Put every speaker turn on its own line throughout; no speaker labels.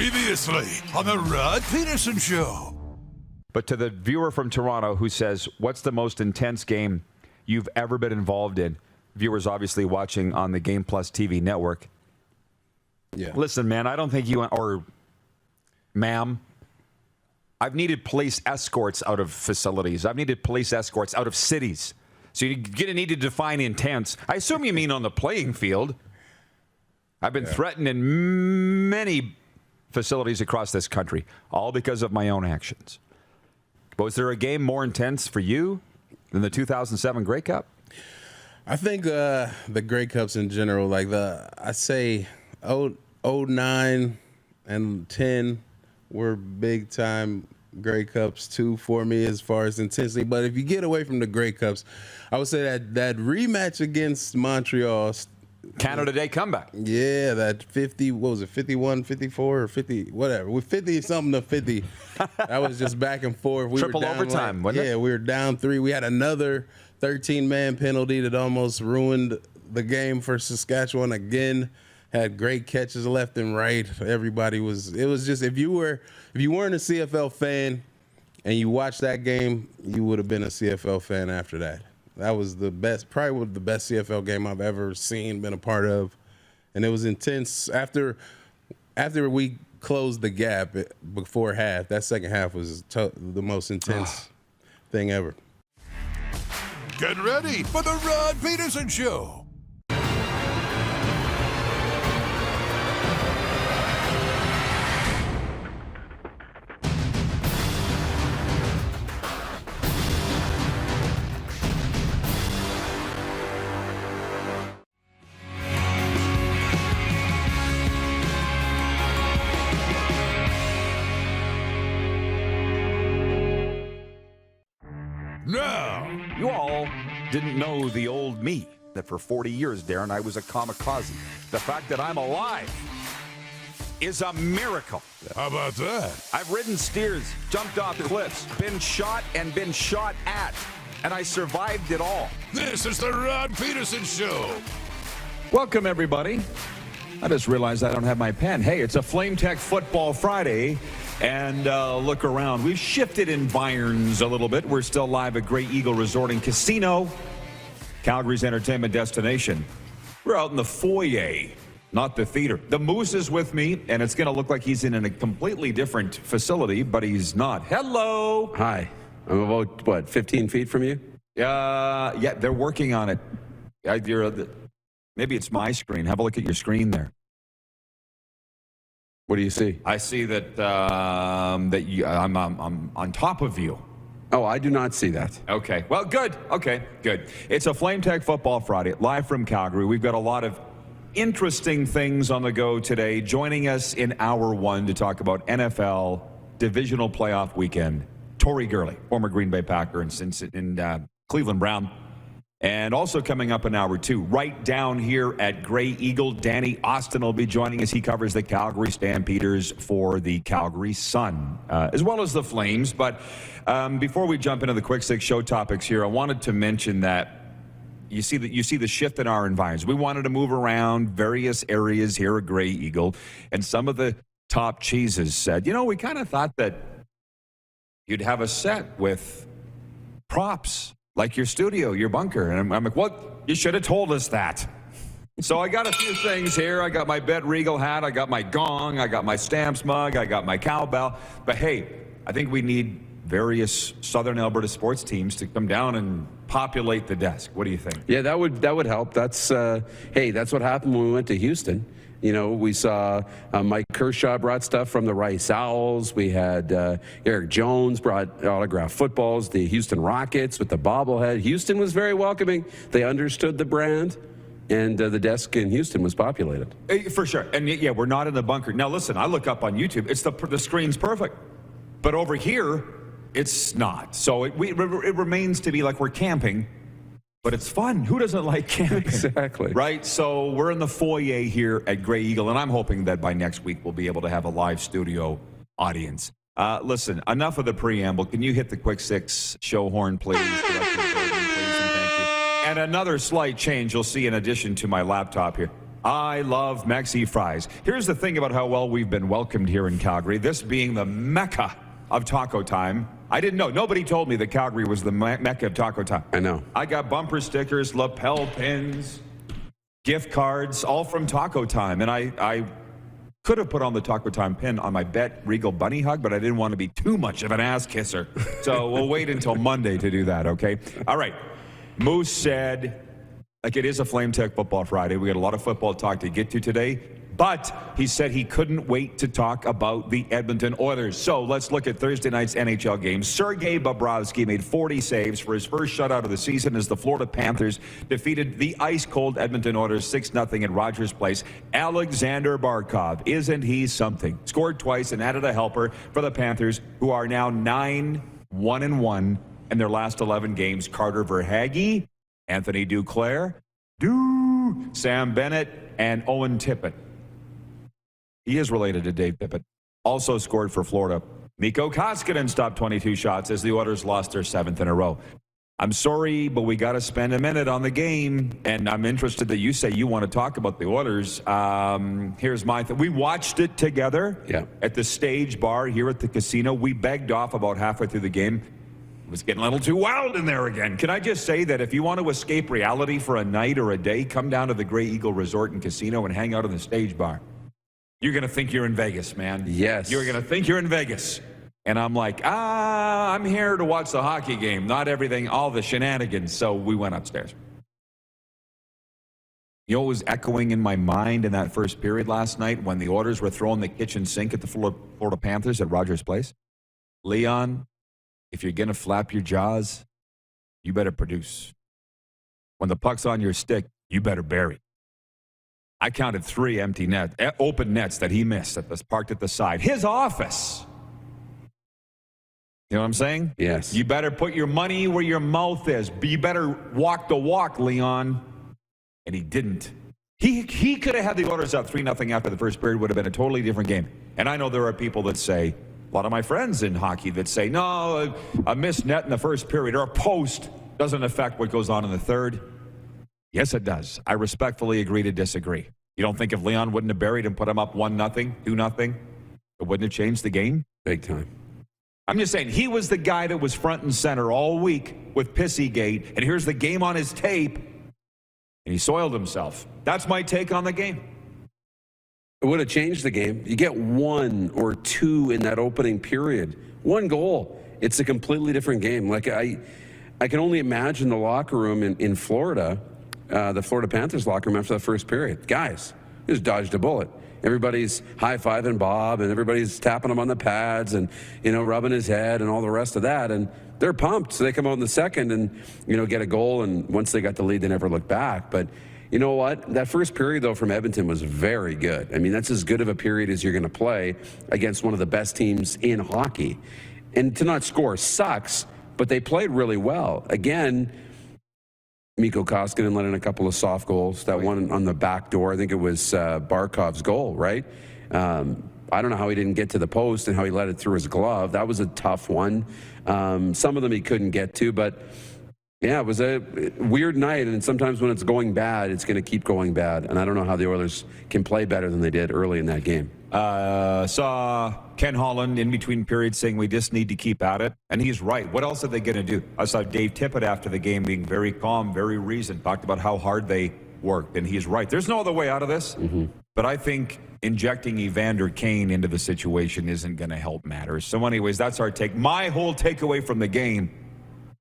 Previously on the Rod Pedersen Show.
But to the viewer from Toronto who says, what's the most intense game you've ever been involved in? Viewers obviously watching on the Game Plus TV network.
Yeah.
Listen, man, I don't think you, or ma'am, I've needed police escorts out of facilities. I've needed police escorts out of cities. So you're going to need to define intense. I assume you mean on the playing field. I've been threatened in many facilities across this country, all because of my own actions. Was there a game more intense for you than the 2007 Grey Cup?
I think the Grey Cups in general, like I say 09 and 10 were big time Grey Cups too for me as far as intensity. But if you get away from the Grey Cups, I would say that rematch against Montreal,
Canada Day comeback.
Yeah, that 50, what was it, 51, 54, or 50, whatever. With 50 something to 50, that was just back and forth.
Triple overtime, wasn't it?
Yeah, we were down 3. We had another 13-man penalty that almost ruined the game for Saskatchewan again. Had great catches left and right. Everybody was, it was just, if you weren't a CFL fan and you watched that game, you would have been a CFL fan after that. That was the best, probably the best CFL game I've ever seen, been a part of. And it was intense. After we closed the gap before half, that second half was the most intense thing ever.
Get ready for the Rod Pedersen Show. Now,
You all didn't know the old me, that for 40 years, Darren, I was a kamikaze. The fact that I'm alive is a miracle.
how about that?
I've ridden steers, jumped off cliffs, been shot and been shot at, and I survived it all.
This is the Rod Pedersen Show.
Welcome, everybody. I just realized I don't have my pen. Hey, it's a FlameTech Football Friday, and look around. We've shifted environs a little bit. We're still live at Grey Eagle Resort and Casino, Calgary's entertainment destination. We're out in the foyer, not the theater. The Moose is with me, and it's going to look like he's in a completely different facility, but he's not. Hello.
Hi. I'm about, what, 15 feet from you?
Yeah, they're working on it. Maybe it's my screen. Have a look at your screen there.
What do you see?
I see that I'm on top of you.
Oh, I do not see that.
Okay. Well, good. Okay, good. It's a FlameTech Football Friday, live from Calgary. We've got a lot of interesting things on the go today. Joining us in hour one to talk about NFL divisional playoff weekend, Tori Gurley, former Green Bay Packer and Cleveland Brown. And also coming up in hour two, right down here at Grey Eagle, Danny Austin will be joining us. He covers the Calgary Stampeders for the Calgary Sun, as well as the Flames. But before we jump into the quick six show topics here, I wanted to mention that you see the shift in our environs. We wanted to move around various areas here at Grey Eagle, and some of the top cheeses said, we kind of thought that you'd have a set with props. Like your studio, your bunker. And I'm like, what? You should have told us that. So I got a few things here. I got my Bet Regal hat. I got my gong. I got my Stamps mug. I got my cowbell. But hey, I think we need various Southern Alberta sports teams to come down and populate the desk. What do you think?
Yeah, that would help. That's that's what happened when we went to Houston. We saw Mike Kershaw brought stuff from the Rice Owls. We had Eric Jones brought autographed footballs. The Houston Rockets with the bobblehead. Houston was very welcoming. They understood the brand, and the desk in Houston was populated.
For sure. And yeah, we're not in the bunker. Now listen, I look up on YouTube. It's the screen's perfect, but over here, it's not. So it remains to be like we're camping. But it's fun. Who doesn't like camping?
Exactly.
Right? So we're in the foyer here at Grey Eagle, and I'm hoping that by next week we'll be able to have a live studio audience. Listen, enough of the preamble. Can you hit the quick six show horn, please? Director Jordan, please, and thank you. And another slight change you'll see in addition to my laptop here. I love Mexi fries. Here's the thing about how well we've been welcomed here in Calgary, this being the mecca of taco time. I didn't know. Nobody told me that Calgary was the mecca of taco time.
I know.
I got bumper stickers, lapel pins, gift cards, all from Taco Time. And I could have put on the Taco Time pin on my Bet Regal Bunny Hug, but I didn't want to be too much of an ass kisser. So we'll wait until Monday to do that, okay? All right. Moose said, like, it is a FlameTech Football Friday. We got a lot of football talk to get to today. But he said he couldn't wait to talk about the Edmonton Oilers. So let's look at Thursday night's NHL game. Sergei Bobrovsky made 40 saves for his first shutout of the season as the Florida Panthers defeated the ice-cold Edmonton Oilers 6-0 at Rogers Place. Alexander Barkov, isn't he something? Scored twice and added a helper for the Panthers, who are now 9-1-1 in their last 11 games. Carter Verhaeghe, Anthony Duclair, Sam Bennett, and Owen Tippett. He is related to Dave Tippett. Also scored for Florida. Mikko Koskinen stopped 22 shots as the Oilers lost their 7th in a row. I'm sorry, but we got to spend a minute on the game, and I'm interested that you say you want to talk about the Oilers. Here's my thing. We watched it together at the Stage Bar here at the casino. We begged off about halfway through the game. It was getting a little too wild in there again. Can I just say that if you want to escape reality for a night or a day, come down to the Grey Eagle Resort and Casino and hang out in the Stage Bar. You're going to think you're in Vegas, man.
Yes.
You're going to think you're in Vegas. And I'm like, I'm here to watch the hockey game, not everything, all the shenanigans. So we went upstairs. You know what was echoing in my mind in that first period last night when the Oilers were throwing the kitchen sink at the Florida Panthers at Rogers Place? Leon, if you're going to flap your jaws, you better produce. When the puck's on your stick, you better bury. I counted 3 empty open nets that he missed parked at the side. His office. You know what I'm saying?
Yes.
You better put your money where your mouth is. You better walk the walk, Leon. And he didn't. He could have had the Oilers up 3-0 after the first period. Would have been a totally different game. And I know there are people that say, a lot of my friends in hockey that say, no, a missed net in the first period or a post doesn't affect what goes on in the third. Yes, it does. I respectfully agree to disagree. You don't think if Leon wouldn't have buried and put him up 1-0, 2-0, it wouldn't have changed the game?
Big time.
I'm just saying, he was the guy that was front and center all week with Pissygate, and here's the game on his tape, and he soiled himself. That's my take on the game.
It would have changed the game. You get 1 or 2 in that opening period. 1 goal. It's a completely different game. Like I can only imagine the locker room in Florida, the Florida Panthers locker room after that first period. Guys, just dodged a bullet. Everybody's high-fiving Bob, and everybody's tapping him on the pads and, rubbing his head and all the rest of that. And they're pumped. So they come out in the second and, get a goal. And once they got the lead, they never looked back. But you know what? That first period, though, from Edmonton was very good. I mean, that's as good of a period as you're going to play against one of the best teams in hockey. And to not score sucks, but they played really well. Again, Mikko Koskinen let in a couple of soft goals. That one on the back door, I think it was Barkov's goal, right? I don't know how he didn't get to the post and how he let it through his glove. That was a tough one. Some of them he couldn't get to, but yeah, it was a weird night. And sometimes when it's going bad, it's going to keep going bad. And I don't know how the Oilers can play better than they did early in that game.
Saw Ken Holland in between periods saying we just need to keep at it. And he's right. What else are they going to do? I saw Dave Tippett after the game being very calm, very reasoned, talked about how hard they worked. And he's right. There's no other way out of this. Mm-hmm. But I think injecting Evander Kane into the situation isn't going to help matters. So anyways, that's our take. My whole takeaway from the game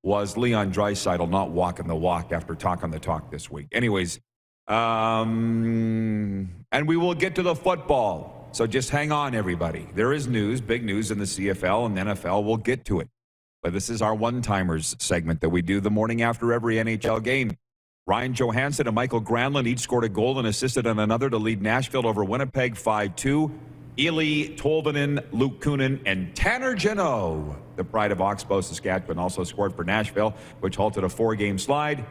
was Leon Draisaitl not walking the walk after talking the talk this week. Anyways, and we will get to the football. So just hang on, everybody. There is news, big news in the CFL and NFL. We'll get to it. But this is our one-timers segment that we do the morning after every NHL game. Ryan Johansson and Michael Granlund each scored a goal and assisted on another to lead Nashville over Winnipeg 5-2. Eli Tolvanen, Luke Kunin, and Tanner Jeannot, the pride of Oxbow, Saskatchewan, also scored for Nashville, which halted a 4-game slide.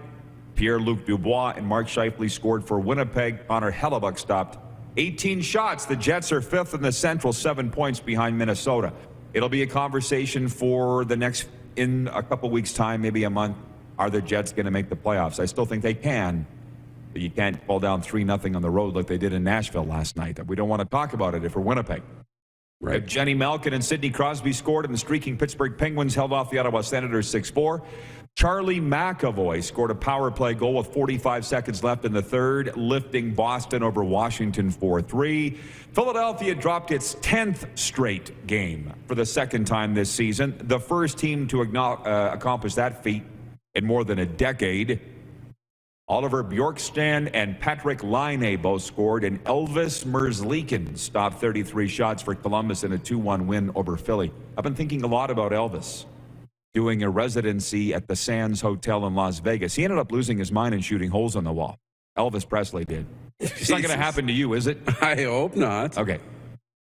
Pierre-Luc Dubois and Mark Scheifele scored for Winnipeg. Connor Hellebuck stopped 18 shots. The Jets are 5th in the Central, 7 points behind Minnesota. It'll be a conversation for the next, in a couple weeks' time, maybe a month. Are the Jets going to make the playoffs? I still think they can, But you can't fall down 3-0 on the road like they did in Nashville last night. We don't want to talk about it if we're Winnipeg.
Right.
Jenny Malkin and Sidney Crosby scored, and the streaking Pittsburgh Penguins held off the Ottawa Senators 6-4. Charlie McAvoy scored a power play goal with 45 seconds left in the third, lifting Boston over Washington 4-3. Philadelphia dropped its 10th straight game for the second time this season, the first team to accomplish that feat in more than a decade. Oliver Bjorkstrand and Patrick Laine both scored, and Elvis Merzlikins stopped 33 shots for Columbus in a 2-1 win over Philly. I've been thinking a lot about Elvis doing a residency at the Sands Hotel in Las Vegas. He ended up losing his mind and shooting holes on the wall. Elvis Presley did. It's not going to happen to you, is it?
I hope not.
Okay.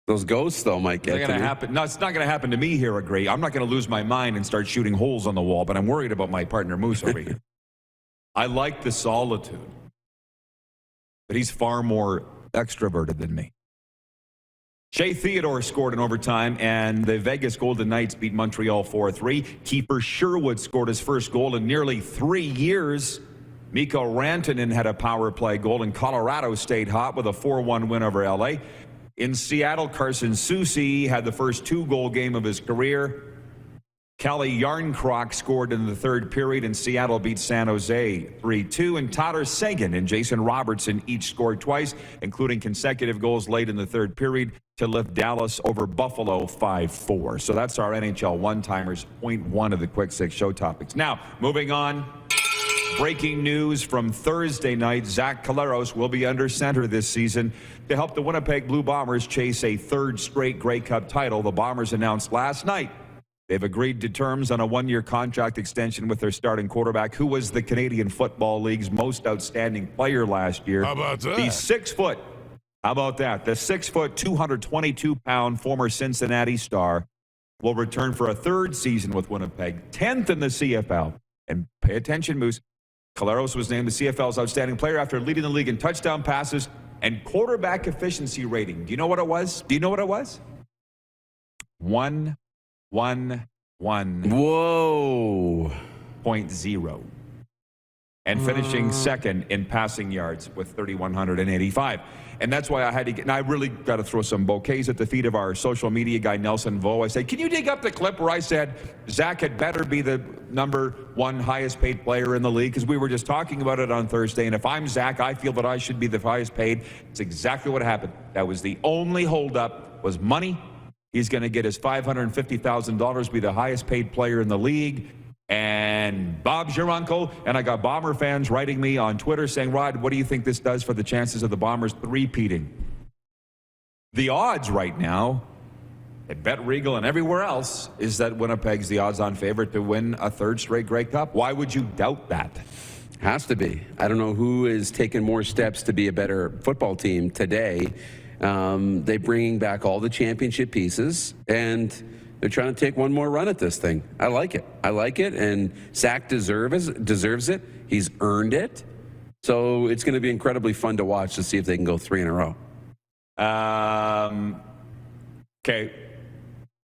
Those ghosts, though, might get to me.
Happen. No, it's not going to happen to me here, Agree. I'm not going to lose my mind and start shooting holes on the wall, but I'm worried about my partner Moose over here. I like the solitude, but he's far more extroverted than me. Shea Theodore scored in overtime, and the Vegas Golden Knights beat Montreal 4-3. Kiefer Sherwood scored his first goal in nearly 3 years. Mikko Rantanen had a power play goal, and Colorado stayed hot with a 4-1 win over LA. In Seattle, Carson Soucy had the first 2-goal game of his career. Kelly Yarncroc scored in the third period, and Seattle beat San Jose 3-2. And Tyler Seguin and Jason Robertson each scored twice, including consecutive goals late in the third period to lift Dallas over Buffalo 5-4. So that's our NHL one-timers, point one of the Quick Six show topics. Now, moving on. Breaking news from Thursday night, Zach Collaros will be under center this season to help the Winnipeg Blue Bombers chase a third straight Grey Cup title. The Bombers announced last night they've agreed to terms on a 1-year contract extension with their starting quarterback, who was the Canadian Football League's most outstanding player last year.
How about that?
The 6-foot, how about that? The 6-foot, 222-pound former Cincinnati star will return for a third season with Winnipeg, 10th in the CFL. And pay attention, Moose. Collaros was named the CFL's outstanding player after leading the league in touchdown passes and quarterback efficiency rating. Do you know what it was? 1-1-1.
Whoa.
0.0. And finishing second in passing yards with 3,185. And that's why I had to get, and I really got to throw some bouquets at the feet of our social media guy, Nelson Vo. I said, can you dig up the clip where I said Zach had better be the #1 highest paid player in the league? Because we were just talking about it on Thursday. And if I'm Zach, I feel that I should be the highest paid. It's exactly what happened. That was the only holdup, was money. He's going to get his $550,000, be the highest paid player in the league. And Bob's your uncle. And I got Bomber fans writing me on Twitter saying, Rod, what do you think this does for the chances of the Bombers three-peating? The odds right now at Bet Regal and everywhere else is that Winnipeg's the odds-on favorite to win a third straight Grey Cup. Why would you doubt that?
Has to be. I don't know who is taking more steps to be a better football team today. They're bringing back all the championship pieces, and they're trying to take one more run at this thing. I like it. And Zach deserves it. He's earned it. So it's going to be incredibly fun to watch to see if they can go 3 in a row.
Okay.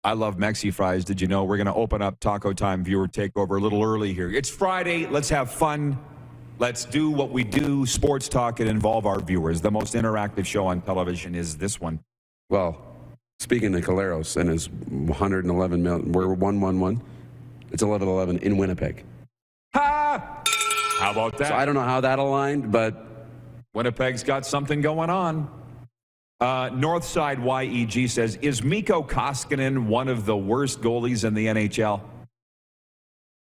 I love Mexi fries. Did you know we're going to open up Taco Time viewer takeover a little early here? It's Friday. Let's have fun. Let's do what we do, sports talk, and involve our viewers. The most interactive show on television is this one.
Well, speaking of Collaros and his 111 million, we're 1-1-1. It's 11-11 in Winnipeg.
Ha! How about that?
So I don't know how that aligned, but
Winnipeg's got something going on. Northside YEG says, is Mikko Koskinen one of the worst goalies in the NHL?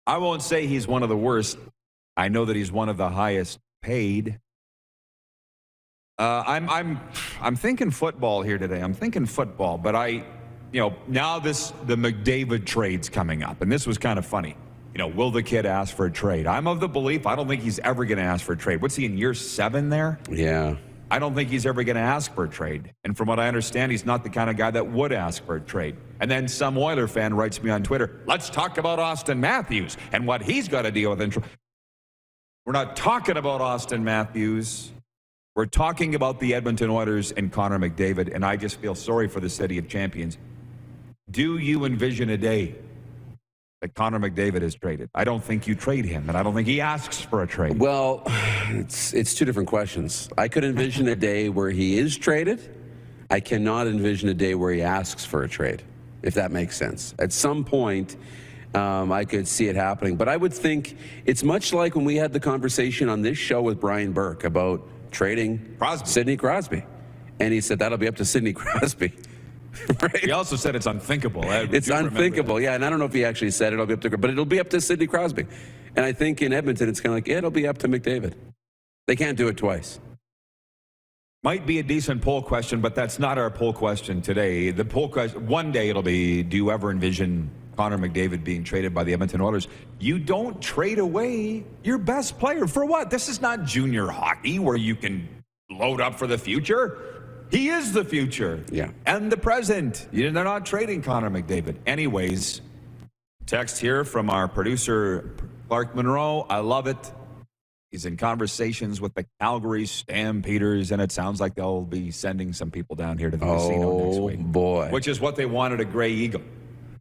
I won't say he's one of the worst. I know that he's one of the highest paid. I'm thinking football here today. I'm thinking football, but now the McDavid trade's coming up, and this was kind of funny. Will the kid ask for a trade? I'm of the belief I don't think he's ever going to ask for a trade. What's he in year 7 there?
Yeah.
I don't think he's ever going to ask for a trade. And from what I understand, he's not the kind of guy that would ask for a trade. And then some Oiler fan writes me on Twitter, let's talk about Austin Matthews and what he's got to deal with. We're not talking about Austin Matthews. We're talking about the Edmonton Oilers and Connor McDavid, and I just feel sorry for the city of champions. Do you envision a day that Connor McDavid is traded. I don't think you trade him, and I don't think he asks for a trade.
Well, it's two different questions. I could envision a day where he is traded. I cannot envision a day where he asks for a trade, if that makes sense. At some point, I could see it happening. But I would think it's much like when we had the conversation on this show with Brian Burke about trading Sidney Crosby. And he said, that'll be up to Sidney Crosby. Right?
He also said it's unthinkable.
It's unthinkable, yeah. And I don't know if he actually said it'll be up to, but it'll be up to Sidney Crosby. And I think in Edmonton, it's kind of like, it'll be up to McDavid. They can't do it twice.
Might be a decent poll question, but that's not our poll question today. The poll question, one day it'll be, do you ever envision Connor McDavid being traded by the Edmonton Oilers? You don't trade away your best player. For what? This is not junior hockey where you can load up for the future. He is the future.
Yeah.
And the present. They're not trading Connor McDavid. Anyways, text here from our producer, Clark Monroe. I love it. He's in conversations with the Calgary Stampeders, and it sounds like they'll be sending some people down here to the casino next week.
Oh, boy.
Which is what they wanted a Gray Eagle.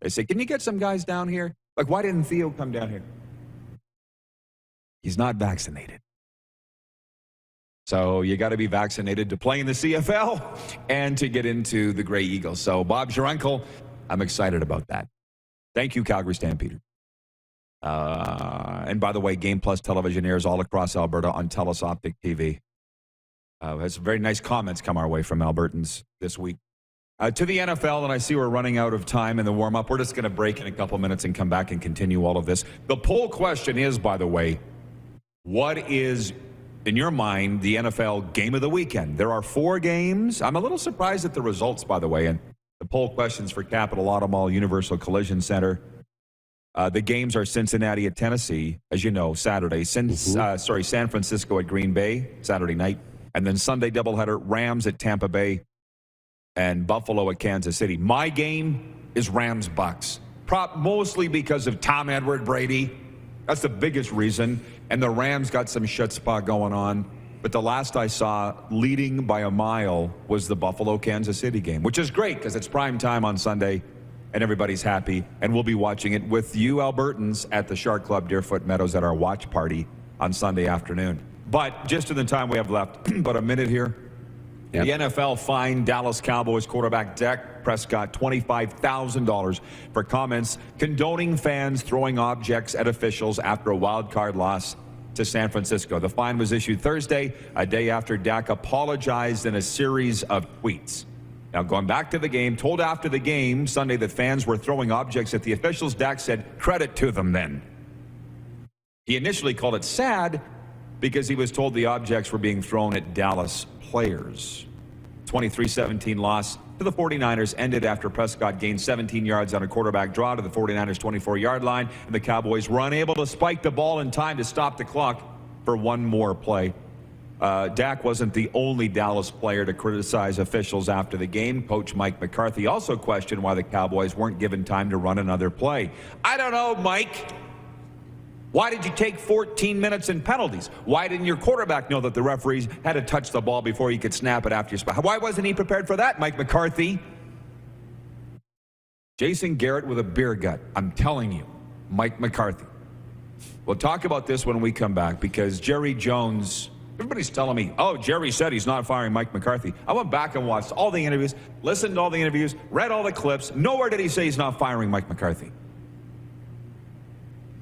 They say, can you get some guys down here? Like, why didn't Theo come down here? He's not vaccinated. So you got to be vaccinated to play in the CFL and to get into the Gray Eagle. So, Bob's your uncle. I'm excited about that. Thank you, Calgary Stampeders. And by the way, Game Plus television airs all across Alberta on TELUS Optic TV. Has some very nice comments come our way from Albertans this week. To the NFL, and I see we're running out of time in the warm-up. We're just going to break in a couple minutes and come back and continue all of this. The poll question is, by the way, what is, in your mind, the NFL game of the weekend? There are 4 games. I'm a little surprised at the results, by the way. And the poll questions for Capital Auto Mall, Universal Collision Center. The games are Cincinnati at Tennessee, as you know, Saturday. San Francisco at Green Bay, Saturday night. And then Sunday doubleheader, Rams at Tampa Bay and Buffalo at Kansas City. My game is Rams-Bucks. Mostly because of Tom Edward Brady. That's the biggest reason. And the Rams got some chutzpah going on. But the last I saw, leading by a mile, was the Buffalo-Kansas City game, which is great because it's prime time on Sunday. And everybody's happy, and we'll be watching it with you Albertans at the Shark Club Deerfoot Meadows at our watch party on Sunday afternoon. But just in the time we have left, about a minute here,
Yep.
The NFL fined Dallas Cowboys quarterback Dak Prescott $25,000 for comments condoning fans throwing objects at officials after a wild card loss to San Francisco. The fine was issued Thursday, a day after Dak apologized in a series of tweets. Now, going back to the game, told after the game Sunday that fans were throwing objects at the officials, Dak said, credit to them then. He initially called it sad because he was told the objects were being thrown at Dallas players. 23-17 loss to the 49ers ended after Prescott gained 17 yards on a quarterback draw to the 49ers' 24-yard line, and the Cowboys were unable to spike the ball in time to stop the clock for one more play. Dak wasn't the only Dallas player to criticize officials after the game. Coach Mike McCarthy also questioned why the Cowboys weren't given time to run another play. I don't know, Mike. Why did you take 14 minutes in penalties? Why didn't your quarterback know that the referees had to touch the ball before he could snap it after your spot? Why wasn't he prepared for that, Mike McCarthy? Jason Garrett with a beer gut. I'm telling you, Mike McCarthy. We'll talk about this when we come back because Jerry Jones... Everybody's telling me, oh, Jerry said he's not firing Mike McCarthy. I went back and watched all the interviews, listened to all the interviews, read all the clips. Nowhere did he say he's not firing Mike McCarthy.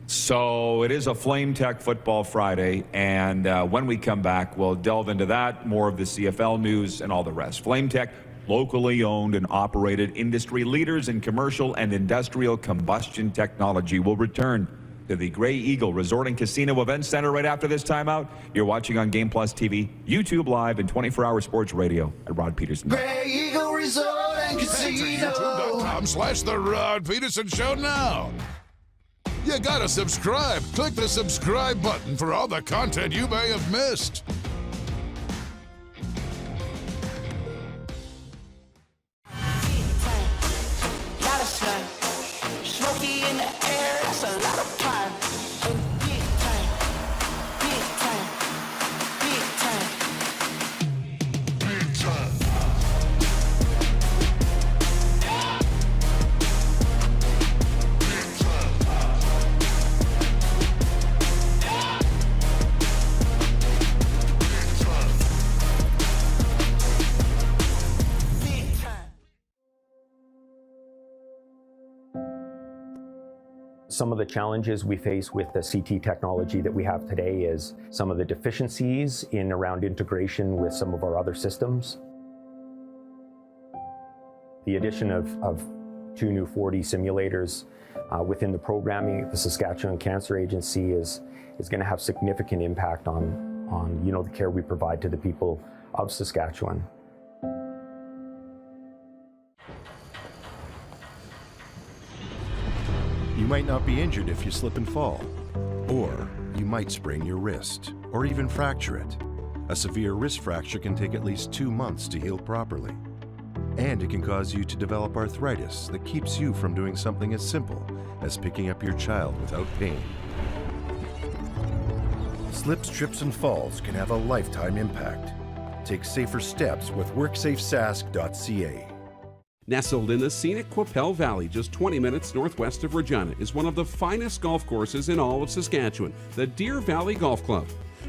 So it is a FlameTech Football Friday, and when we come back, we'll delve into that, more of the CFL news, and all the rest. FlameTech, locally owned and operated industry leaders in commercial and industrial combustion technology, will return to the Gray Eagle Resort and Casino Event Center right after this timeout. You're watching on Game Plus TV, YouTube Live, and 24-hour sports radio at Rod Pedersen.
Gray Eagle Resort and Casino. YouTube.com/The Rod Pedersen Show now. You gotta subscribe. Click the subscribe button for all the content you may have missed.
Smoky in the air, that's a lot of time. Big time, big time, big time, big time. Big time.
Some of the challenges we face with the CT technology that we have today is some of the deficiencies in around integration with some of our other systems. The addition of 2 new 4D simulators within the programming at the Saskatchewan Cancer Agency is going to have significant impact on the care we provide to the people of Saskatchewan.
You might not be injured if you slip and fall, or you might sprain your wrist, or even fracture it. A severe wrist fracture can take at least 2 months to heal properly. And it can cause you to develop arthritis that keeps you from doing something as simple as picking up your child without pain. Slips, trips, and falls can have a lifetime impact. Take safer steps with WorksafeSask.ca.
Nestled in the scenic Qu'Appelle Valley, just 20 minutes northwest of Regina, is one of the finest golf courses in all of Saskatchewan, the Deer Valley Golf Club.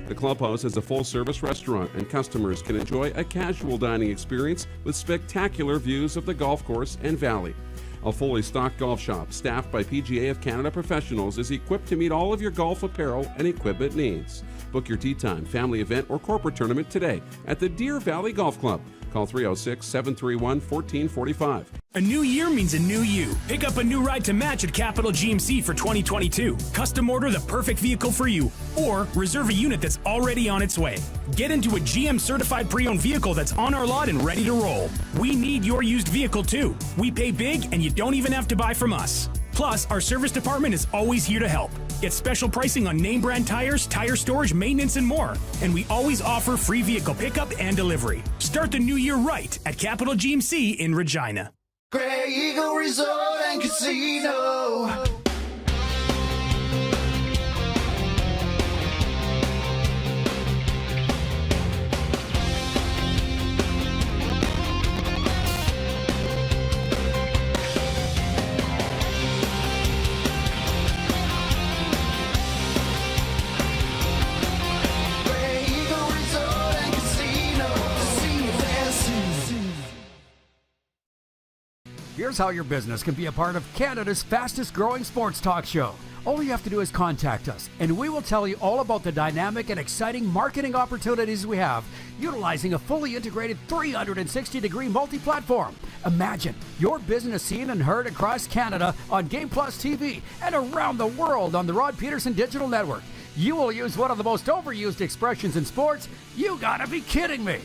The clubhouse has a full-service restaurant, and customers can enjoy a casual dining experience with spectacular views of the golf course and valley. A fully stocked golf shop, staffed by PGA of Canada professionals, is equipped to meet all of your golf apparel and equipment needs. Book your tee time, family event, or corporate tournament today at the Deer Valley Golf Club. Call 306-731-1445.
A new year means a new you. Pick up a new ride to match at Capital GMC for 2022. Custom order the perfect vehicle for you, or reserve a unit that's already on its way. Get into a GM certified pre-owned vehicle that's on our lot and ready to roll. We need your used vehicle too. We pay big and you don't even have to buy from us. Plus, our service department is always here to help. Get special pricing on name brand tires, tire storage, maintenance, and more. And we always offer free vehicle pickup and delivery. Start the new year right at Capital GMC in Regina.
Grey Eagle Resort and Casino.
Here's how your business can be a part of Canada's fastest growing sports talk show. All you have to do is contact us, and we will tell you all about the dynamic and exciting marketing opportunities we have, utilizing a fully integrated 360-degree multi-platform. Imagine your business seen and heard across Canada on Game Plus TV and around the world on the Rod Pedersen Digital Network. You will use one of the most overused expressions in sports. You gotta be kidding me.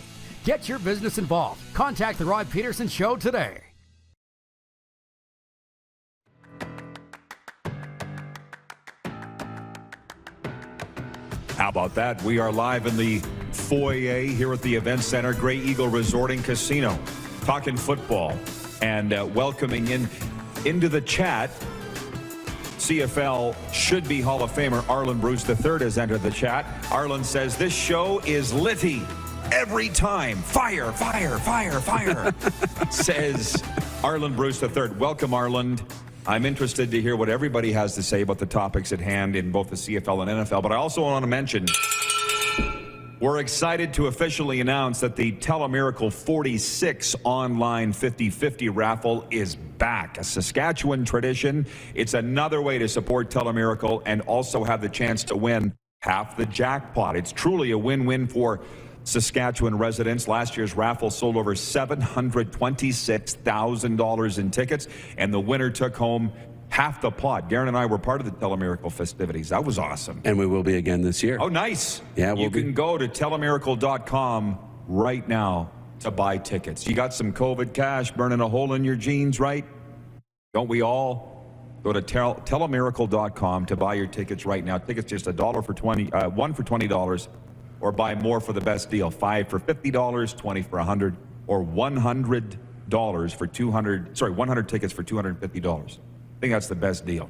Get your business involved. Contact the Rod Pedersen Show today.
How about that? We are live in the foyer here at the Event Center, Grey Eagle Resort and Casino, talking football and welcoming into the chat. CFL should-be Hall of Famer Arlen Bruce III has entered the chat. Arlen says, this show is litty every time. Fire, fire, fire, fire, says Arlen Bruce III. Welcome, Arlen. I'm interested to hear what everybody has to say about the topics at hand in both the CFL and NFL, but I also want to mention we're excited to officially announce that the Telemiracle 46 online 50-50 raffle is back. A Saskatchewan tradition. It's another way to support Telemiracle and also have the chance to win half the jackpot. It's truly a win-win for Saskatchewan residents. Last year's raffle sold over $726,000 in tickets, and the winner took home half the pot. Darren and I were part of the Telemiracle festivities. That was awesome.
And we will be again this year.
Oh, nice.
Yeah,
you can go to telemiracle.com right now to buy tickets. You got some COVID cash burning a hole in your jeans, right? Don't we all? Go to telemiracle.com to buy your tickets right now. Tickets just $1 for $20. Or buy more for the best deal. 5 for $50, 20 for $100, or $100 for 100 tickets for $250. I think that's the best deal.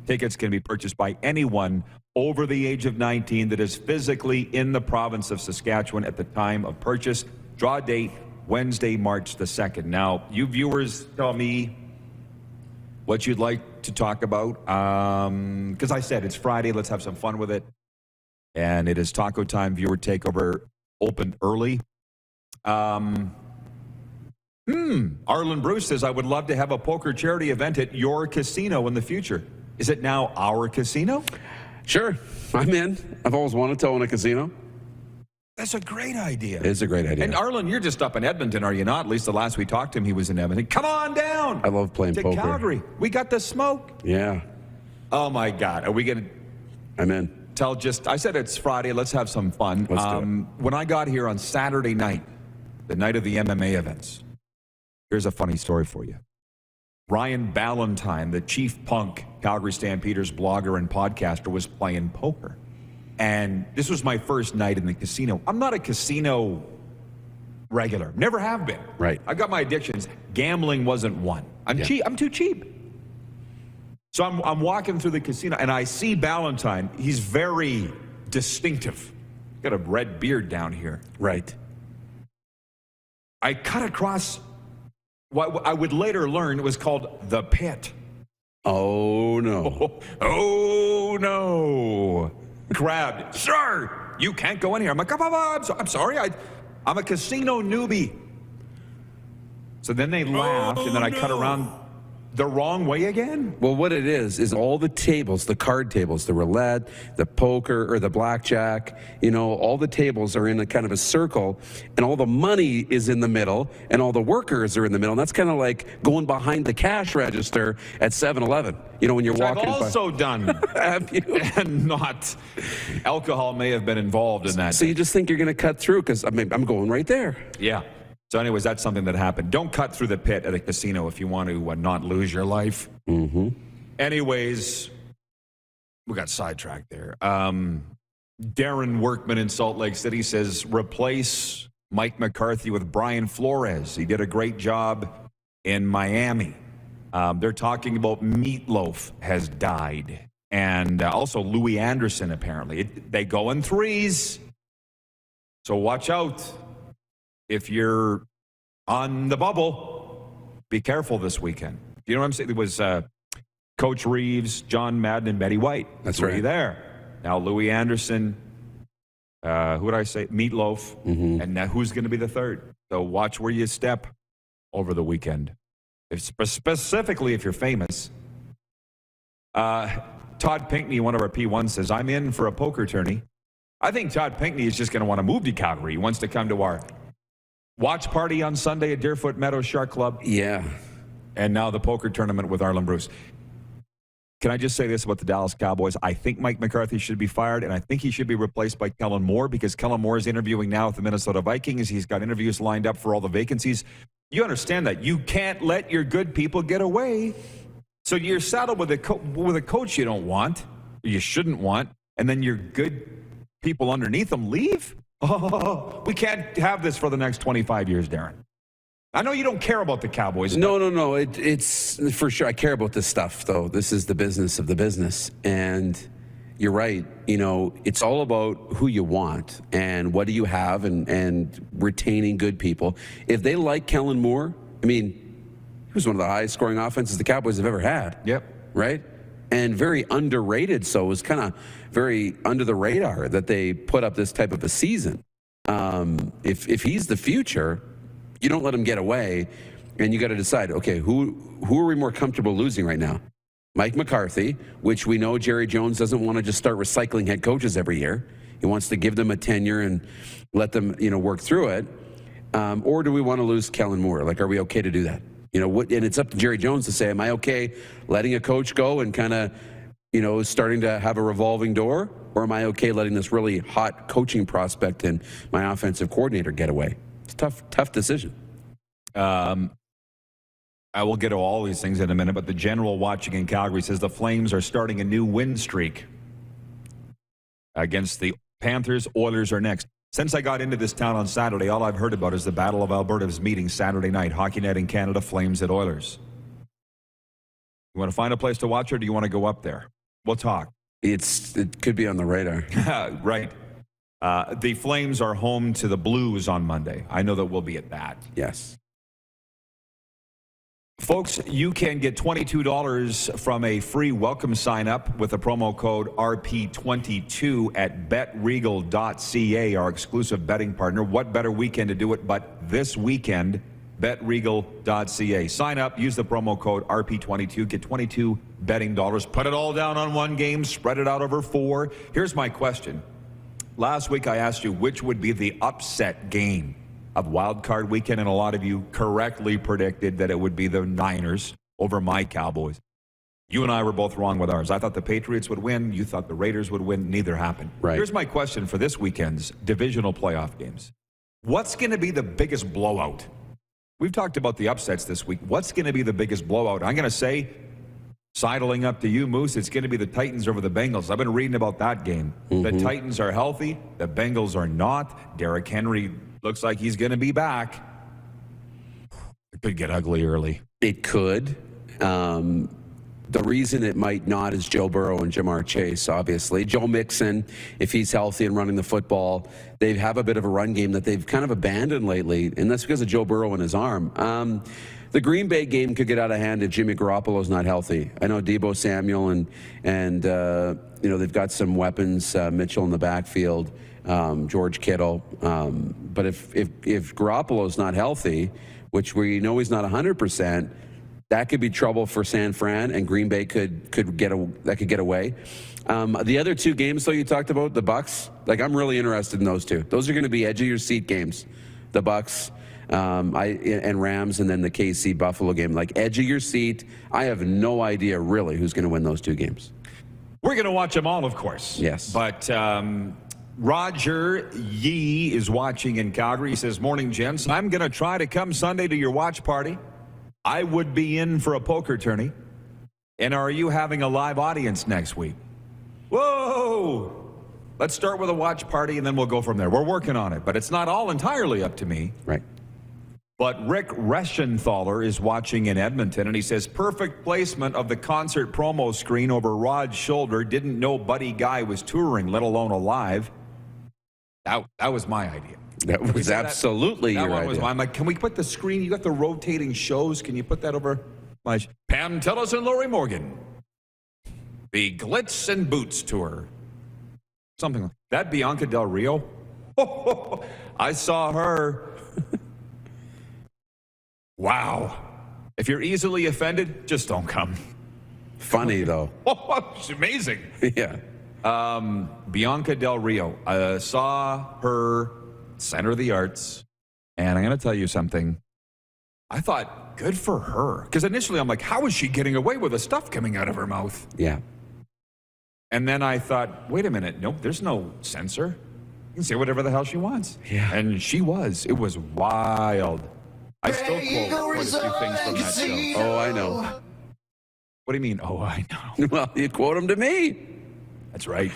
Tickets can be purchased by anyone over the age of 19 that is physically in the province of Saskatchewan at the time of purchase. Draw date Wednesday, March the 2nd. Now, you viewers tell me what you'd like to talk about. Because I said it's Friday, let's have some fun with it. And it is Taco Time Viewer Takeover open early. Arlen Bruce says, I would love to have a poker charity event at your casino in the future. Is it now our casino?
Sure, I'm in. I've always wanted to own a casino.
That's a great idea.
It is a great idea.
And Arlen, you're just up in Edmonton, are you not? At least the last we talked to him, he was in Edmonton. Come on down.
I love playing
to
poker.
Calgary. We got the smoke.
Yeah.
Oh my God. Are we going to
I'm in.
I said it's Friday. Let's have some fun.
Let's do it.
When I got here on Saturday night, the night of the MMA events, here's a funny story for you. Ryan Ballantyne, the Chief Punk, Calgary Stampeders blogger and podcaster, was playing poker. And this was my first night in the casino. I'm not a casino regular. Never have been.
Right.
I got my addictions. Gambling wasn't one. I'm cheap. I'm too cheap. So I'm walking through the casino, and I see Ballantyne. He's very distinctive. Got a red beard down here.
Right.
I cut across what I would later learn was called the pit.
Oh, no.
Oh, no. Grabbed. Sir, you can't go in here. I'm like, I'm sorry. I'm a casino newbie. So then they laughed, and then I cut around the wrong way again.
Well, what it is all the tables, the card tables, the roulette, the poker, or the blackjack, all the tables are in a kind of a circle, and all the money is in the middle, and all the workers are in the middle. And that's kind of like going behind the cash register at 7-Eleven, when you're walking
I've also done.
Have you?
And not. Alcohol may have been involved in that.
So you just think you're going to cut through because I'm going right there.
Yeah. So anyways, that's something that happened. Don't cut through the pit at a casino if you want to not lose your life.
Mm-hmm.
Anyways, we got sidetracked there. Darren Workman in Salt Lake City says, replace Mike McCarthy with Brian Flores. He did a great job in Miami. They're talking about Meatloaf has died. And also Louis Anderson, apparently. They go in threes. So watch out. If you're on the bubble, be careful this weekend. You know what I'm saying? It was Coach Reeves, John Madden, and Betty White.
That's
three
right.
There. Now Louis Anderson, who would I say? Meatloaf.
Mm-hmm.
And now who's going to be the third? So watch where you step over the weekend. Specifically if you're famous. Todd Pinkney, one of our P1s, says, I'm in for a poker tourney. I think Todd Pinkney is just going to want to move to Calgary. He wants to come to our watch party on Sunday at Deerfoot Meadows Shark Club.
Yeah.
And now the poker tournament with Arlen Bruce. Can I just say this about the Dallas Cowboys? I think Mike McCarthy should be fired, and I think he should be replaced by Kellen Moore because Kellen Moore is interviewing now with the Minnesota Vikings. He's got interviews lined up for all the vacancies. You understand that. You can't let your good people get away. So you're saddled with a coach you don't want, or you shouldn't want, and then your good people underneath them leave? Oh, we can't have this for the next 25 years, Darren. I know you don't care about the Cowboys.
No. It's for sure. I care about this stuff, though. This is the business of the business. And you're right. It's all about who you want and what do you have and retaining good people. If they like Kellen Moore, he was one of the highest scoring offenses the Cowboys have ever had.
Yep.
Right? And very underrated, so it was kind of very under the radar that they put up this type of a season. If he's the future, you don't let him get away, and you got to decide, okay, who are we more comfortable losing right now? Mike McCarthy, which we know Jerry Jones doesn't want to just start recycling head coaches every year. He wants to give them a tenure and let them, work through it. Or do we want to lose Kellen Moore? Are we okay to do that? And it's up to Jerry Jones to say, am I okay letting a coach go and kind of, starting to have a revolving door? Or am I okay letting this really hot coaching prospect and my offensive coordinator get away? It's a tough decision.
I will get to all these things in a minute, but the general watching in Calgary says the Flames are starting a new win streak against the Panthers. Oilers are next. Since I got into this town on Saturday, all I've heard about is the Battle of Alberta's meeting Saturday night. Hockey Night in Canada, Flames at Oilers. You want to find a place to watch, or do you want to go up there? We'll talk.
It could be on the radar.
Right. The Flames are home to the Blues on Monday. I know that we'll be at that.
Yes.
Folks, you can get $22 from a free welcome sign-up with the promo code RP22 at betregal.ca, our exclusive betting partner. What better weekend to do it but this weekend BetRegal.ca. Sign up, use the promo code RP22, get 22 betting dollars. Put it all down on one game, spread it out over 4. Here's my question. Last week I asked you which would be the upset game of Wild Card Weekend, and a lot of you correctly predicted that it would be the Niners over my Cowboys. You and I were both wrong with ours. I thought the Patriots would win. You thought the Raiders would win. Neither happened.
Right.
Here's my question for this weekend's divisional playoff games. What's going to be the biggest blowout? We've talked about the upsets this week. What's going to be the biggest blowout? I'm going to say, sidling up to you, Moose, it's going to be the Titans over the Bengals. I've been reading about that game. The Titans are healthy. The Bengals are not. Derrick Henry looks like he's going to be back. It could get ugly early.
It could. The reason it might not is Joe Burrow and Jamar Chase, obviously. Joe Mixon, if he's healthy and running the football, they have a bit of a run game that they've kind of abandoned lately, and that's because of Joe Burrow and his arm. The Green Bay game could get out of hand if Jimmy Garoppolo's not healthy. I know Deebo Samuel and they've got some weapons, Mitchell in the backfield, George Kittle. But if Garoppolo's not healthy, which we know he's not 100%, that could be trouble for San Fran, and Green Bay could get away. The other two games, though, you talked about, the Bucs, I'm really interested in those two. Those are going to be edge-of-your-seat games. The Bucs and Rams, and then the KC Buffalo game. Edge of your seat. I have no idea, really, who's going to win those two games.
We're going to watch them all, of course.
Yes.
But Roger Yee is watching in Calgary. He says, "Morning, gents. I'm going to try to come Sunday to your watch party. I would be in for a poker tourney. And are you having a live audience next week?" Whoa! Let's start with a watch party, and then we'll go from there. We're working on it, but it's not all entirely up to me.
Right.
But Rick Reschenthaler is watching in Edmonton, and he says, "Perfect placement of the concert promo screen over Rod's shoulder. Didn't know Buddy Guy was touring, let alone alive." That was my idea.
That was absolutely your idea.
I'm like, can we put the screen? You got the rotating shows. Can you put that over my Pam Tillis and Lori Morgan? The Glitz and Boots tour. Something like that. Bianca Del Rio. I saw her. Wow. If you're easily offended, just don't come.
Funny, though.
It's amazing.
Yeah.
Bianca Del Rio. I saw her Center of the Arts, and I'm going to tell you something. I thought, good for her. Because initially I'm like, how is she getting away with the stuff coming out of her mouth?
Yeah.
And then I thought, wait a minute. Nope, there's no censor. You can say whatever the hell she wants.
Yeah.
And she was. It was wild. I still quote quite a few things from that show.
Oh, I know.
What do you mean, oh, I know?
Well, you quote them to me.
That's right.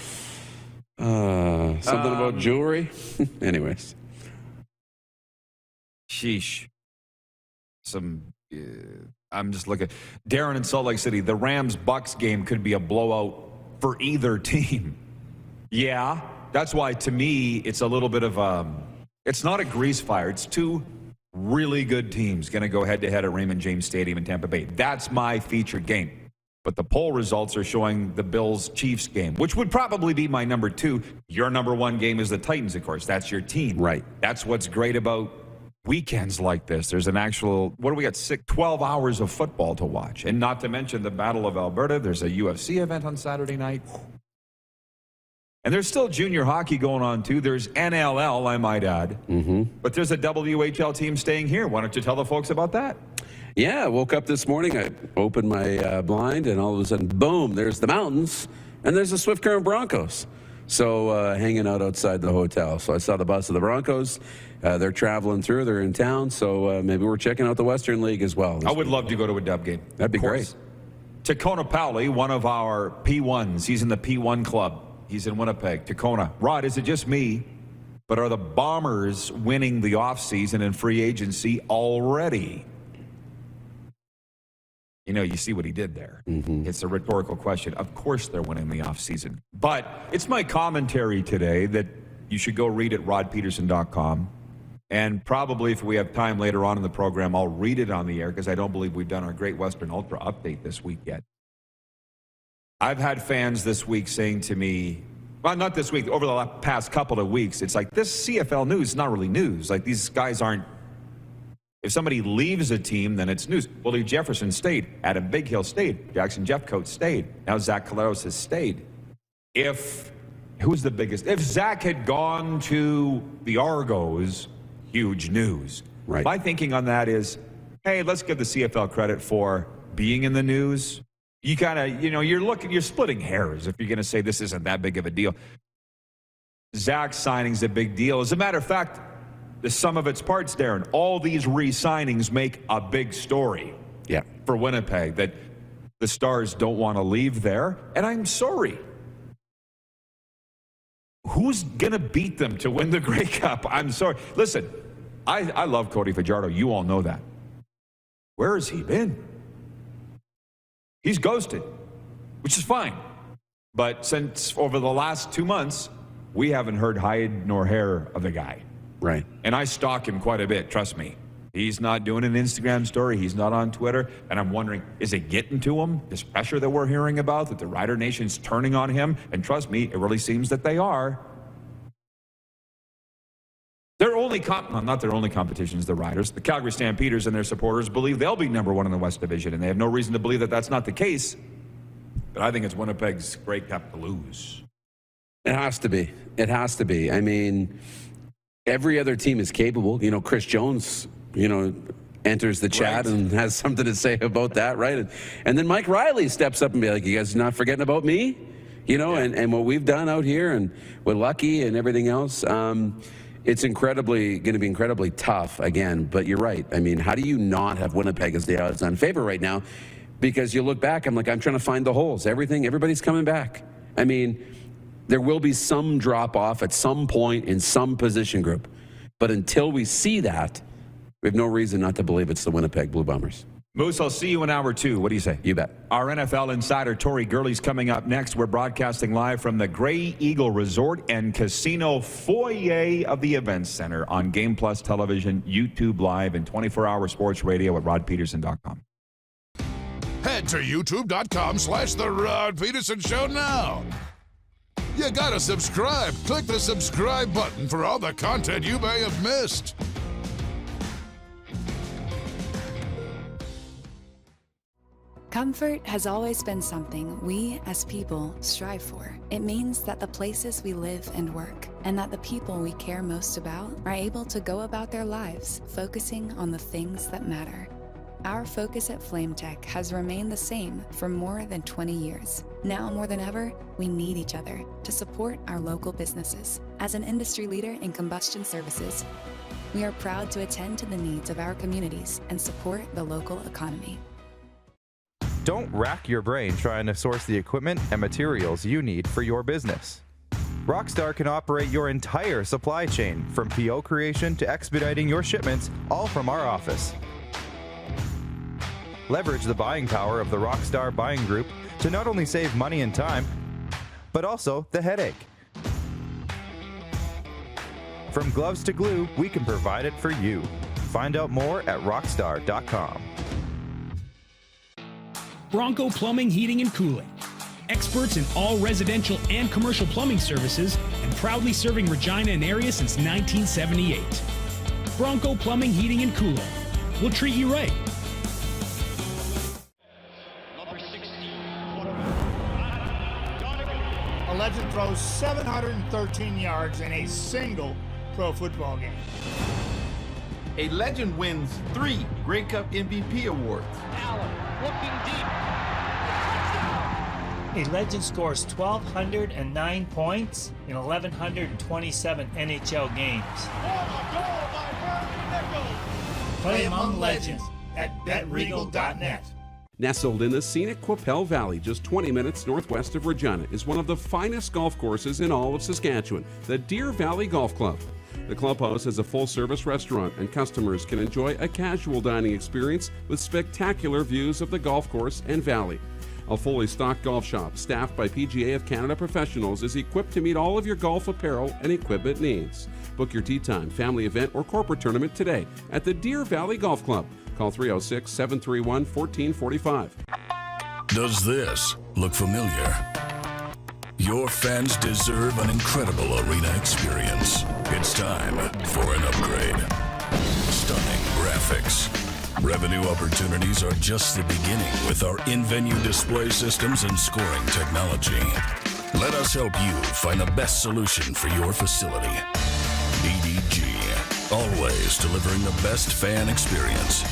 Something about jewelry? Anyways.
Sheesh. I'm just looking. Darren in Salt Lake City, the Rams-Bucks game could be a blowout for either team. Yeah, that's why, to me, it's a little bit of it's not a grease fire. It's two really good teams going to go head-to-head at Raymond James Stadium in Tampa Bay. That's my featured game. But the poll results are showing the Bills-Chiefs game, which would probably be my number 2. Your number 1 game is the Titans, of course. That's your team.
Right.
That's what's great about weekends like this. There's an actual, 12 hours of football to watch. And not to mention the Battle of Alberta. There's a UFC event on Saturday night. And there's still junior hockey going on, too. There's NLL, I might add.
Mm-hmm.
But there's a WHL team staying here. Why don't you tell the folks about that?
Yeah, I woke up this morning, I opened my blind, and all of a sudden, boom, there's the mountains, and there's the Swift Current Broncos. So hanging out outside the hotel. So I saw the bus of the Broncos. They're traveling through. They're in town. So maybe we're checking out the Western League as well.
I would love to go to a Dub game.
That'd be great.
Tacona Powley, one of our P1s. He's in the P1 club. He's in Winnipeg. Tacona. Rod, is it just me? But are the Bombers winning the offseason and free agency already? You know, you see what he did there. Mm-hmm. It's a rhetorical question. Of course they're winning the offseason. But it's my commentary today that you should go read at rodpedersen.com. And probably if we have time later on in the program, I'll read it on the air because I don't believe we've done our Great Western Ultra update this week yet. I've had fans this week saying to me, well, not this week, over the past couple of weeks, it's like, this CFL news is not really news. Like, these guys aren't If somebody leaves a team, then it's news. Willie Jefferson stayed. Adam Big Hill stayed. Jackson Jeffcoat stayed. Now Zach Collaros has stayed. Who's the biggest? If Zach had gone to the Argos, huge news.
Right.
My thinking on that is, hey, let's give the CFL credit for being in the news. You kind of, you're splitting hairs if you're going to say this isn't that big of a deal. Zach's signing's a big deal. As a matter of fact, the sum of its parts, Darren, all these re-signings make a big story for Winnipeg, that the Stars don't want to leave there. And I'm sorry. Who's going to beat them to win the Grey Cup? I'm sorry. Listen, I love Cody Fajardo. You all know that. Where has he been? He's ghosted, which is fine. But since over the last 2 months, we haven't heard hide nor hair of the guy.
Right.
And I stalk him quite a bit, trust me. He's not doing an Instagram story. He's not on Twitter. And I'm wondering, is it getting to him? This pressure that we're hearing about, that the Rider Nation's turning on him? And trust me, it really seems that they are. Not their only competition is the Riders. The Calgary Stampeders and their supporters believe they'll be number one in the West Division, and they have no reason to believe that that's not the case. But I think it's Winnipeg's Grey Cup to lose.
It has to be. It has to be. I mean, every other team is capable. Chris Jones, enters the chat and has something to say about that, right? And then Mike Riley steps up and be like, you guys not forgetting about me? And what we've done out here and with Lucky and everything else. It's going to be incredibly tough again, but you're right. I mean, how do you not have Winnipeg as the odds-on favorite right now? Because you look back, I'm trying to find the holes. Everybody's coming back. I mean, there will be some drop-off at some point in some position group. But until we see that, we have no reason not to believe it's the Winnipeg Blue Bombers.
Moose, I'll see you in hour 2. What do you say?
You bet.
Our NFL insider, Tori Gurley's coming up next. We're broadcasting live from the Grey Eagle Resort and Casino foyer of the Events Center on Game Plus Television, YouTube Live, and 24-hour sports radio at rodpedersen.com.
Head to youtube.com/The Rod Pedersen Show now. You gotta subscribe. Click the subscribe button for all the content you may have missed.
Comfort has always been something we, as people, strive for. It means that the places we live and work, and that the people we care most about, are able to go about their lives focusing on the things that matter. Our focus at FlameTech has remained the same for more than 20 years. Now more than ever, we need each other to support our local businesses. As an industry leader in combustion services, we are proud to attend to the needs of our communities and support the local economy.
Don't rack your brain trying to source the equipment and materials you need for your business. Rockstar can operate your entire supply chain, from PO creation to expediting your shipments, all from our office. Leverage the buying power of the Rockstar buying group to not only save money and time, but also the headache. From gloves to glue, we can provide it for you. Find out more at rockstar.com.
Bronco Plumbing, Heating, and Cooling. Experts in all residential and commercial plumbing services, and proudly serving Regina and area since 1978. Bronco Plumbing, Heating, and Cooling. We'll treat you right.
Number 16. A legend throws 713 yards in a single pro football game.
A legend wins 3 Grey Cup MVP awards.
Allen looking deep.
A legend scores 1,209 points in 1,127 NHL games. Play among legends at betregal.net.
Nestled in the scenic Qu'Appelle Valley, just 20 minutes northwest of Regina, is one of the finest golf courses in all of Saskatchewan, the Deer Valley Golf Club. The clubhouse has a full-service restaurant, and customers can enjoy a casual dining experience with spectacular views of the golf course and valley. A fully stocked golf shop, staffed by PGA of Canada professionals, is equipped to meet all of your golf apparel and equipment needs. Book your tee time, family event, or corporate tournament today at the Deer Valley Golf Club. Call 306-731-1445.
Does this look familiar? Your fans deserve an incredible arena experience. It's time for an upgrade. stunning graphics. Revenue opportunities are just the beginning with our in-venue display systems and scoring technology. Let us help you find the best solution for your facility. DDG, always delivering the best fan experience.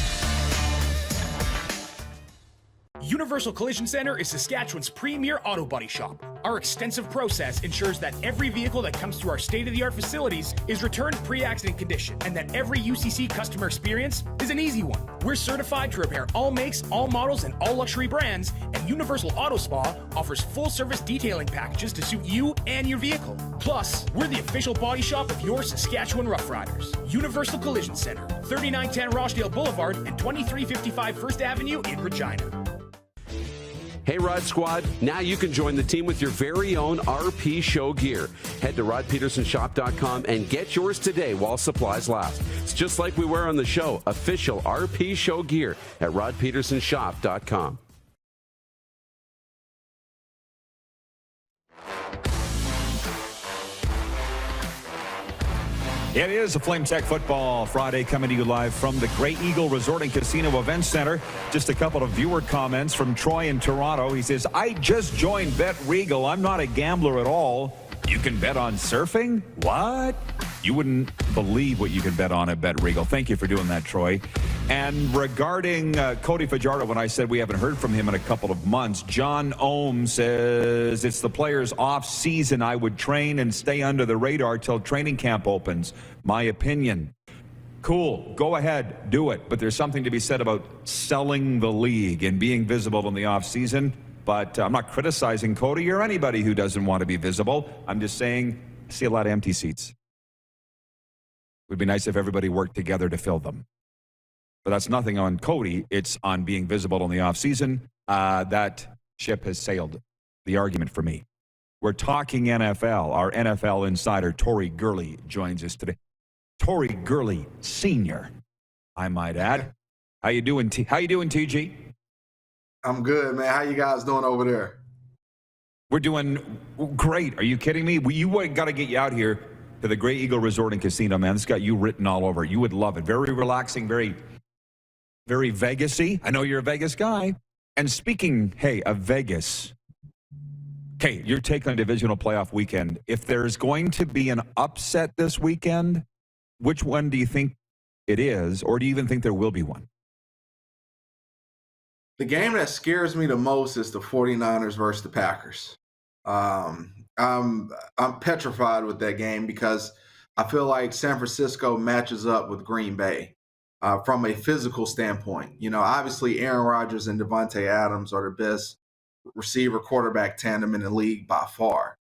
Universal Collision Center is Saskatchewan's premier auto body shop. Our extensive process ensures that every vehicle that comes through our state-of-the-art facilities is returned pre-accident condition, and that every UCC customer experience is an easy one. We're certified to repair all makes, all models, and all luxury brands, and Universal Auto Spa offers full-service detailing packages to suit you and your vehicle. Plus, we're the official body shop of your Saskatchewan Rough Riders. Universal Collision Center, 3910 Rochdale Boulevard and 2355 First Avenue in Regina.
Hey, Rod Squad, now you can join the team with your very own RP Show gear. Head to rodpedersenshop.com and get yours today while supplies last. It's just like we wear on the show, official RP Show gear at rodpedersenshop.com.
It is a FlameTech Football Friday coming to you live from the Grey Eagle Resort and Casino Event Center. Just a couple of viewer comments from Troy in Toronto. He says, I just joined Bet Regal. I'm not a gambler at all. You can bet on surfing? What? You wouldn't believe what you can bet on at Bet Regal. Thank you for doing that, Troy. And regarding Cody Fajardo, when I said we haven't heard from him in a couple of months, John Ohm says it's the players' off season. I would train and stay under the radar till training camp opens. My opinion. Cool. Go ahead. Do it. But there's something to be said about selling the league and being visible in the off season. But I'm not criticizing Cody or anybody who doesn't want to be visible. I'm just saying I see a lot of empty seats. It would be nice if everybody worked together to fill them. But that's nothing on Cody. It's on being visible in the offseason. That ship has sailed. The argument for me. We're talking NFL. Our NFL insider, Tori Gurley, joins us today. Tori Gurley, Sr., I might add. How you doing, TG?
I'm good, man. How you guys doing over there?
We're doing great. Are you kidding me? You got to get you out here to the Grey Eagle Resort and Casino, man. It's got you written all over it. You would love it. Very relaxing, very Vegas-y. I know you're a Vegas guy. And speaking, of Vegas, okay, your take on divisional playoff weekend. If there's going to be an upset this weekend, which one do you think it is, or do you even think there will be one?
The game that scares me the most is the 49ers versus the Packers. I'm petrified with that game because I feel like San Francisco matches up with Green Bay from a physical standpoint. You know, obviously Aaron Rodgers and Devontae Adams are the best receiver quarterback tandem in the league by far.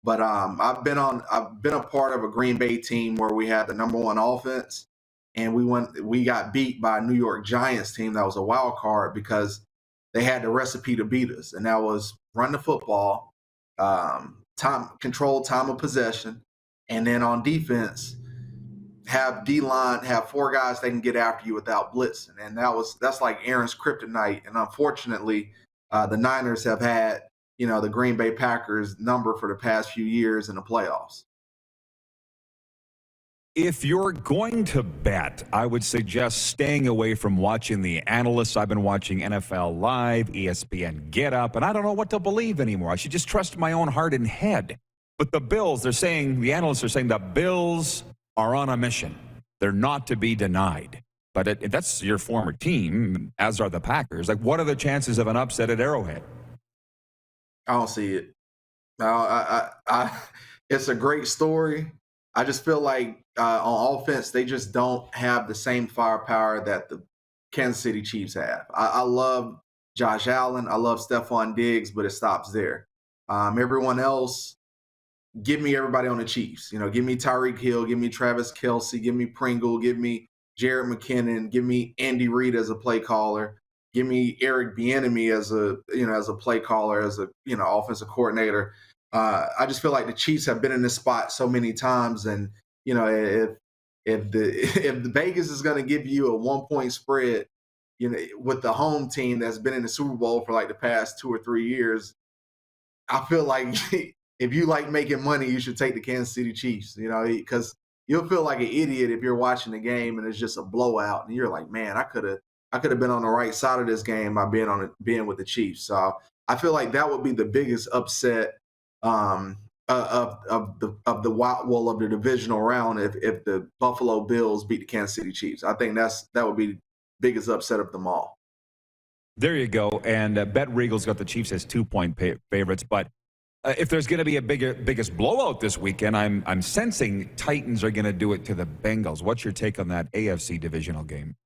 But I've been a part of a Green Bay team where we had the number one offense, and we got beat by a New York Giants team that was a wild card because they had the recipe to beat us, and that was run the football, control time of possession, and then on defense, have D-line, have four guys that can get after you without blitzing. And that's like Aaron's kryptonite. And unfortunately, the Niners have had, the Green Bay Packers number for the past few years in the playoffs.
If you're going to bet, I would suggest staying away from watching the Analyst. I've been watching NFL Live, ESPN Get Up, and I don't know what to believe anymore. I should just trust my own heart and head. But the Bills, the Analysts are saying the Bills are on a mission. They're not to be denied. But that's your former team, as are the Packers. Like, what are the chances of an upset at Arrowhead?
I don't see it. It's a great story. I just feel like on offense, they just don't have the same firepower that the Kansas City Chiefs have. I love Josh Allen. I love Stephon Diggs, but it stops there. Everyone else, give me everybody on the Chiefs. Give me Tyreek Hill, give me Travis Kelce, give me Pringle, give me Jared McKinnon, give me Andy Reid as a play caller, give me Eric Bieniemy as a play caller, as a offensive coordinator. I just feel like the Chiefs have been in this spot so many times, and if the Vegas is going to give you a 1-point spread, with the home team that's been in the Super Bowl for like the past 2 or 3 years, I feel like if you like making money, you should take the Kansas City Chiefs. Because you'll feel like an idiot if you're watching the game and it's just a blowout, and you're like, man, I could have been on the right side of this game by being with the Chiefs. So I feel like that would be the biggest upset of the divisional round if the Buffalo Bills beat the Kansas City Chiefs. I think that would be the biggest upset of them all.
There you go. And Bet Regal's got the Chiefs as 2-point favorites. But if there's going to be a biggest blowout this weekend, I'm sensing Titans are going to do it to the Bengals. What's your take on that AFC divisional game?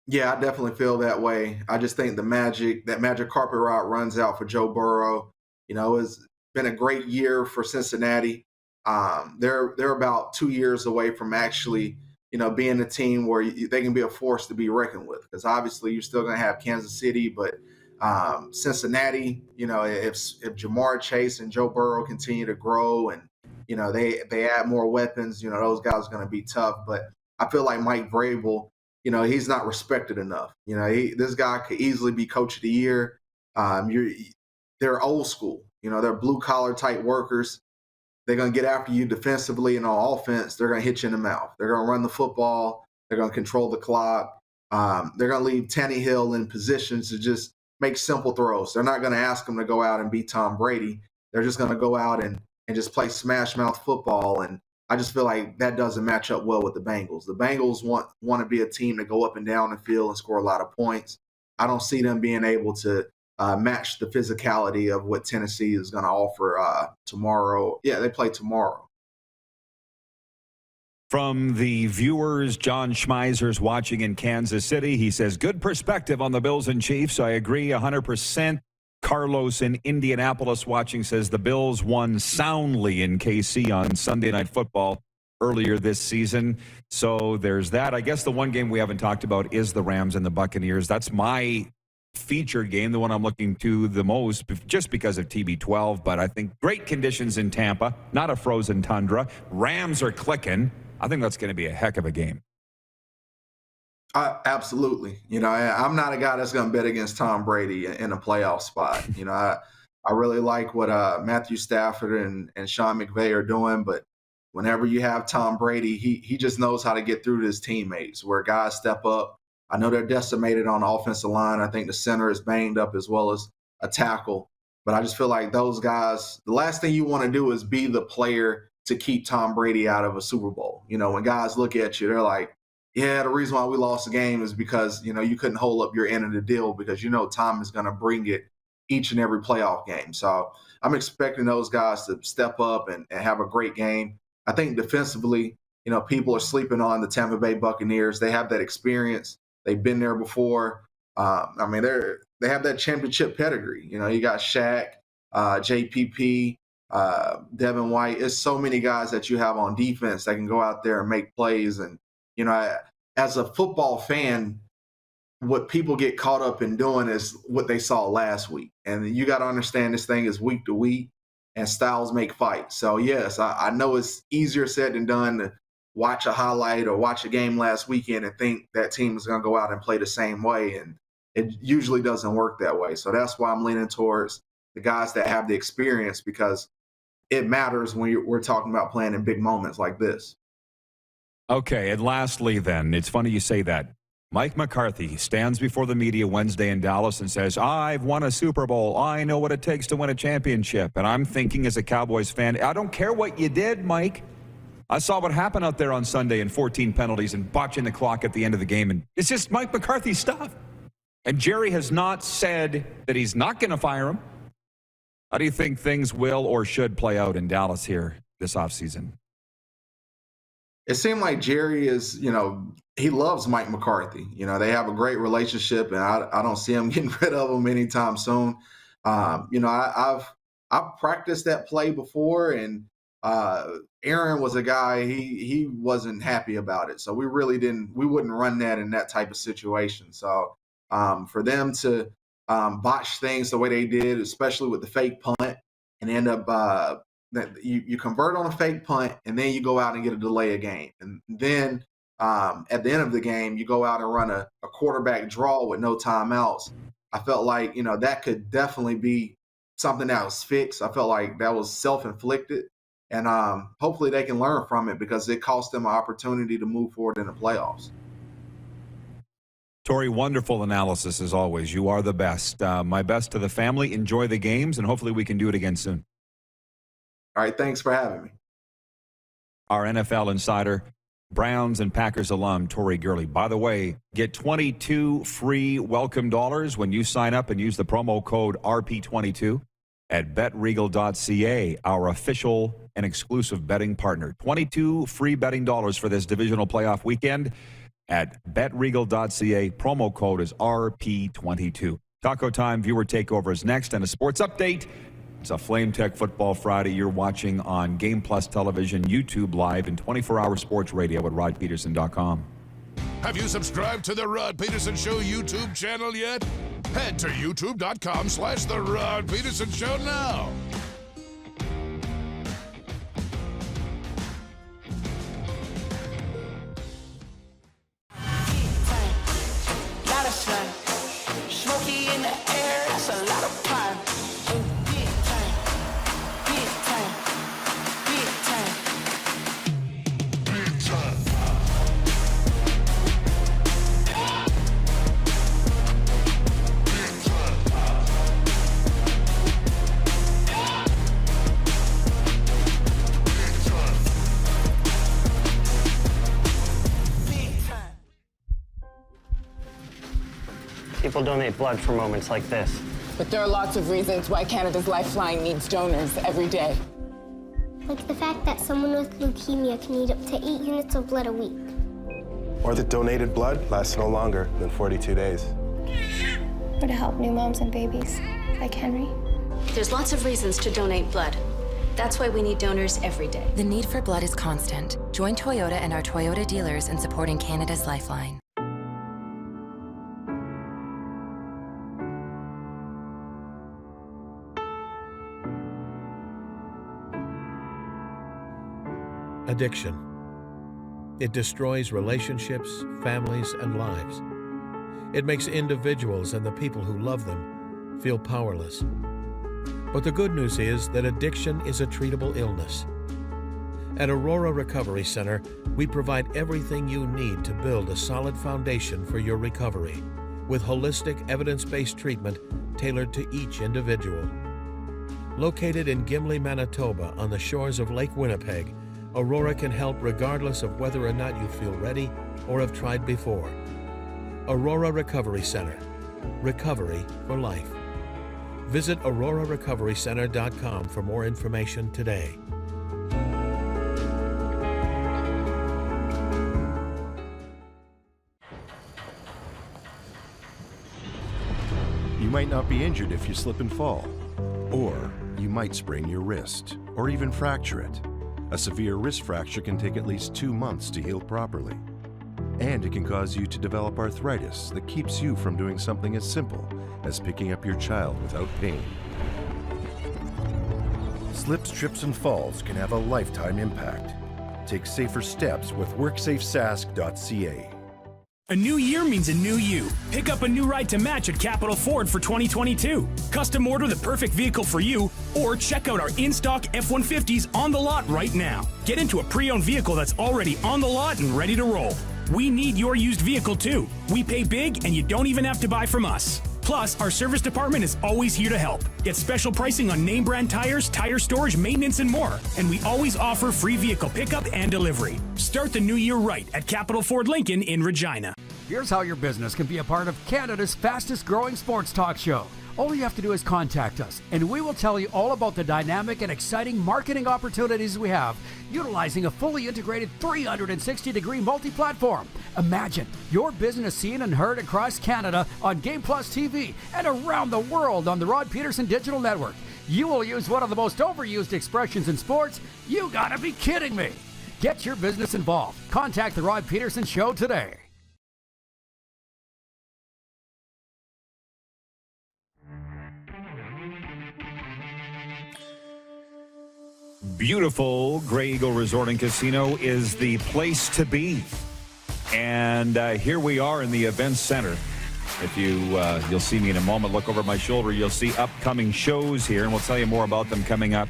Yeah, I definitely feel that way. I just think that magic carpet ride runs out for Joe Burrow. It's been a great year for Cincinnati. They're about 2 years away from actually, being a team where they can be a force to be reckoned with. Because obviously you're still going to have Kansas City, but Cincinnati, if Jamar Chase and Joe Burrow continue to grow and, they add more weapons, those guys are going to be tough. But I feel like Mike Vrabel, he's not respected enough. This guy could easily be coach of the year. They're old school. They're blue collar type workers. They're going to get after you defensively and on offense. They're going to hit you in the mouth. They're going to run the football. They're going to control the clock. They're going to leave Tannehill in positions to just make simple throws. They're not going to ask him to go out and beat Tom Brady. They're just going to go out and just play smash mouth football. And I just feel like that doesn't match up well with the Bengals. The Bengals want to be a team to go up and down the field and score a lot of points. I don't see them being able to match the physicality of what Tennessee is going to offer tomorrow. Yeah, they play tomorrow.
From the viewers, John Schmeizer's watching in Kansas City. He says, good perspective on the Bills and Chiefs. I agree 100%. Carlos in Indianapolis watching says the Bills won soundly in KC on Sunday Night Football earlier this season. So there's that. I guess the one game we haven't talked about is the Rams and the Buccaneers. That's my featured game, the one I'm looking to the most, just because of TB12. But I think great conditions in Tampa, not a frozen tundra. Rams are clicking. I think that's going to be a heck of a game.
Absolutely. I'm not a guy that's going to bet against Tom Brady in a playoff spot. I really like what Matthew Stafford and Sean McVay are doing, but whenever you have Tom Brady, he just knows how to get through to his teammates where guys step up. I know they're decimated on the offensive line. I think the center is banged up as well as a tackle. But I just feel like those guys, the last thing you want to do is be the player to keep Tom Brady out of a Super Bowl. When guys look at you, they're like, yeah, the reason why we lost the game is because, you couldn't hold up your end of the deal because, Tom is going to bring it each and every playoff game. So I'm expecting those guys to step up and have a great game. I think defensively, people are sleeping on the Tampa Bay Buccaneers. They have that experience. They've been there before. They have that championship pedigree. You got Shaq, JPP, Devin White. It's so many guys that you have on defense that can go out there and make plays. And, as a football fan, what people get caught up in doing is what they saw last week. And you got to understand this thing is week to week and styles make fights. So, yes, I know it's easier said than done to watch a highlight or watch a game last weekend and think that team is going to go out and play the same way. And it usually doesn't work that way. So that's why I'm leaning towards the guys that have the experience because it matters when we're talking about playing in big moments like this.
Okay, and lastly then, it's funny you say that. Mike McCarthy stands before the media Wednesday in Dallas and says, I've won a Super Bowl. I know what it takes to win a championship. And I'm thinking as a Cowboys fan, I don't care what you did, Mike. I saw what happened out there on Sunday in 14 penalties and botching the clock at the end of the game. And it's just Mike McCarthy stuff. And Jerry has not said that he's not going to fire him. How do you think things will or should play out in Dallas here this offseason?
It seemed like Jerry is, he loves Mike McCarthy. They have a great relationship, and I don't see him getting rid of him anytime soon. I've practiced that play before, and Aaron was a guy, he wasn't happy about it. So we wouldn't run that in that type of situation. So for them to botch things the way they did, especially with the fake punt, and end up you convert on a fake punt, and then you go out and get a delay of game. And then at the end of the game, you go out and run a quarterback draw with no timeouts. I felt like, that could definitely be something that was fixed. I felt like that was self-inflicted. And hopefully they can learn from it because it cost them an opportunity to move forward in the playoffs.
Tori, wonderful analysis as always. You are the best. My best to the family. Enjoy the games, and hopefully we can do it again soon.
All right, thanks for having me.
Our NFL insider, Browns and Packers alum, Tori Gurley. By the way, get 22 free welcome dollars when you sign up and use the promo code RP22 at betregal.ca, our official and exclusive betting partner. 22 free betting dollars for this divisional playoff weekend at betregal.ca. Promo code is RP22. Taco Time viewer takeover is next, and a sports update. It's a FlameTech Football Friday. You're watching on Game Plus Television, YouTube Live, and 24-hour sports radio at rodpedersen.com.
Have you subscribed to the Rod Pedersen Show YouTube channel yet? Head to youtube.com/The Rod Pedersen Show now.
Lot of sun, smoky in the air, that's a lot of pine. And big time, big time, big time, big time.
People donate blood for moments like this.
But there are lots of reasons why Canada's Lifeline needs donors every day.
Like the fact that someone with leukemia can need up to 8 units of blood a week.
Or that donated blood lasts no longer than 42 days.
Or to help new moms and babies, like Henry.
There's lots of reasons to donate blood. That's why we need donors every day.
The need for blood is constant. Join Toyota and our Toyota dealers in supporting Canada's Lifeline.
Addiction. It destroys relationships, families, and lives. It makes individuals and the people who love them feel powerless. But the good news is that addiction is a treatable illness. At Aurora Recovery Center, we provide everything you need to build a solid foundation for your recovery, with holistic, evidence-based treatment tailored to each individual. Located in Gimli, Manitoba, on the shores of Lake Winnipeg, Aurora can help regardless of whether or not you feel ready or have tried before. Aurora Recovery Center. Recovery for life. Visit aurorarecoverycenter.com for more information today.
You might not be injured if you slip and fall, or you might sprain your wrist, or even fracture it. A severe wrist fracture can take at least 2 months to heal properly. And it can cause you to develop arthritis that keeps you from doing something as simple as picking up your child without pain. Slips, trips, and falls can have a lifetime impact. Take safer steps with WorksafeSask.ca.
A new year means a new you. Pick up a new ride to match at Capital Ford for 2022. Custom order the perfect vehicle for you, or check out our in-stock F-150s on the lot right now. Get into a pre-owned vehicle that's already on the lot and ready to roll. We need your used vehicle too. We pay big and you don't even have to buy from us. Plus, our service department is always here to help. Get special pricing on name brand tires, tire storage, maintenance, and more. And we always offer free vehicle pickup and delivery. Start the new year right at Capital Ford Lincoln in Regina.
Here's how your business can be a part of Canada's fastest growing sports talk show. All you have to do is contact us, and we will tell you all about the dynamic and exciting marketing opportunities we have, utilizing a fully integrated 360-degree multi-platform. Imagine your business seen and heard across Canada on Game Plus TV and around the world on the Rod Pedersen Digital Network. You will use one of the most overused expressions in sports. You gotta be kidding me. Get your business involved. Contact the Rod Pedersen Show today.
Beautiful Grey Eagle Resort and Casino is the place to be. And here we are in the events center. If you'll see me in a moment, look over my shoulder, you'll see upcoming shows here, and we'll tell you more about them coming up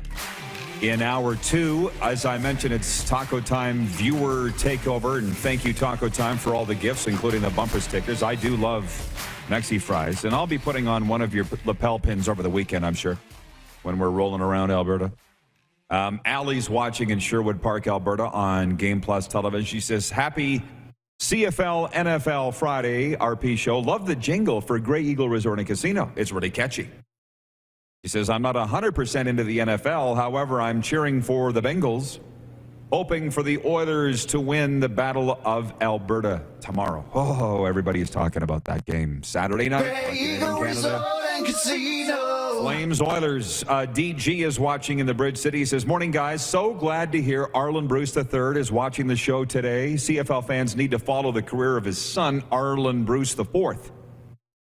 In hour two, as I mentioned, it's Taco Time viewer takeover, and thank you, Taco Time, for all the gifts, including the bumper stickers. I do love Mexi fries, and I'll be putting on one of your lapel pins over the weekend, I'm sure, when we're rolling around Alberta. Allie's watching in Sherwood Park, Alberta, on Game Plus television. She says, happy CFL NFL Friday RP show. Love the jingle for Grey Eagle Resort and Casino. It's really catchy. He says, I'm not 100% into the NFL. However, I'm cheering for the Bengals, hoping for the Oilers to win the Battle of Alberta tomorrow. Oh, everybody's talking about that game Saturday night.
Grey Eagle Resort and Casino.
Flames Oilers. DG is watching in the Bridge City. He says, morning, guys. So glad to hear Arlen Bruce III is watching the show today. CFL fans need to follow the career of his son, Arlen Bruce IV.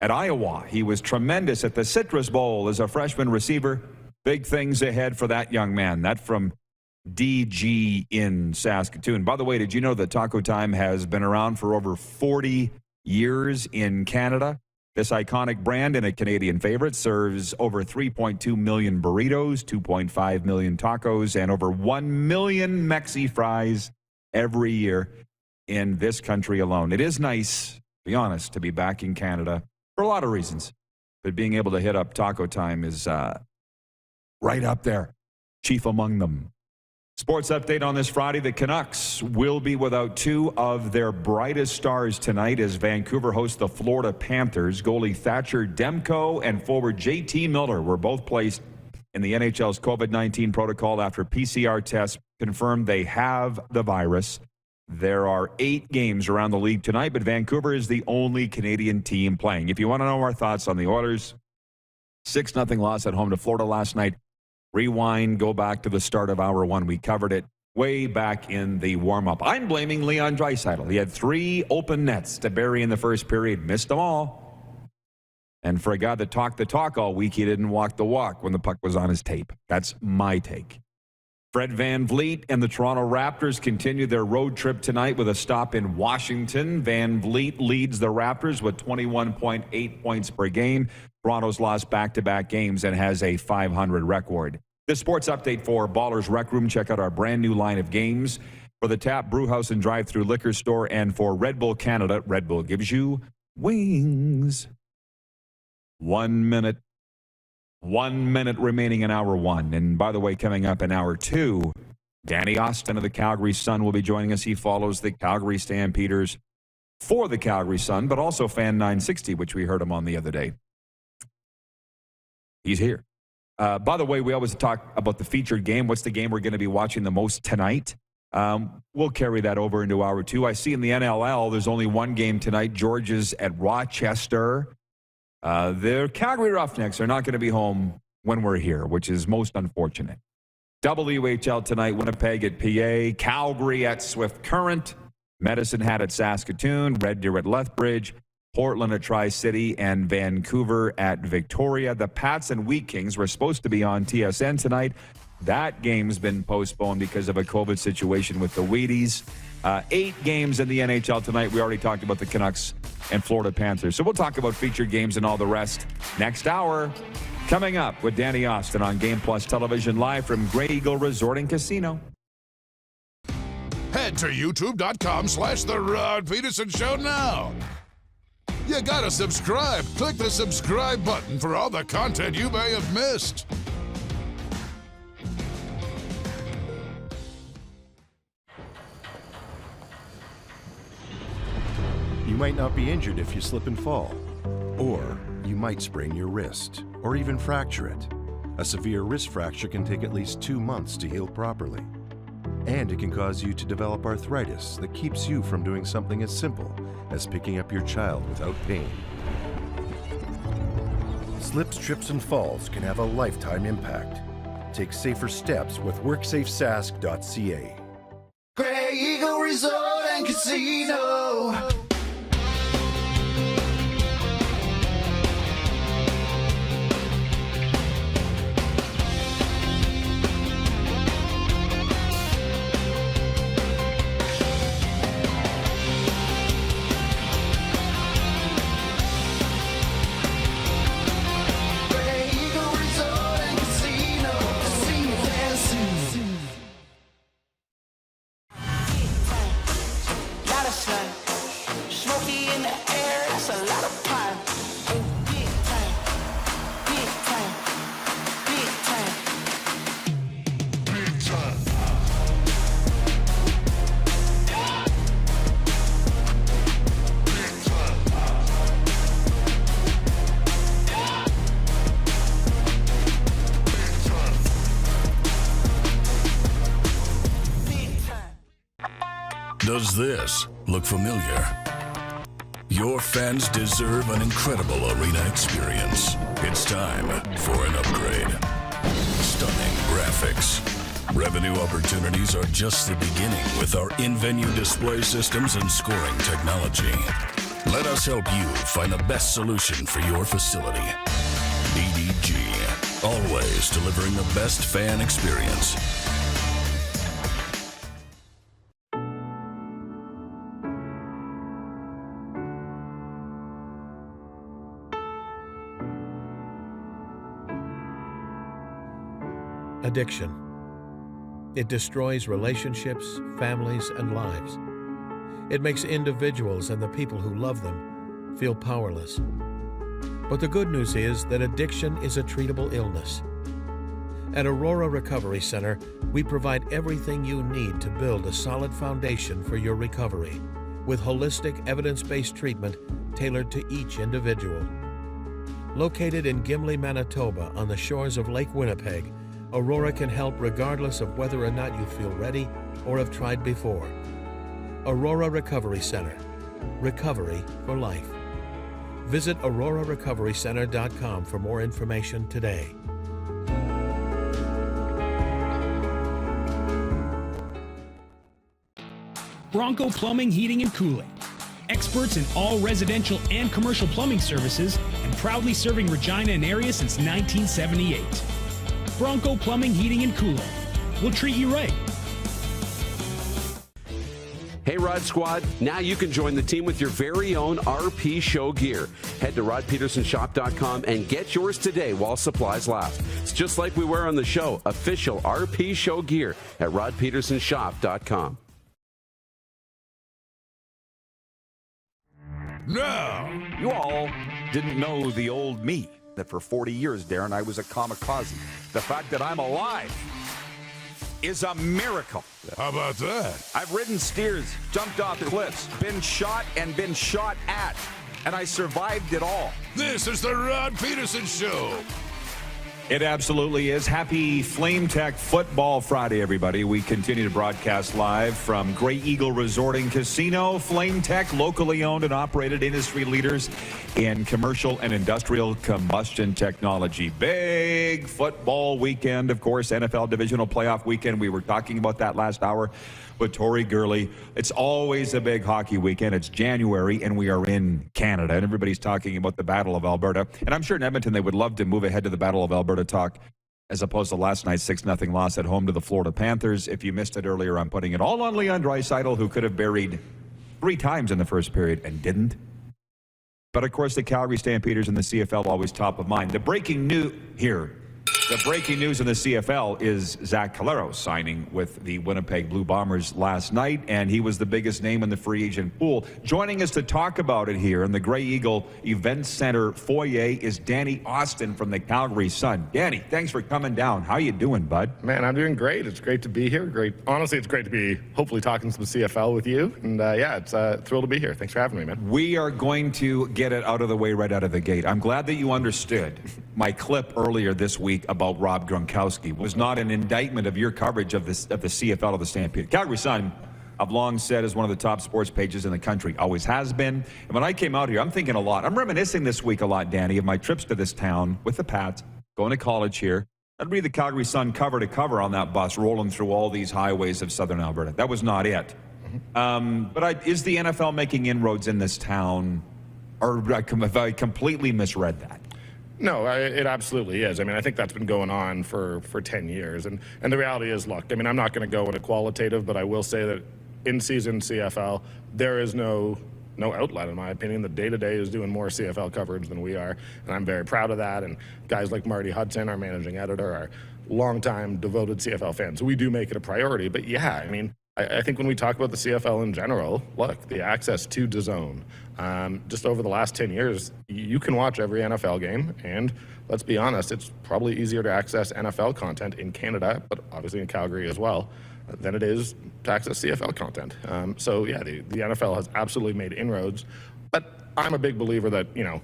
At Iowa, he was tremendous at the Citrus Bowl as a freshman receiver. Big things ahead for that young man. That from DG in Saskatoon. By the way, did you know that Taco Time has been around for over 40 years in Canada? This iconic brand and a Canadian favorite serves over 3.2 million burritos, 2.5 million tacos, and over 1 million Mexi fries every year in this country alone. It is nice, to be honest, to be back in Canada. For a lot of reasons, but being able to hit up Taco Time is right up there, chief among them. Sports update on this Friday. The Canucks will be without two of their brightest stars tonight as Vancouver hosts the Florida Panthers. Goalie Thatcher Demko and forward JT Miller were both placed in the NHL's COVID-19 protocol after PCR tests confirmed they have the virus. There are 8 games around the league tonight, but Vancouver is the only Canadian team playing. If you want to know our thoughts on the Oilers, 6-0 loss at home to Florida last night. Rewind, go back to the start of hour one. We covered it way back in the warm-up. I'm blaming Leon Draisaitl. He had 3 open nets to bury in the first period, missed them all. And for a guy that talked the talk all week, he didn't walk the walk when the puck was on his tape. That's my take. Fred VanVleet and the Toronto Raptors continue their road trip tonight with a stop in Washington. VanVleet leads the Raptors with 21.8 points per game. Toronto's lost back-to-back games and has a .500 record. The sports update for Ballers Rec Room. Check out our brand new line of games for the Tap Brewhouse and Drive-Thru Liquor Store, and for Red Bull Canada. Red Bull gives you wings. 1 minute. 1 minute remaining in hour one. And by the way, coming up in hour two, Danny Austin of the Calgary Sun will be joining us. He follows the Calgary Stampeders for the Calgary Sun, but also Fan 960, which we heard him on the other day. He's here. By the way, we always talk about the featured game. What's the game we're going to be watching the most tonight? We'll carry that over into hour two. I see in the NLL, there's only one game tonight. Georgia's at Rochester. Their Calgary Roughnecks are not going to be home when we're here, which is most unfortunate. WHL tonight, Winnipeg at PA, Calgary at Swift Current, Medicine Hat at Saskatoon, Red Deer at Lethbridge, Portland at Tri-City, and Vancouver at Victoria. The Pats and Wheat Kings were supposed to be on TSN tonight. That game's been postponed because of a COVID situation with the Wheaties. 8 games in the NHL tonight. We already talked about the Canucks and Florida Panthers. So we'll talk about featured games and all the rest next hour. Coming up with Danny Austin on Game Plus Television, live from Grey Eagle Resort and Casino.
Head to youtube.com/The Rod Pedersen Show now. You gotta subscribe. Click the subscribe button for all the content you may have missed.
You might not be injured if you slip and fall. Or you might sprain your wrist, or even fracture it. A severe wrist fracture can take at least 2 months to heal properly. And it can cause you to develop arthritis that keeps you from doing something as simple as picking up your child without pain. Slips, trips, and falls can have a lifetime impact. Take safer steps with WorksafeSask.ca.
Grey Eagle Resort and Casino.
Does this look familiar? Your fans deserve an incredible arena experience. It's time for an upgrade. Stunning graphics. Revenue opportunities are just the beginning with our in-venue display systems and scoring technology. Let us help you find the best solution for your facility. EDG, always delivering the best fan experience.
Addiction. It destroys relationships, families, and lives. It makes individuals and the people who love them feel powerless. But the good news is that addiction is a treatable illness. At Aurora Recovery Center, we provide everything you need to build a solid foundation for your recovery, with holistic, evidence-based treatment tailored to each individual. Located in Gimli, Manitoba, on the shores of Lake Winnipeg, Aurora can help regardless of whether or not you feel ready or have tried before. Aurora Recovery Center. Recovery for life. Visit aurorarecoverycenter.com for more information today.
Bronco Plumbing, Heating, and Cooling. Experts in all residential and commercial plumbing services and proudly serving Regina and area since 1978. Bronco Plumbing, Heating, and Cooling. We'll treat you right.
Hey, Rod Squad, now you can join the team with your very own RP Show gear. Head to rodpedersenshop.com and get yours today while supplies last. It's just like we wear on the show, official RP Show gear at rodpedersenshop.com.
Now,
you all didn't know the old me, that for 40 years, Darren, I was a kamikaze. The fact that I'm alive is a miracle.
How about that?
I've ridden steers, jumped off cliffs, been shot and been shot at, and I survived it all.
This is the Rod Pedersen Show.
It absolutely is. Happy FlameTech Football Friday, everybody. We continue to broadcast live from Grey Eagle Resort and Casino. FlameTech, locally owned and operated, industry leaders in commercial and industrial combustion technology. Big football weekend, of course, NFL divisional playoff weekend. We were talking about that last hour with Tori, Gurley. It's always a big hockey weekend. It's January, and we are in Canada, and everybody's talking about the Battle of Alberta. And I'm sure in Edmonton they would love to move ahead to the Battle of Alberta talk as opposed to last night's 6-0 loss at home to the Florida Panthers. If you missed it earlier, I'm putting it all on Leon Draisaitl, who could have buried 3 times in the first period and didn't. But, of course, the Calgary Stampeders and the CFL always top of mind. The breaking news here. The breaking news in the CFL is Zach Collaros signing with the Winnipeg Blue Bombers last night, and he was the biggest name in the free agent pool. Joining us to talk about it here in the Grey Eagle Event Center foyer is Danny Austin from the Calgary Sun. Danny, thanks for coming down. How you doing, bud?
Man, I'm doing great. It's great to be here. Great. Honestly, it's great to be hopefully talking some CFL with you. And yeah, it's a thrill to be here. Thanks for having me, man.
We are going to get it out of the way right out of the gate. I'm glad that you understood my clip earlier this week about Rob Gronkowski was not an indictment of your coverage of the CFL of the Stampede. Calgary Sun, I've long said, is one of the top sports pages in the country. Always has been. And when I came out here, I'm thinking a lot. I'm reminiscing this week a lot, Danny, of my trips to this town with the Pats, going to college here. I'd read the Calgary Sun cover to cover on that bus, rolling through all these highways of southern Alberta. That was not it. But is the NFL making inroads in this town, or have I completely misread that?
No, it absolutely is. I mean, I think that's been going on for 10 years. And the reality is, look, I mean, I'm not going to go into qualitative, but I will say that in-season CFL, there is no outlet, in my opinion. The day-to-day is doing more CFL coverage than we are, and I'm very proud of that. And guys like Marty Hudson, our managing editor, are longtime devoted CFL fans. So we do make it a priority. But yeah, I mean, I think when we talk about the CFL in general, look, the access to DAZN, just over the last 10 years, you can watch every NFL game, and let's be honest, it's probably easier to access NFL content in Canada, but obviously in Calgary as well, than it is to access CFL content. So yeah, the NFL has absolutely made inroads, but I'm a big believer that, you know,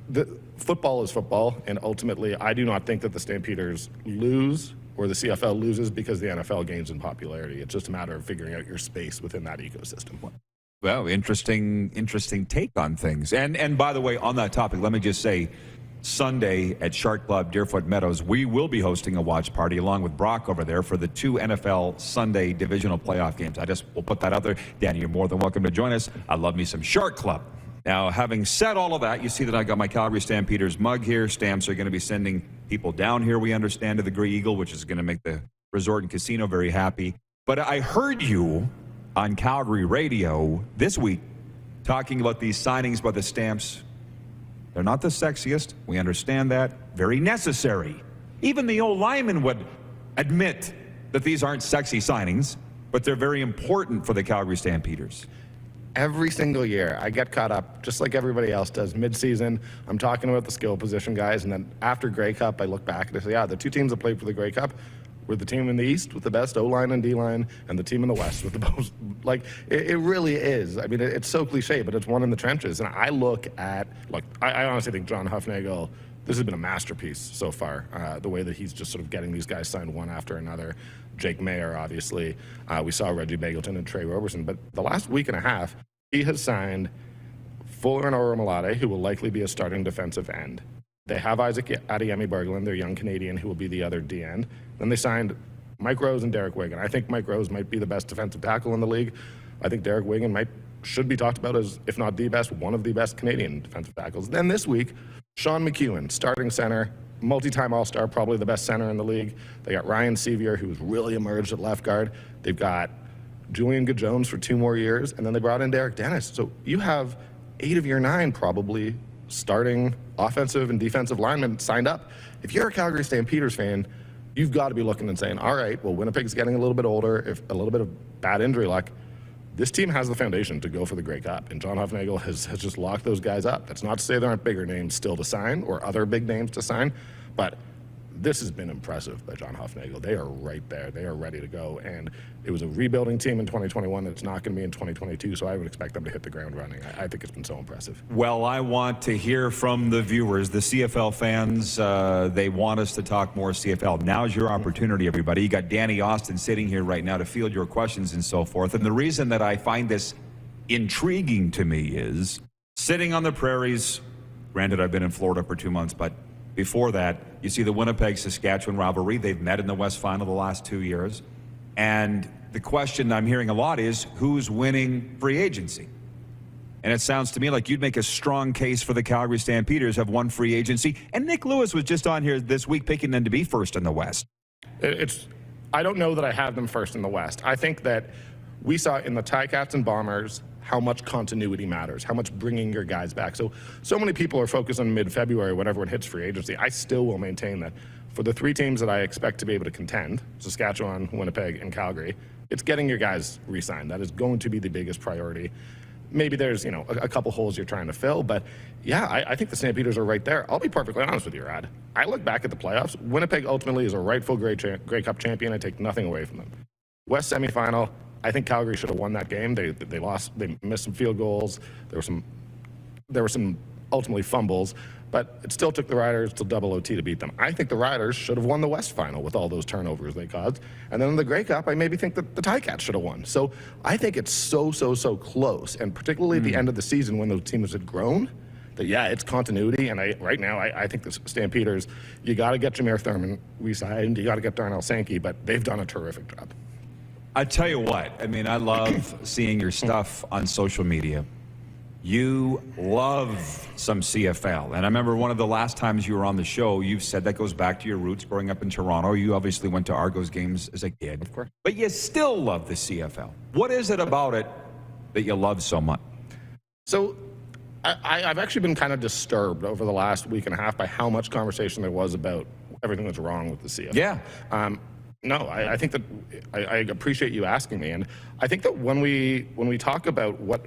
the football is football, and ultimately I do not think that the Stampeders lose or the CFL loses because the NFL gains in popularity. It's just a matter of figuring out your space within that ecosystem.
Well, interesting take on things. And by the way, on that topic, let me just say, Sunday at Shark Club, Deerfoot Meadows, we will be hosting a watch party along with Brock over there for the 2 NFL Sunday divisional playoff games. We'll put that out there. Danny, you're more than welcome to join us. I love me some Shark Club. Now, having said all of that, you see that I got my Calgary Stampeders mug here. Stamps are going to be sending people down here, we understand, to the Grey Eagle, which is going to make the resort and casino very happy. But I heard you on Calgary radio this week talking about these signings by the Stamps. They're not the sexiest. We understand that. Very necessary. Even the old lineman would admit that these aren't sexy signings, but they're very important for the Calgary Stampeders.
Every single year, I get caught up, just like everybody else does. Mid-season, I'm talking about the skill position guys, and then after Grey Cup, I look back and I say, yeah, the 2 teams that played for the Grey Cup were the team in the East with the best O-line and D-line, and the team in the West with the most, like, it really is. I mean, it's so cliche, but it's one in the trenches. And I look at, like, I honestly think John Huffnagel, this has been a masterpiece so far, the way that he's just sort of getting these guys signed one after another. Jake Mayer, obviously. We saw Reggie Bagleton and Trey Roberson. But the last week and a half, he has signed Fuller and Oromalade, who will likely be a starting defensive end. They have Isaac Adeyemi-Berglund, their young Canadian, who will be the other D-end. Then they signed Mike Rose and Derek Wigan. I think Mike Rose might be the best defensive tackle in the league. I think Derek Wigan should be talked about as, if not the best, one of the best Canadian defensive tackles. Then this week, Sean McEwen, starting center, multi-time All-Star, probably the best center in the league. They got Ryan Sevier, who's really emerged at left guard. They've got Julian Good-Jones for 2 more years, and then they brought in Derek Dennis. So you have 8 of your 9 probably starting offensive and defensive linemen signed up. If you're a Calgary Stampeders fan, you've got to be looking and saying, all right, well, Winnipeg's getting a little bit older, if a little bit of bad injury luck, this team has the foundation to go for the Grey Cup, and John Huffnagel has just locked those guys up. That's not to say there aren't bigger names still to sign or other big names to sign, but this has been impressive by John Huffnagel. They are right there. They are ready to go, and it was a rebuilding team in 2021 that's not going to be in 2022, so I would expect them to hit the ground running. I think it's been so impressive.
Well, I want to hear from the viewers, the CFL fans. They want us to talk more CFL. Now's your opportunity, everybody. You got Danny Austin sitting here right now to field your questions and so forth. And the reason that I find this intriguing to me is sitting on the prairies. Granted, I've been in Florida for 2 months, but before that, you see the Winnipeg-Saskatchewan rivalry. They've met in the West Final the last 2 years. And the question I'm hearing a lot is, who's winning free agency? And it sounds to me like you'd make a strong case for the Calgary Stampeders have won free agency. And Nick Lewis was just on here this week picking them to be first in the West.
I don't know that I have them first in the West. I think that we saw in the Ticats and Bombers how much continuity matters, how much bringing your guys back. So many people are focused on mid-February when everyone hits free agency. I still will maintain that for the 3 teams that I expect to be able to contend, Saskatchewan, Winnipeg, and Calgary, it's getting your guys re-signed. That is going to be the biggest priority. Maybe there's, a couple holes you're trying to fill, but yeah, I think the Stampeders are right there. I'll be perfectly honest with you, Rod. I look back at the playoffs. Winnipeg ultimately is a rightful Grey Cup champion. I take nothing away from them. West semifinal, I think Calgary should have won that game. They lost. They missed some field goals. There were some ultimately fumbles, but it still took the Riders to double OT to beat them. I think the Riders should have won the West Final with all those turnovers they caused. And then in the Grey Cup, I maybe think that the Ticats should have won. So I think it's so close, and particularly at the end of the season when those teams had grown, that yeah, it's continuity. And right now, I think the Stampeders, you got to get Jameer Thurman re-signed, you got to get Darnell Sankey, but they've done a terrific job.
I tell you what, I mean, I love seeing your stuff on social media. You love some CFL. And I remember one of the last times you were on the show, you've said that goes back to your roots growing up in Toronto. You obviously went to Argos games as a kid.
Of course.
But you still love the CFL. What is it about it that you love so much?
So I've actually been kind of disturbed over the last week and a half by how much conversation there was about everything that's wrong with the CFL.
Yeah.
No, I think that I appreciate you asking me, and I think that when we talk about what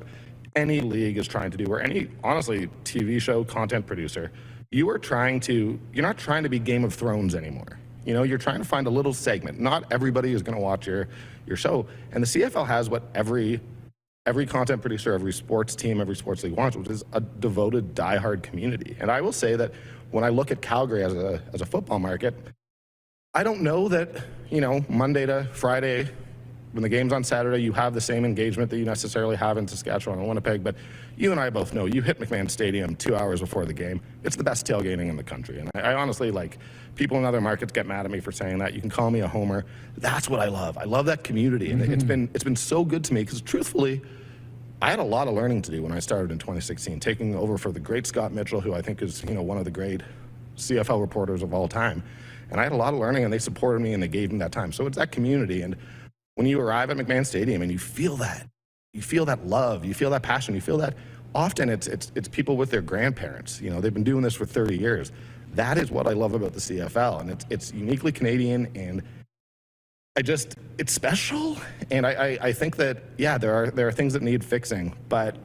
any league is trying to do, or any, honestly, TV show content producer, you're not trying to be Game of Thrones anymore. You're trying to find a little segment. Not everybody is going to watch your show, and the CFL has what every content producer, every sports team, every sports league wants, which is a devoted, diehard community. And I will say that when I look at Calgary as a football market, I don't know that, Monday to Friday, when the game's on Saturday, you have the same engagement that you necessarily have in Saskatchewan and Winnipeg, but you and I both know you hit Mcmahon Stadium 2 hours before the game. It's the best tailgating in the country. And I honestly, people in other markets get mad at me for saying that. You can call me a homer. That's what I love. I love that community. And it's been so good to me because truthfully, I had a lot of learning to do when I started in 2016, taking over for the great Scott Mitchell, who I think is, one of the great CFL reporters of all time. And I had a lot of learning, and they supported me, and they gave me that time. So it's that community. And when you arrive at Mcmahon Stadium and you feel that love, you feel that passion, you feel that often it's people with their grandparents. They've been doing this for 30 years. That is what I love about the CFL, and it's uniquely Canadian, and it's special. And I think that, yeah, there are things that need fixing, but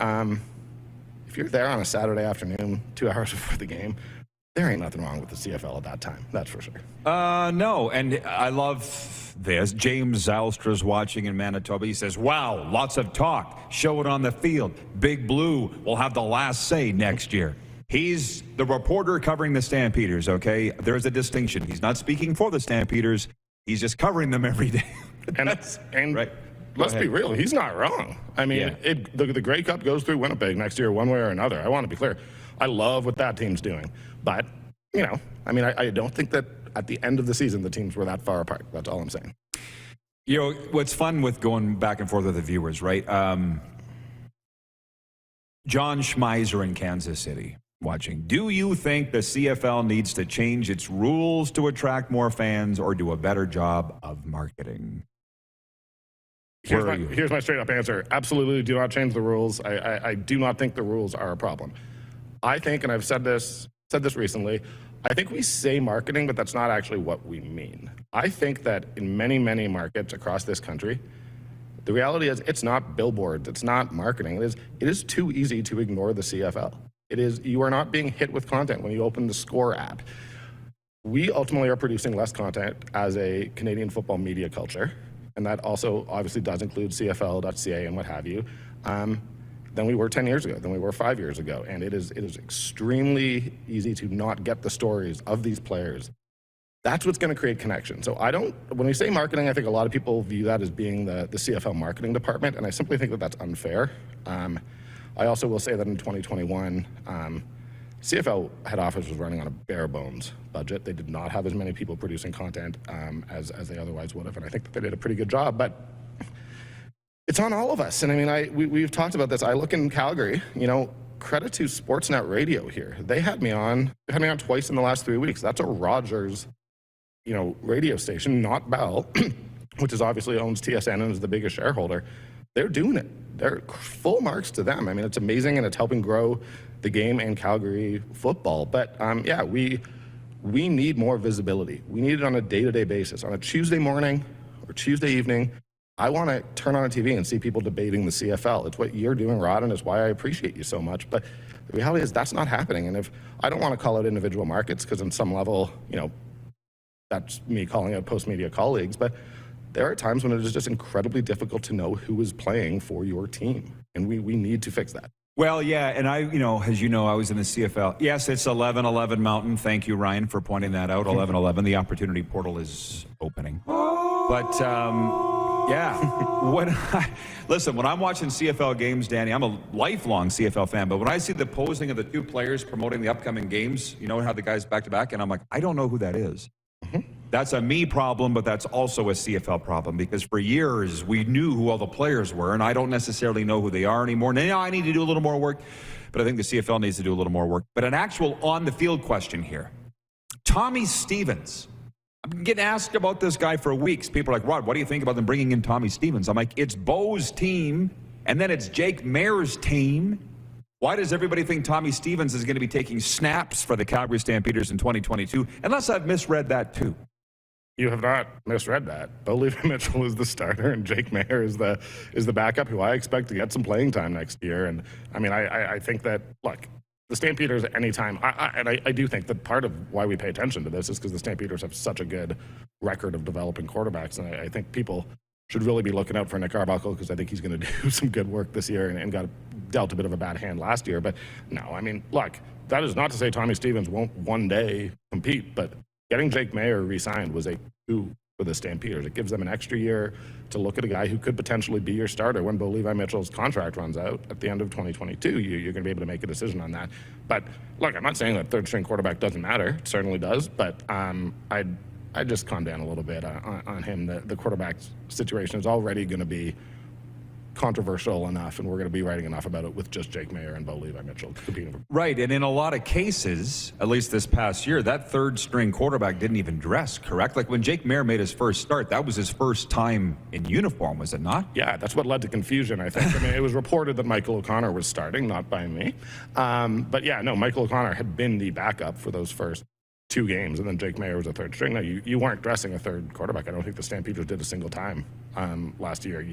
if you're there on a Saturday afternoon, 2 hours before the game, there ain't nothing wrong with the CFL at that time. That's for sure.
No, and I love this. James Zylstra's watching in Manitoba. He says, wow, lots of talk. Show it on the field. Big Blue will have the last say next year. He's the reporter covering the Stampeders, okay? There's a distinction. He's not speaking for the Stampeders. He's just covering them every day.
and
right.
Let's be real. He's not wrong. I mean, the Grey Cup goes through Winnipeg next year one way or another. I want to be clear. I love what that team's doing. But, I don't think that at the end of the season the teams were that far apart. That's all I'm saying.
What's fun with going back and forth with the viewers, right? John Schmeiser in Kansas City watching. Do you think the CFL needs to change its rules to attract more fans or do a better job of marketing?
Here's my straight up answer. Absolutely do not change the rules. I do not think the rules are a problem. I think, and I've said this recently, I think we say marketing, but that's not actually what we mean. I think that in many, many markets across this country, the reality is it's not billboards, it's not marketing. It is too easy to ignore the CFL. You are not being hit with content when you open the Score app. We ultimately are producing less content as a Canadian football media culture, and that also obviously does include CFL.ca and what have you. Than we were 10 years ago, than we were 5 years ago. And it is extremely easy to not get the stories of these players. That's what's going to create connection. So when we say marketing, I think a lot of people view that as being the CFL marketing department, and I simply think that that's unfair. I also will say that in 2021, CFL head office was running on a bare bones budget. They did not have as many people producing content as they otherwise would have, and I think that they did a pretty good job. But it's on all of us. And we've talked about this. I look in Calgary, credit to Sportsnet Radio here. They had me on twice in the last 3 weeks. That's a Rogers, radio station, not Bell, which is obviously owns TSN and is the biggest shareholder. They're doing it. They're full marks to them. It's amazing, and it's helping grow the game and Calgary football. But we need more visibility. We need it on a day-to-day basis. On a Tuesday morning or Tuesday evening, I want to turn on a TV and see people debating the CFL. It's what you're doing, Rod, and it's why I appreciate you so much. But the reality is that's not happening. And if I don't want to call out individual markets, because on some level, that's me calling out post-media colleagues, but there are times when it is just incredibly difficult to know who is playing for your team. And we need to fix that.
Well, yeah, and as you know, I was in the CFL. Yes, it's 11-11 Mountain. Thank you, Ryan, for pointing that out. 11-11. The opportunity portal is opening. But, yeah, when I'm watching CFL games, Danny, I'm a lifelong CFL fan, but when I see the posing of the two players promoting the upcoming games, how the guys back-to-back, and I'm like, I don't know who that is. That's a me problem, but that's also a CFL problem, because for years we knew who all the players were, and I don't necessarily know who they are anymore. Now I need to do a little more work, but I think the CFL needs to do a little more work. But an actual on-the-field question here. Tommy Stevens. I'm getting asked about this guy for weeks. People are like, Rod, what do you think about them bringing in Tommy Stevens? I'm like, it's Bo's team, and then it's Jake Maier's team. Why does everybody think Tommy Stevens is going to be taking snaps for the Calgary Stampeders in 2022? Unless I've misread that too.
You have not misread that. Bo Levi-Mitchell is the starter, and Jake Maier is the backup, who I expect to get some playing time next year. And I think that, look, the Stampeders at any time, I do think that part of why we pay attention to this is because the Stampeders have such a good record of developing quarterbacks, and I think people should really be looking out for Nick Arbuckle, because I think he's going to do some good work this year and got dealt a bit of a bad hand last year. But no, look, that is not to say Tommy Stevens won't one day compete, but getting Jake Maier re-signed was a coup for the Stampeders. It gives them an extra year to look at a guy who could potentially be your starter when Bo Levi Mitchell's contract runs out at the end of 2022. You're going to be able to make a decision on that. But look, I'm not saying that third-string quarterback doesn't matter. It certainly does. But I'd just calm down a little bit on him. The quarterback situation is already going to be controversial enough, and we're going to be writing enough about it with just Jake Maier and Bo Levi Mitchell competing for.
Right, and in a lot of cases, at least this past year, that third-string quarterback didn't even dress, correct? Like when Jake Maier made his first start, that was his first time in uniform, was it not?
Yeah, that's what led to confusion, I think. I mean, it was reported that Michael O'Connor was starting, not by me. But yeah, no, Michael O'Connor had been the backup for those first 2 games, and then Jake Maier was a third string. Now, you weren't dressing a third quarterback. I don't think the Stampeders did a single time last year.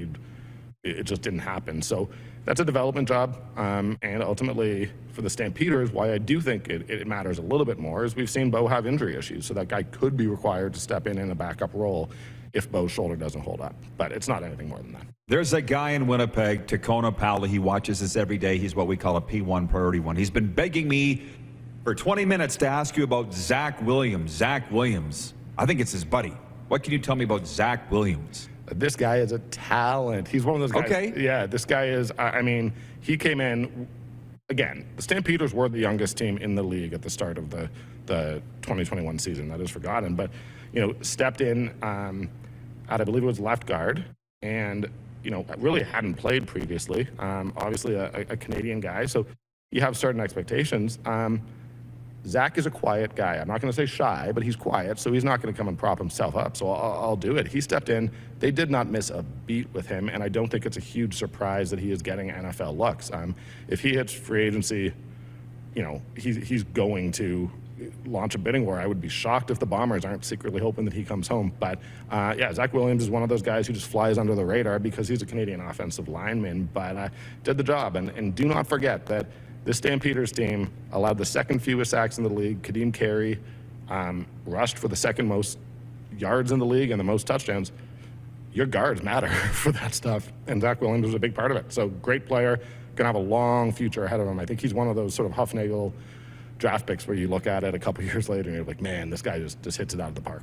It just didn't happen. So that's a development job. And ultimately, for the Stampeders, why I do think it matters a little bit more is we've seen Bo have injury issues. So that guy could be required to step in a backup role if Bo's shoulder doesn't hold up. But it's not anything more than that.
There's a guy in Winnipeg, Tacona Pally. He watches this every day. He's what we call a P1 priority one. He's been begging me for 20 minutes to ask you about Zach Williams. Zach Williams. I think it's his buddy. What can you tell me about Zach Williams?
This guy is a talent. He's one of those guys.
Okay.
Yeah, this guy is, I mean, he came in, again, the Stampeders were the youngest team in the league at the start of the 2021 season. That is forgotten. But, stepped in at, I believe it was left guard, and, really hadn't played previously. Obviously a Canadian guy, so you have certain expectations. Zach is a quiet guy. I'm not going to say shy, but he's quiet, so he's not going to come and prop himself up. So I'll do it. He stepped in. They did not miss a beat with him, and I don't think it's a huge surprise that he is getting NFL looks. If he hits free agency, he's going to launch a bidding war. I would be shocked if the Bombers aren't secretly hoping that he comes home. But, Zach Williams is one of those guys who just flies under the radar because he's a Canadian offensive lineman, but did the job. And do not forget that this Stampeders team allowed the second fewest sacks in the league. Kadeem Carey rushed for the second most yards in the league and the most touchdowns. Your guards matter for that stuff, and Zach Williams was a big part of it. So great player, going to have a long future ahead of him. I think he's one of those sort of Huffnagel draft picks where you look at it a couple years later and you're like, man, this guy just hits it out of the park.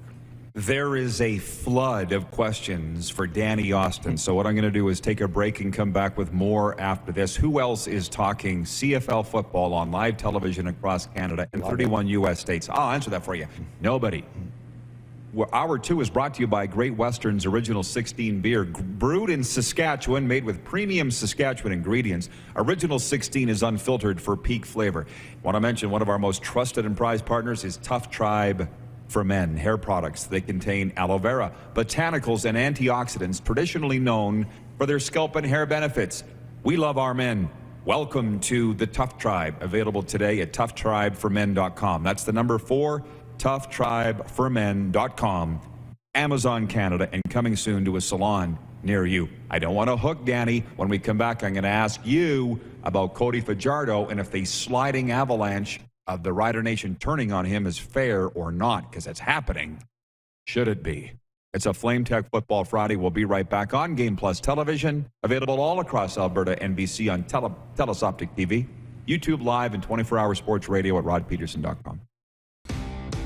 There is a flood of questions for Danny Austin. So what I'm going to do is take a break and come back with more after this. Who else is talking CFL football on live television across Canada and 31 U.S. states? I'll answer that for you. Nobody. Hour 2 is brought to you by Great Western's Original 16 beer, brewed in Saskatchewan, made with premium Saskatchewan ingredients. Original 16 is unfiltered for peak flavor. I want to mention one of our most trusted and prized partners is Tough Tribe for Men hair products. They contain aloe vera, botanicals, and antioxidants traditionally known for their scalp and hair benefits. We love our men. Welcome to the Tough Tribe, available today at toughtribeformen.com. That's the number 4, toughtribeformen.com, Amazon Canada, and coming soon to a salon near you. I don't want to hook Danny. When we come back, I'm going to ask you about Cody Fajardo and if the sliding avalanche of the Rider Nation turning on him is fair or not, because it's happening. Should it be? It's a FlameTech Football Friday. We'll be right back on Game Plus Television, available all across Alberta and BC on TELUS Optic TV, YouTube Live, and 24-hour sports radio at rodpedersen.com.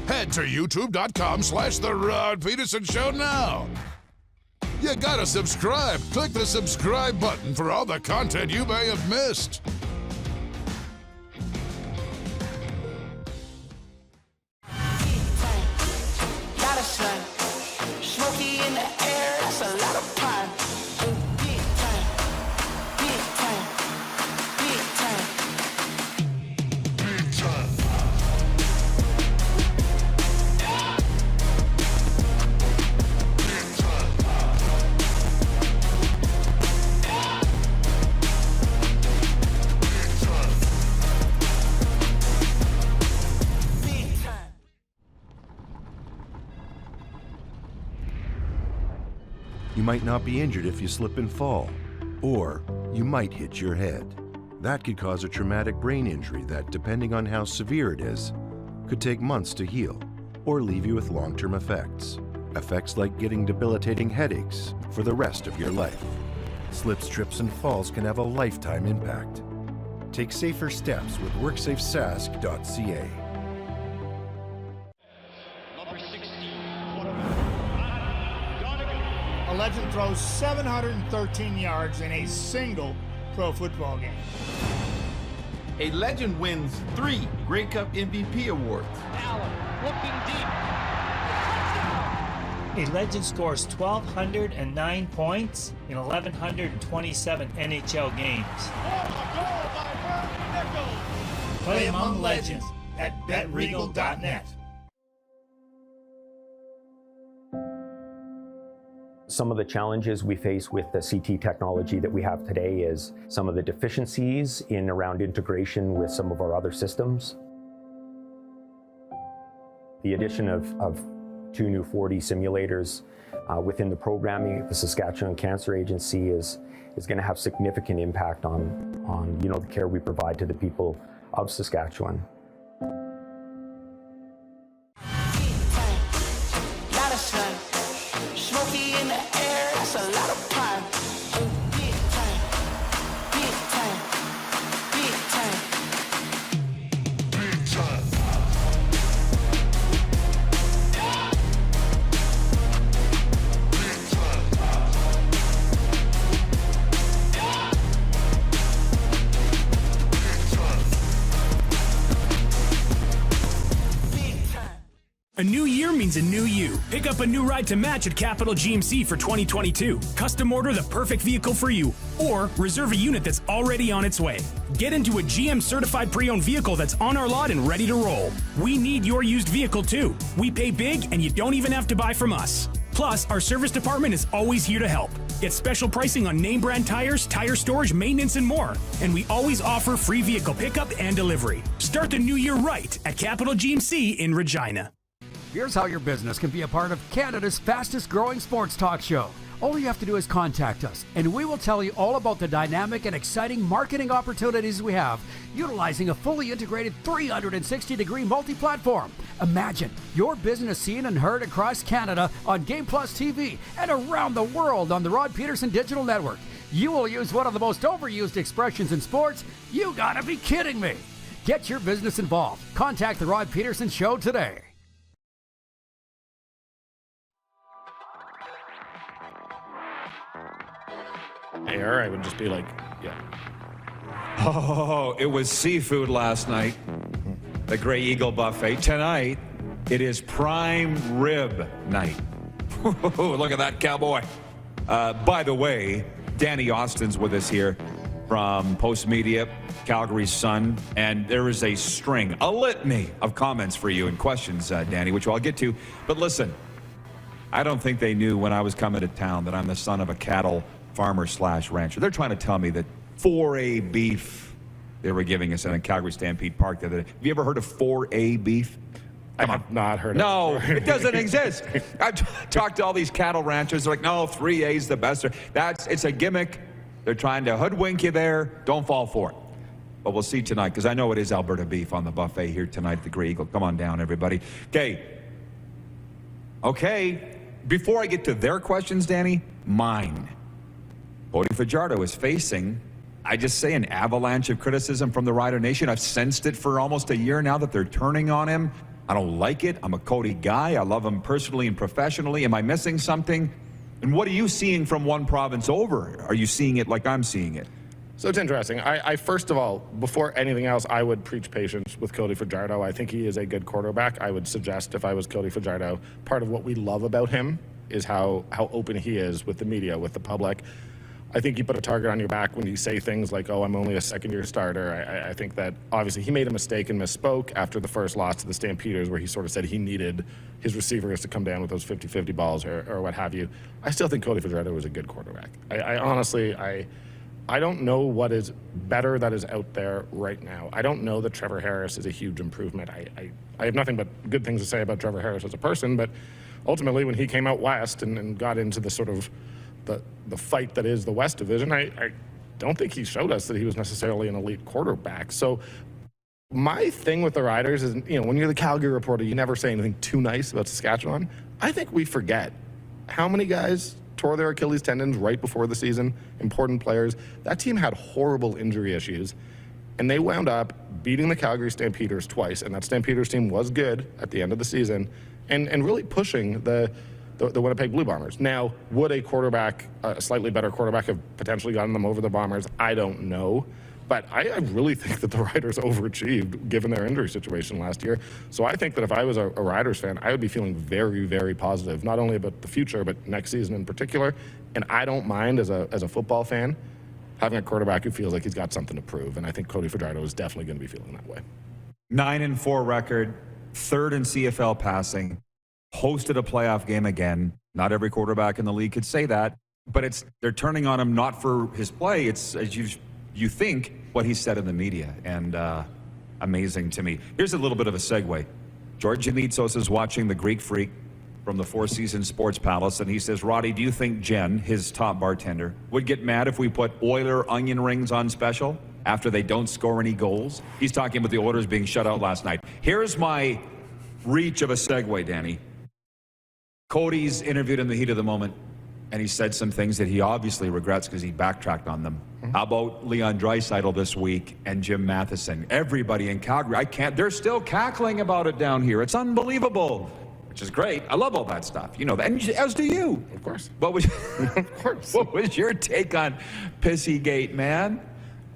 Head to youtube.com/The Rod Pedersen Show now. You gotta subscribe. Click the subscribe button for all the content you may have missed.
Smoky in the air, that's a lot of pine. Big time, big time, big time, big time.
You might not be injured if you slip and fall, or you might hit your head. That could cause a traumatic brain injury that, depending on how severe it is, could take months to heal or leave you with long-term effects. Effects like getting debilitating headaches for the rest of your life. Slips, trips, and falls can have a lifetime impact. Take safer steps with WorksafeSask.ca.
Number
a legend throws 713 yards in a single pro football game.
A legend wins 3 Grey Cup MVP awards.
Allen looking deep.
A legend scores 1,209 points in 1,127 NHL games. Play among legends at betregal.net.
Some of the challenges we face with the CT technology that we have today is some of the deficiencies in around integration with some of our other systems. The addition of 2 new 4D simulators within the programming of the Saskatchewan Cancer Agency is going to have significant impact on the care we provide to the people of Saskatchewan.
A new year means a new you. Pick up a new ride to match at Capital GMC for 2022. Custom order the perfect vehicle for you, or reserve a unit that's already on its way. Get into a GM certified pre-owned vehicle that's on our lot and ready to roll. We need your used vehicle too. We pay big and you don't even have to buy from us. Plus, our service department is always here to help. Get special pricing on name brand tires, tire storage, maintenance, and more. And we always offer free vehicle pickup and delivery. Start the new year right at Capital GMC in Regina.
Here's how your business can be a part of Canada's fastest growing sports talk show. All you have to do is contact us, and we will tell you all about the dynamic and exciting marketing opportunities we have, utilizing a fully integrated 360-degree multi-platform. Imagine your business seen and heard across Canada on Game Plus TV and around the world on the Rod Pedersen Digital Network. You will use one of the most overused expressions in sports. You gotta be kidding me. Get your business involved. Contact the Rod Pedersen Show today.
Air, I would just be like, yeah.
Oh, it was seafood last night. The Grey Eagle Buffet. Tonight, it is prime rib night. Look at that cowboy. By the way, Danny Austin's with us here from Post Media, Calgary's Sun, and there is a litany of comments for you and questions, Danny, which I'll get to. But listen, I don't think they knew when I was coming to town that I'm the son of a cattle farmer / rancher. They're trying to tell me that 4A beef they were giving us in a Calgary Stampede Park the other day. Have you ever heard of 4A beef?
I have not heard of it.
No, it doesn't exist. I've talked to all these cattle ranchers. They're like, no, 3A's the best. It's a gimmick. They're trying to hoodwink you there. Don't fall for it. But we'll see tonight, because I know it is Alberta beef on the buffet here tonight at the Grey Eagle. Come on down, everybody. Okay. Before I get to their questions, Danny, mine. Cody Fajardo is facing, I just say, an avalanche of criticism from the Rider Nation. I've sensed it for almost a year now that they're turning on him. I don't like it. I'm a Cody guy. I love him personally and professionally. Am I missing something? And what are you seeing from one province over? Are you seeing it like I'm seeing it?
So it's interesting. I first of all, before anything else, I would preach patience with Cody Fajardo. I think he is a good quarterback. I would suggest, if I was Cody Fajardo, part of what we love about him is how open he is with the media, with the public. I think you put a target on your back when you say things like, oh, I'm only a second-year starter. I think that obviously he made a mistake and misspoke after the first loss to the Stampeders, where he sort of said he needed his receivers to come down with those 50-50 balls or what have you. I still think Cody Fajardo was a good quarterback. I honestly don't know what is better that is out there right now. I don't know that Trevor Harris is a huge improvement. I have nothing but good things to say about Trevor Harris as a person, but ultimately when he came out west and got into the sort of the fight that is the West Division, I don't think he showed us that he was necessarily an elite quarterback. So my thing with the Riders is, when you're the Calgary reporter, you never say anything too nice about Saskatchewan. I think we forget how many guys tore their Achilles tendons right before the season, important players. That team had horrible injury issues, and they wound up beating the Calgary Stampeders twice, and that Stampeders team was good at the end of the season, and really pushing the the Winnipeg Blue Bombers. Now, would a slightly better quarterback, have potentially gotten them over the Bombers? I don't know. But I really think that the Riders overachieved given their injury situation last year. So I think that if I was a Riders fan, I would be feeling very, very positive, not only about the future, but next season in particular. And I don't mind as a football fan having a quarterback who feels like he's got something to prove. And I think Cody Fajardo is definitely going to be feeling that way.
9-4 record, third in CFL passing, hosted a playoff game again. Not every quarterback in the league could say that, but they're turning on him not for his play. It's, as you think, what he said in the media, and amazing to me. Here's a little bit of a segue. George Janitsos is watching the Greek Freak from the Four Seasons Sports Palace, and he says, Roddy, do you think Jen, his top bartender, would get mad if we put Oiler onion rings on special after they don't score any goals? He's talking about the Oilers being shut out last night. Here's my reach of a segue, Danny. Cody's interviewed in the heat of the moment, and he said some things that he obviously regrets because he backtracked on them. How about Leon Draisaitl this week and Jim Matheson? Everybody in Calgary, they're still cackling about it down here. It's unbelievable, which is great. I love all that stuff. You know that, and as do you.
Of course.
What was,
of course.
What was your take on Pissygate, man?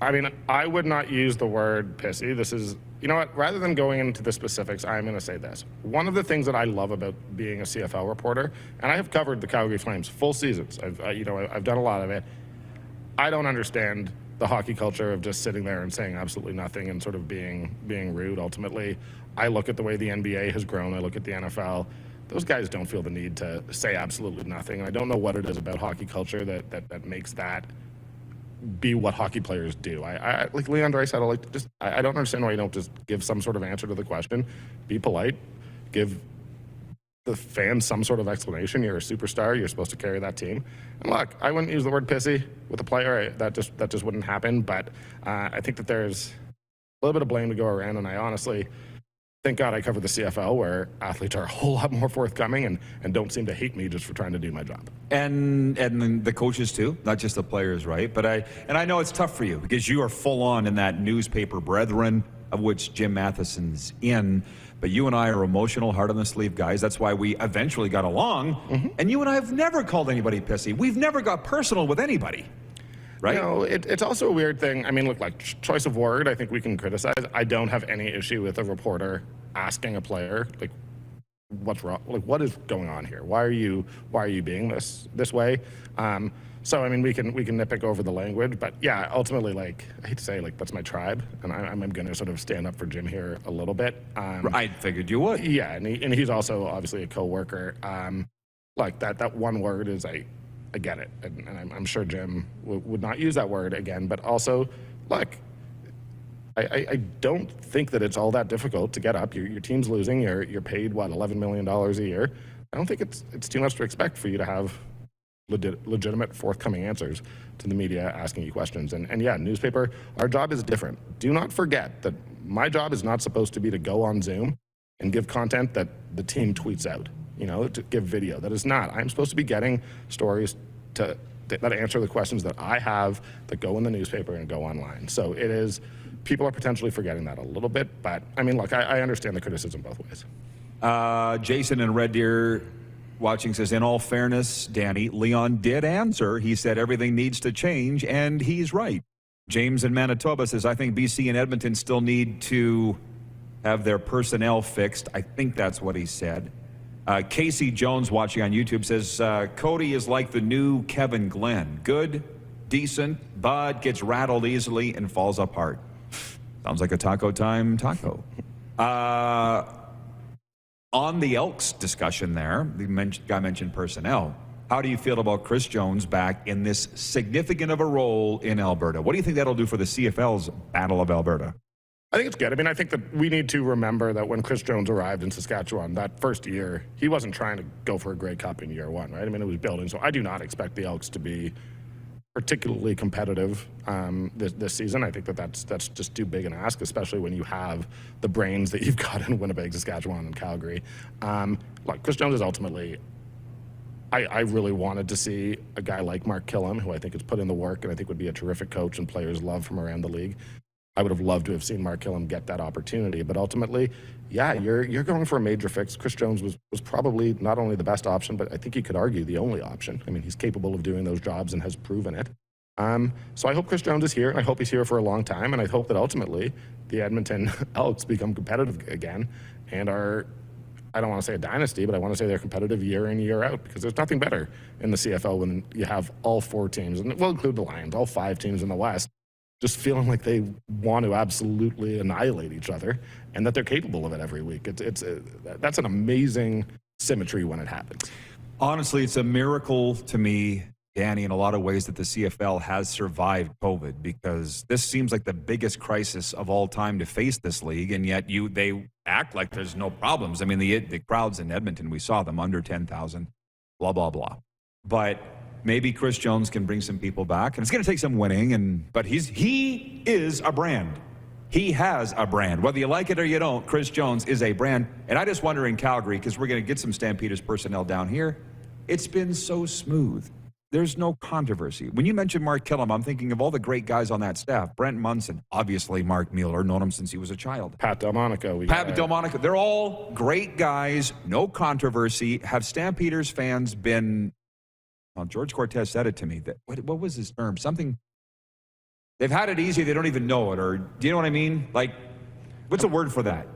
I mean, I would not use the word pissy. This is, you know what, rather than going into the specifics, I'm going to say this. One of the things that I love about being a CFL reporter, and I have covered the Calgary Flames full seasons. I've done a lot of it. I don't understand the hockey culture of just sitting there and saying absolutely nothing and sort of being rude. Ultimately, I look at the way the NBA has grown. I look at the NFL. Those guys don't feel the need to say absolutely nothing. And I don't know what it is about hockey culture that makes that be what hockey players do. I like Leon Draisaitl, I don't understand why you don't just give some sort of answer to the question. Be polite. Give the fans some sort of explanation. You're a superstar. You're supposed to carry that team. And look, I wouldn't use the word pissy with a player. That just wouldn't happen. But I think that there's a little bit of blame to go around. And I honestly, thank God I cover the CFL, where athletes are a whole lot more forthcoming and don't seem to hate me just for trying to do my job.
And the coaches too, not just the players, right? But I know it's tough for you because you are full on in that newspaper brethren, of which Jim Matheson's in. But you and I are emotional, heart on the sleeve guys. That's why we eventually got along. Mm-hmm. And you and I have never called anybody pissy. We've never got personal with anybody. Right?
You know, it's also a weird thing. I mean, look, like choice of word, I think we can criticize. I don't have any issue with a reporter asking a player, like, what's wrong? Like, what is going on here? Why are you being this way? So I mean, we can nitpick over the language, but yeah, ultimately, like, I hate to say, like, that's my tribe, and I'm going to sort of stand up for Jim here a little bit.
I figured you would.
Yeah, and he's also obviously a coworker. Like that one word is I get it, and I'm sure Jim would not use that word again. But also, look, I don't think that it's all that difficult to get up. Your team's losing. You're paid what, $11 million a year. I don't think it's too much to expect for you to have legitimate, forthcoming answers to the media asking you questions. And yeah, newspaper, our job is different. Do not forget that my job is not supposed to be to go on Zoom and give content that the team tweets out, you know, to give video. That is not. I'm supposed to be getting stories that answer the questions that I have that go in the newspaper and go online. So it is, people are potentially forgetting that a little bit, but I mean, look, I understand the criticism both ways.
Jason in Red Deer watching says, in all fairness, Danny, Leon did answer. He said everything needs to change, and he's right. James in Manitoba says, I think BC and Edmonton still need to have their personnel fixed. I think that's what he said. Casey Jones watching on YouTube says, Cody is like the new Kevin Glenn. Good, decent, but gets rattled easily and falls apart. Sounds like a taco time taco. On the Elks discussion there, the guy mentioned personnel. How do you feel about Chris Jones back in this significant of a role in Alberta? What do you think that'll do for the CFL's Battle of Alberta?
I think it's good. I mean, I think that we need to remember that when Chris Jones arrived in Saskatchewan that first year, he wasn't trying to go for a Grey Cup in year one, right? I mean, it was building. So I do not expect the Elks to be particularly competitive this season. I think that's just too big an ask, especially when you have the brains that you've got in Winnipeg, Saskatchewan, and Calgary. Look, Chris Jones is ultimately, I really wanted to see a guy like Mark Killam, who I think has put in the work and I think would be a terrific coach and players love from around the league. I would have loved to have seen Mark Killam get that opportunity. But ultimately, yeah, you're going for a major fix. Chris Jones was probably not only the best option, but I think you could argue the only option. I mean, he's capable of doing those jobs and has proven it. So I hope Chris Jones is here, and I hope he's here for a long time, and I hope that ultimately the Edmonton Elks become competitive again and are, I don't want to say a dynasty, but I want to say they're competitive year in, year out, because there's nothing better in the CFL when you have all 4 teams, and we'll include the Lions, all 5 teams in the West, just feeling like they want to absolutely annihilate each other and that they're capable of it every week. That's an amazing symmetry when it happens.
Honestly, it's a miracle to me, Danny, in a lot of ways that the CFL has survived COVID, because this seems like the biggest crisis of all time to face this league, and yet they act like there's no problems. I mean, the crowds in Edmonton, we saw them under 10,000, blah, blah, blah. But maybe Chris Jones can bring some people back, and it's going to take some winning, but he is a brand. He has a brand. Whether you like it or you don't, Chris Jones is a brand. And I just wonder in Calgary, because we're going to get some Stampeders personnel down here, it's been so smooth. There's no controversy. When you mention Mark Killam, I'm thinking of all the great guys on that staff. Brent Munson, obviously Mark Mueller, known him since he was a child.
Pat Delmonico. They're
all great guys, no controversy. Have Stampeders fans been, well, George Cortez said it to me, that what was his term? Something, they've had it easy, they don't even know it, or do you know what I mean? Like, what's the word for that?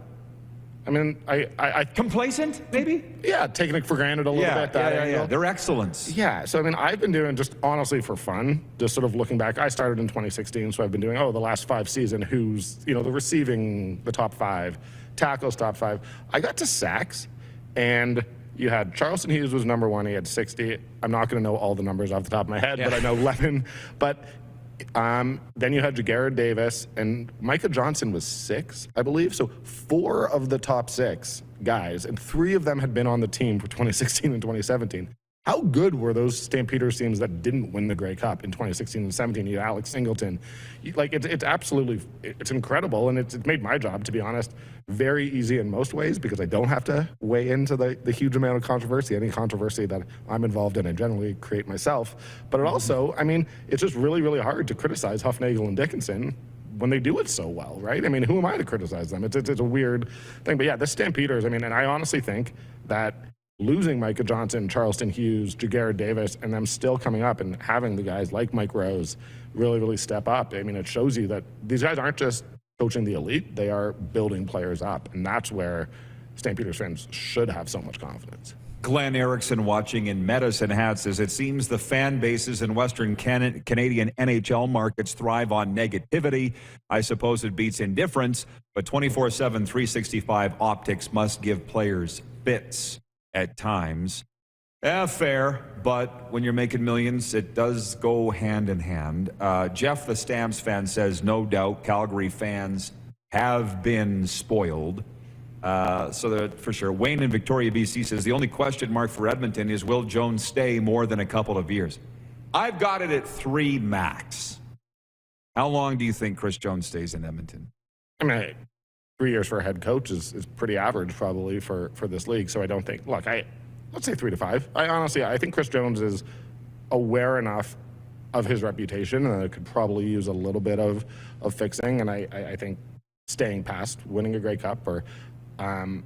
I mean, I
complacent, maybe?
Yeah, taking it for granted a little bit.
Yeah. They're excellence.
Yeah, so I mean, I've been doing just honestly for fun, just sort of looking back. I started in 2016, so I've been doing, the last 5 seasons, who's, the receiving, the top 5, tackles, top 5. I got to sacks, and you had Charleston Hughes was number 1, he had 60. I'm not going to know all the numbers off the top of my head, but I know 11. But then you had Jagarrett Davis, and Micah Johnson was 6, I believe. So 4 of the top 6 guys, and 3 of them had been on the team for 2016 and 2017. How good were those Stampeders teams that didn't win the Grey Cup in 2016 and 17? You had Alex Singleton. It's absolutely, it's incredible, and it's made my job, to be honest, very easy in most ways, because I don't have to weigh into the huge amount of controversy. Any controversy that I'm involved in, I generally create myself. But it also, I mean, it's just really, really hard to criticize Huffnagel and Dickinson when they do it so well, right? I mean, who am I to criticize them? It's a weird thing. But yeah, the Stampeders, I mean, and I honestly think that losing Micah Johnson, Charleston Hughes, Jagarrett Davis, and them still coming up and having the guys like Mike Rose really, really step up, I mean, it shows you that these guys aren't just coaching the elite, they are building players up. And that's where Stampeders fans should have so much confidence.
Glenn Erickson watching in Medicine Hat says, it seems the fan bases in Western Canadian NHL markets thrive on negativity. I suppose it beats indifference, but 24/7, 365 optics must give players fits at times. Fair, but when you're making millions, it does go hand in hand. Jeff, the Stamps fan, says, no doubt Calgary fans have been spoiled. So that for sure. Wayne in Victoria, BC says, the only question mark for Edmonton is, will Jones stay more than a couple of years? I've got it at 3 max. How long do you think Chris Jones stays in Edmonton?
I mean, 3 years for a head coach is pretty average probably for this league. So I don't think, let's say 3 to 5. I think Chris Jones is aware enough of his reputation, and it could probably use a little bit of fixing. And I think staying past winning a Grey Cup and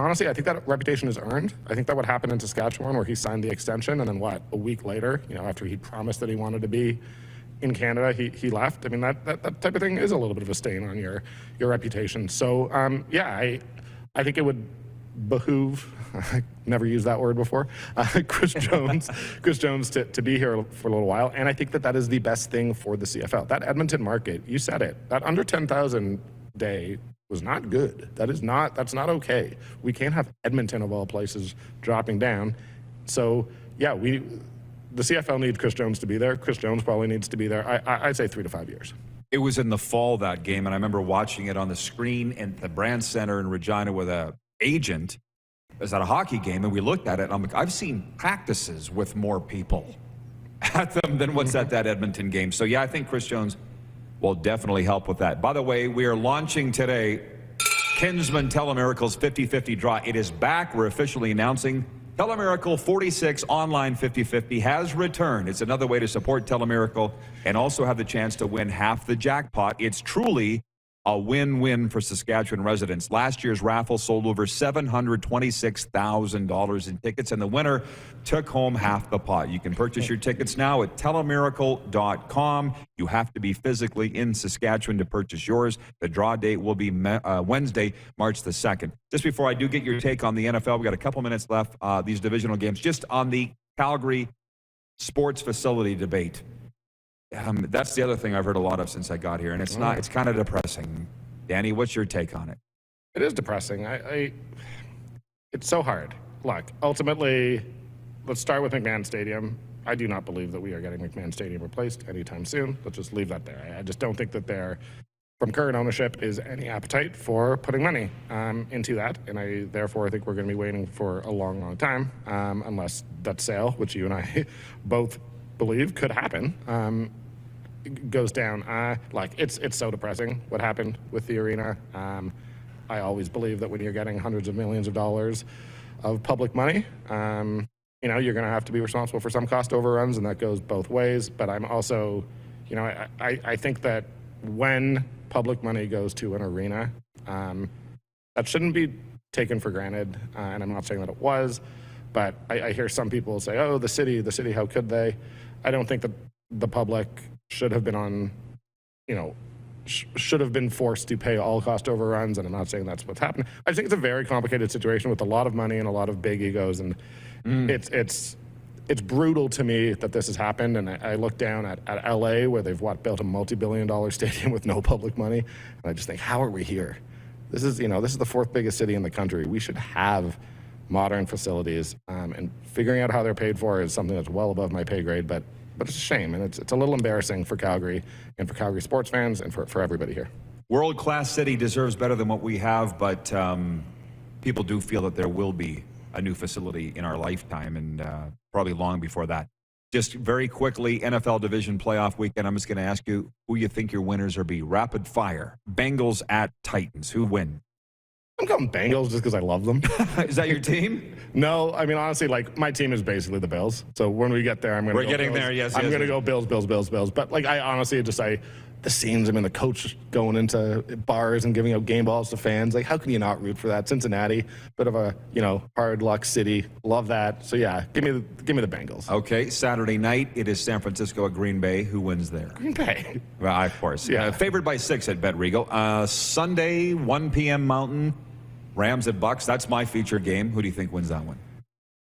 honestly, I think that reputation is earned. I think that what happened in Saskatchewan, where he signed the extension, and then a week later, after he promised that he wanted to be in Canada, he left. I mean, that type of thing is a little bit of a stain on your reputation. So, I think it would behoove, I never used that word before, Chris Jones to be here for a little while. And I think that is the best thing for the CFL. That Edmonton market, you said it, that under 10,000 day was not good. That's not okay. We can't have Edmonton of all places dropping down. So yeah, the CFL needs Chris Jones to be there. Chris Jones probably needs to be there. I'd say 3 to 5 years.
It was in the fall, that game, and I remember watching it on the screen at the Brand Center in Regina with an agent. It was at a hockey game, and we looked at it, and I'm like, I've seen practices with more people at them than what's at that Edmonton game. So yeah, I think Chris Jones will definitely help with that. By the way, we are launching today Kinsman Telemiracle's 50-50 draw. It is back. We're officially announcing Telemiracle 46 online 50/50 has returned. It's another way to support Telemiracle and also have the chance to win half the jackpot. It's truly a win-win for Saskatchewan residents. Last year's raffle sold over $726,000 in tickets, and the winner took home half the pot. You can purchase your tickets now at telemiracle.com. You have to be physically in Saskatchewan to purchase yours. The draw date will be Wednesday, March the 2nd. Just before I do get your take on the NFL, we got a couple minutes left, these divisional games, just on the Calgary sports facility debate. That's the other thing I've heard a lot of since I got here, and it's kind of depressing. Danny, what's your take on it?
It is depressing. It's so hard. Look, ultimately, let's start with Mcmahon Stadium. I do not believe that we are getting Mcmahon Stadium replaced anytime soon. Let's just leave that there. I just don't think that there, from current ownership, is any appetite for putting money into that, and I therefore think we're going to be waiting for a long, long time, unless that sale, which you and I both believe could happen, goes down. It's so depressing what happened with the arena. I always believe that when you're getting hundreds of millions of dollars of public money, you're going to have to be responsible for some cost overruns, and that goes both ways. But I'm also, I think that when public money goes to an arena, that shouldn't be taken for granted. And I'm not saying that it was, but I hear some people say, "Oh, the city, how could they?" I don't think that the public should have been should have been forced to pay all cost overruns, and I'm not saying that's what's happened. I think it's a very complicated situation with a lot of money and a lot of big egos, and it's brutal to me that this has happened. And I look down at LA, where they've built a multi-billion-dollar stadium with no public money, and I just think, how are we here? This is the fourth biggest city in the country. We should have modern facilities, and figuring out how they're paid for is something that's well above my pay grade, but it's a shame, and it's a little embarrassing for Calgary and for Calgary sports fans and for everybody here.
World-class city deserves better than what we have, but people do feel that there will be a new facility in our lifetime, and probably long before that. Just very quickly, NFL Division Playoff Weekend, I'm just going to ask you who you think your winners will be. Rapid fire. Bengals at Titans. Who win?
I'm going Bengals just because I love them.
Is that your team?
No, I mean, honestly, my team is basically the Bills. So when we get there, I'm going to go
getting
Bills.
there, yes.
I'm going to go Bills. But, I honestly just the scenes, the coach going into bars and giving out game balls to fans. How can you not root for that? Cincinnati, bit of a, hard luck city. Love that. So, yeah, give me the Bengals.
Okay, Saturday night, it is San Francisco at Green Bay. Who wins there?
Green Bay.
Well, of course.
Yeah.
Favored by 6 at Bet Regal. Sunday, 1 p.m. Mountain. Rams at Bucks. That's my feature game. Who do you think wins that one?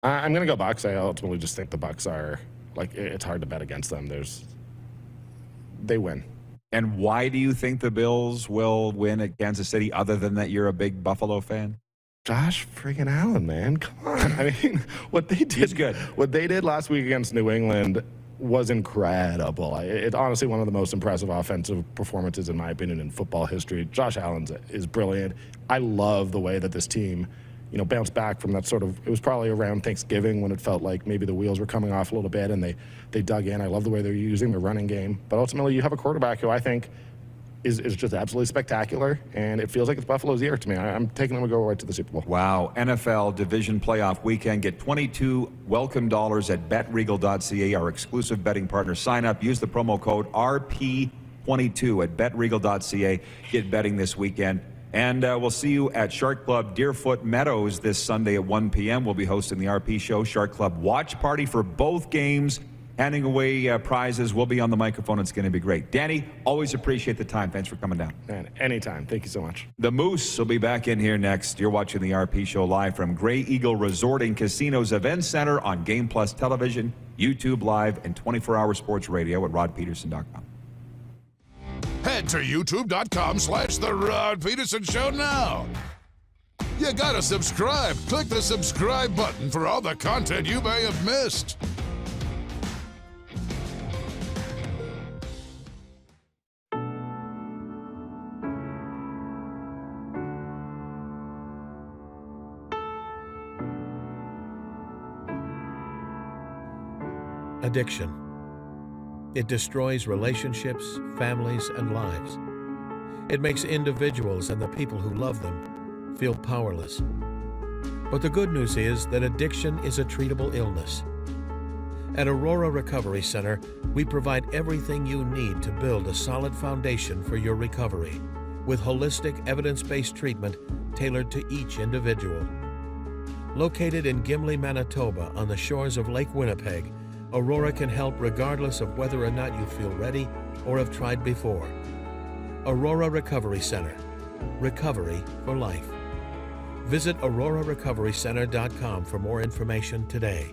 I'm going to go Bucks. I ultimately just think the Bucks are, it's hard to bet against them. They win.
And why do you think the Bills will win at Kansas City, other than that you're a big Buffalo fan?
Josh friggin' Allen, man. Come on. What they did.
He's good.
What they did last week against New England was incredible. It's honestly one of the most impressive offensive performances, in my opinion, in football history. Josh Allen is brilliant. I love the way that this team, bounced back from that it was probably around Thanksgiving when it felt like maybe the wheels were coming off a little bit, and they dug in. I love the way they're using the running game. But ultimately, you have a quarterback who I think is just absolutely spectacular, and it feels like it's Buffalo's year to me. I'm taking them to go right to the Super Bowl.
Wow. NFL Division Playoff Weekend. Get 22 welcome dollars at betregal.ca, our exclusive betting partner. Sign up. Use the promo code RP22 at betregal.ca. Get betting this weekend. And we'll see you at Shark Club Deerfoot Meadows this Sunday at 1 p.m. We'll be hosting the RP Show Shark Club watch party for both games. Handing away prizes. We'll be on the microphone. It's going to be great. Danny, always appreciate the time. Thanks for coming down.
Man, anytime. Thank you so much.
The Moose will be back in here next. You're watching the RP Show live from Grey Eagle Resort and Casinos Event Center on Game Plus Television, YouTube Live, and 24-hour sports radio at rodpedersen.com.
Head to youtube.com/The Rod Pedersen Show now. You gotta subscribe. Click the subscribe button for all the content you may have missed.
Addiction. It destroys relationships, families, and lives. It makes individuals and the people who love them feel powerless. But the good news is that addiction is a treatable illness. At Aurora Recovery Center, we provide everything you need to build a solid foundation for your recovery, with holistic, evidence-based treatment tailored to each individual. Located in Gimli, Manitoba, on the shores of Lake Winnipeg, Aurora can help regardless of whether or not you feel ready or have tried before. Aurora Recovery Center. Recovery for life. Visit aurorarecoverycenter.com for more information today.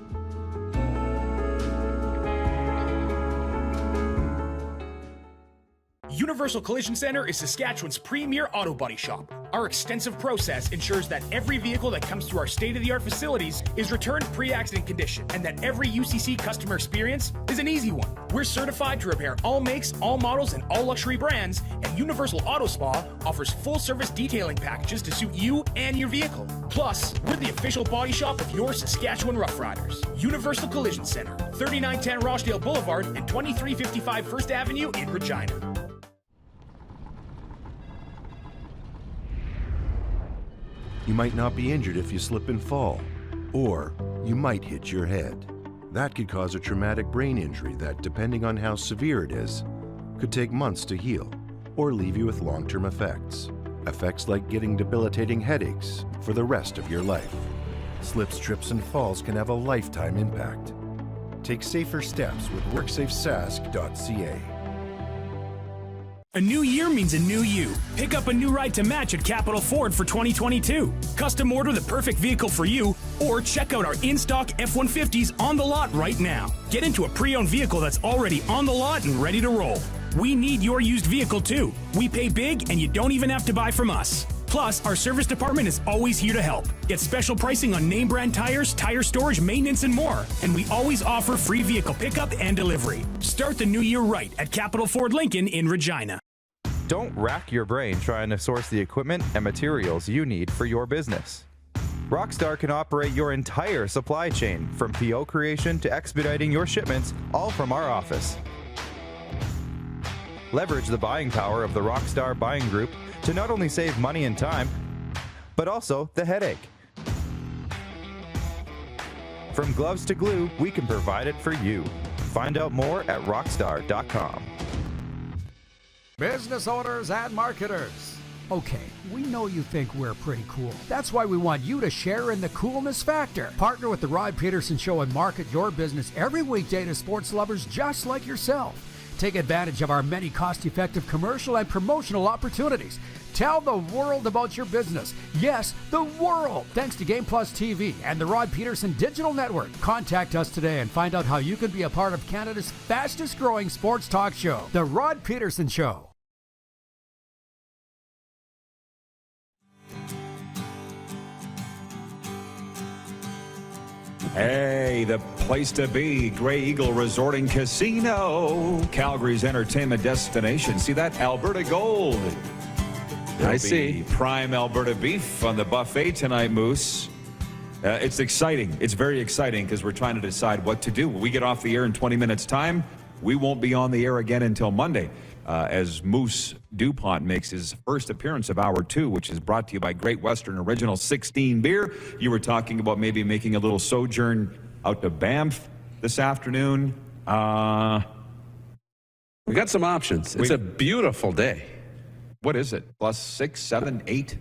Universal Collision Center is Saskatchewan's premier auto body shop. Our extensive process ensures that every vehicle that comes through our state-of-the-art facilities is returned pre-accident condition, and that every UCC customer experience is an easy one. We're certified to repair all makes, all models, and all luxury brands, and Universal Auto Spa offers full-service detailing packages to suit you and your vehicle. Plus, we're the official body shop of your Saskatchewan Rough Riders. Universal Collision Center, 3910 Rochdale Boulevard and 2355 First Avenue in Regina.
You might not be injured if you slip and fall, or you might hit your head. That could cause a traumatic brain injury that, depending on how severe it is, could take months to heal or leave you with long-term effects. Effects like getting debilitating headaches for the rest of your life. Slips, trips, and falls can have a lifetime impact. Take safer steps with WorksafeSask.ca.
A new year means a new you. Pick up a new ride to match at Capital Ford for 2022. Custom order the perfect vehicle for you, or check out our in-stock F-150s on the lot right now. Get into a pre-owned vehicle that's already on the lot and ready to roll. We need your used vehicle too. We pay big and you don't even have to buy from us. Plus, our service department is always here to help. Get special pricing on name brand tires, tire storage, maintenance, and more. And we always offer free vehicle pickup and delivery. Start the new year right at Capital Ford Lincoln in Regina.
Don't rack your brain trying to source the equipment and materials you need for your business. Rockstar can operate your entire supply chain, from PO creation to expediting your shipments, all from our office. Leverage the buying power of the Rockstar buying group to not only save money and time, but also the headache. From gloves to glue, we can provide it for you. Find out more at rockstar.com.
Business owners and marketers. Okay, we know you think we're pretty cool. That's why we want you to share in the coolness factor. Partner with the Rod Pedersen Show and market your business every weekday to sports lovers just like yourself. Take advantage of our many cost-effective commercial and promotional opportunities. Tell the world about your business. Yes, the world. Thanks to Game Plus TV and the Rod Pedersen Digital Network. Contact us today and find out how you can be a part of Canada's fastest-growing sports talk show, The Rod Pedersen Show.
Hey, the place to be, Grey Eagle Resort and Casino, Calgary's entertainment destination. See that? Alberta Gold.
I see.
Prime Alberta beef on the buffet tonight, Moose. It's exciting. It's very exciting because we're trying to decide what to do. When we get off the air in 20 minutes' time, we won't be on the air again until Monday. As Moose DuPont makes his first appearance of Hour 2, which is brought to you by Great Western Original 16 Beer. You were talking about maybe making a little sojourn out to Banff this afternoon.
We got some options. It's a beautiful day.
What is it? Plus 6, 7, 8?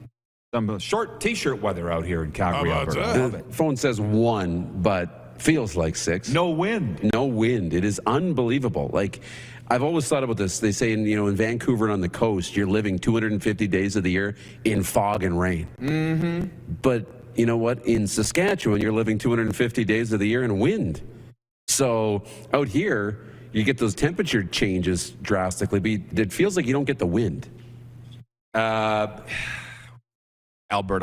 Some short T-shirt weather out here in Calgary, Alberta.
The phone says 1, but feels like 6.
No wind.
No wind. It is unbelievable. Like, I've always thought about this. They say, in Vancouver and on the coast, you're living 250 days of the year in fog and rain.
Mm-hmm.
But you know what? In Saskatchewan, you're living 250 days of the year in wind. So out here, you get those temperature changes drastically, but it feels like you don't get the wind.
Alberta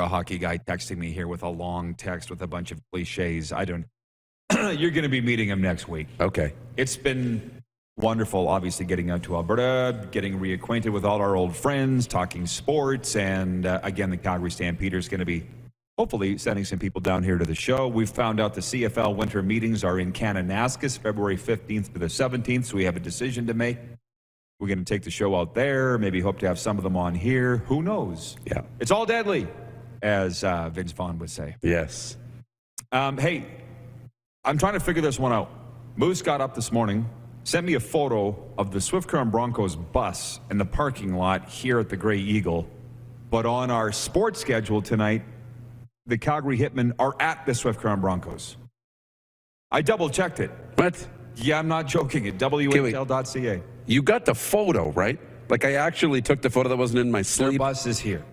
hockey guy texting me here with a long text with a bunch of cliches. You're going to be meeting him next week.
Okay.
It's been wonderful, obviously, getting out to Alberta, getting reacquainted with all our old friends, talking sports, and again, the Calgary Stampeders going to be hopefully sending some people down here to the show. We've found out the CFL winter meetings are in Kananaskis, February 15th to the 17th, so we have a decision to make. We're going to take the show out there, maybe hope to have some of them on here. Who knows?
Yeah.
It's all deadly. as Vince Vaughn would say.
Yes.
Hey, I'm trying to figure this one out. Moose got up this morning, sent me a photo of the Swift Current Broncos bus in the parking lot here at the Grey Eagle. But on our sports schedule tonight, the Calgary Hitmen are at the Swift Current Broncos. I double-checked it.
What?
Yeah, I'm not joking. At WHL.ca.
You got the photo, right? Like, I actually took the photo that wasn't in my sleep.
Their bus is here.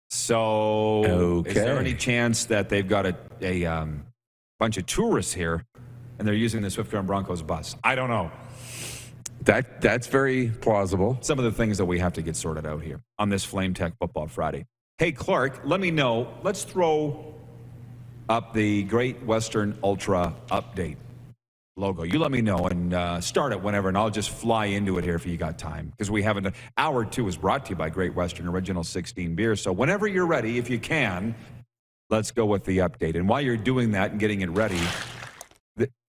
So, Is there any chance that they've got a bunch of tourists here and they're using the Swift Current Broncos bus? I don't know.
That's very plausible.
Some of the things that we have to get sorted out here on this FlameTech Football Friday. Hey, Clark, let me know. Let's throw up the Great Western Ultra update logo. You let me know and start it whenever, and I'll just fly into it here if you got time. Because we haven't. Hour 2 is brought to you by Great Western Original 16 Beer. So whenever you're ready, if you can, let's go with the update. And while you're doing that and getting it ready,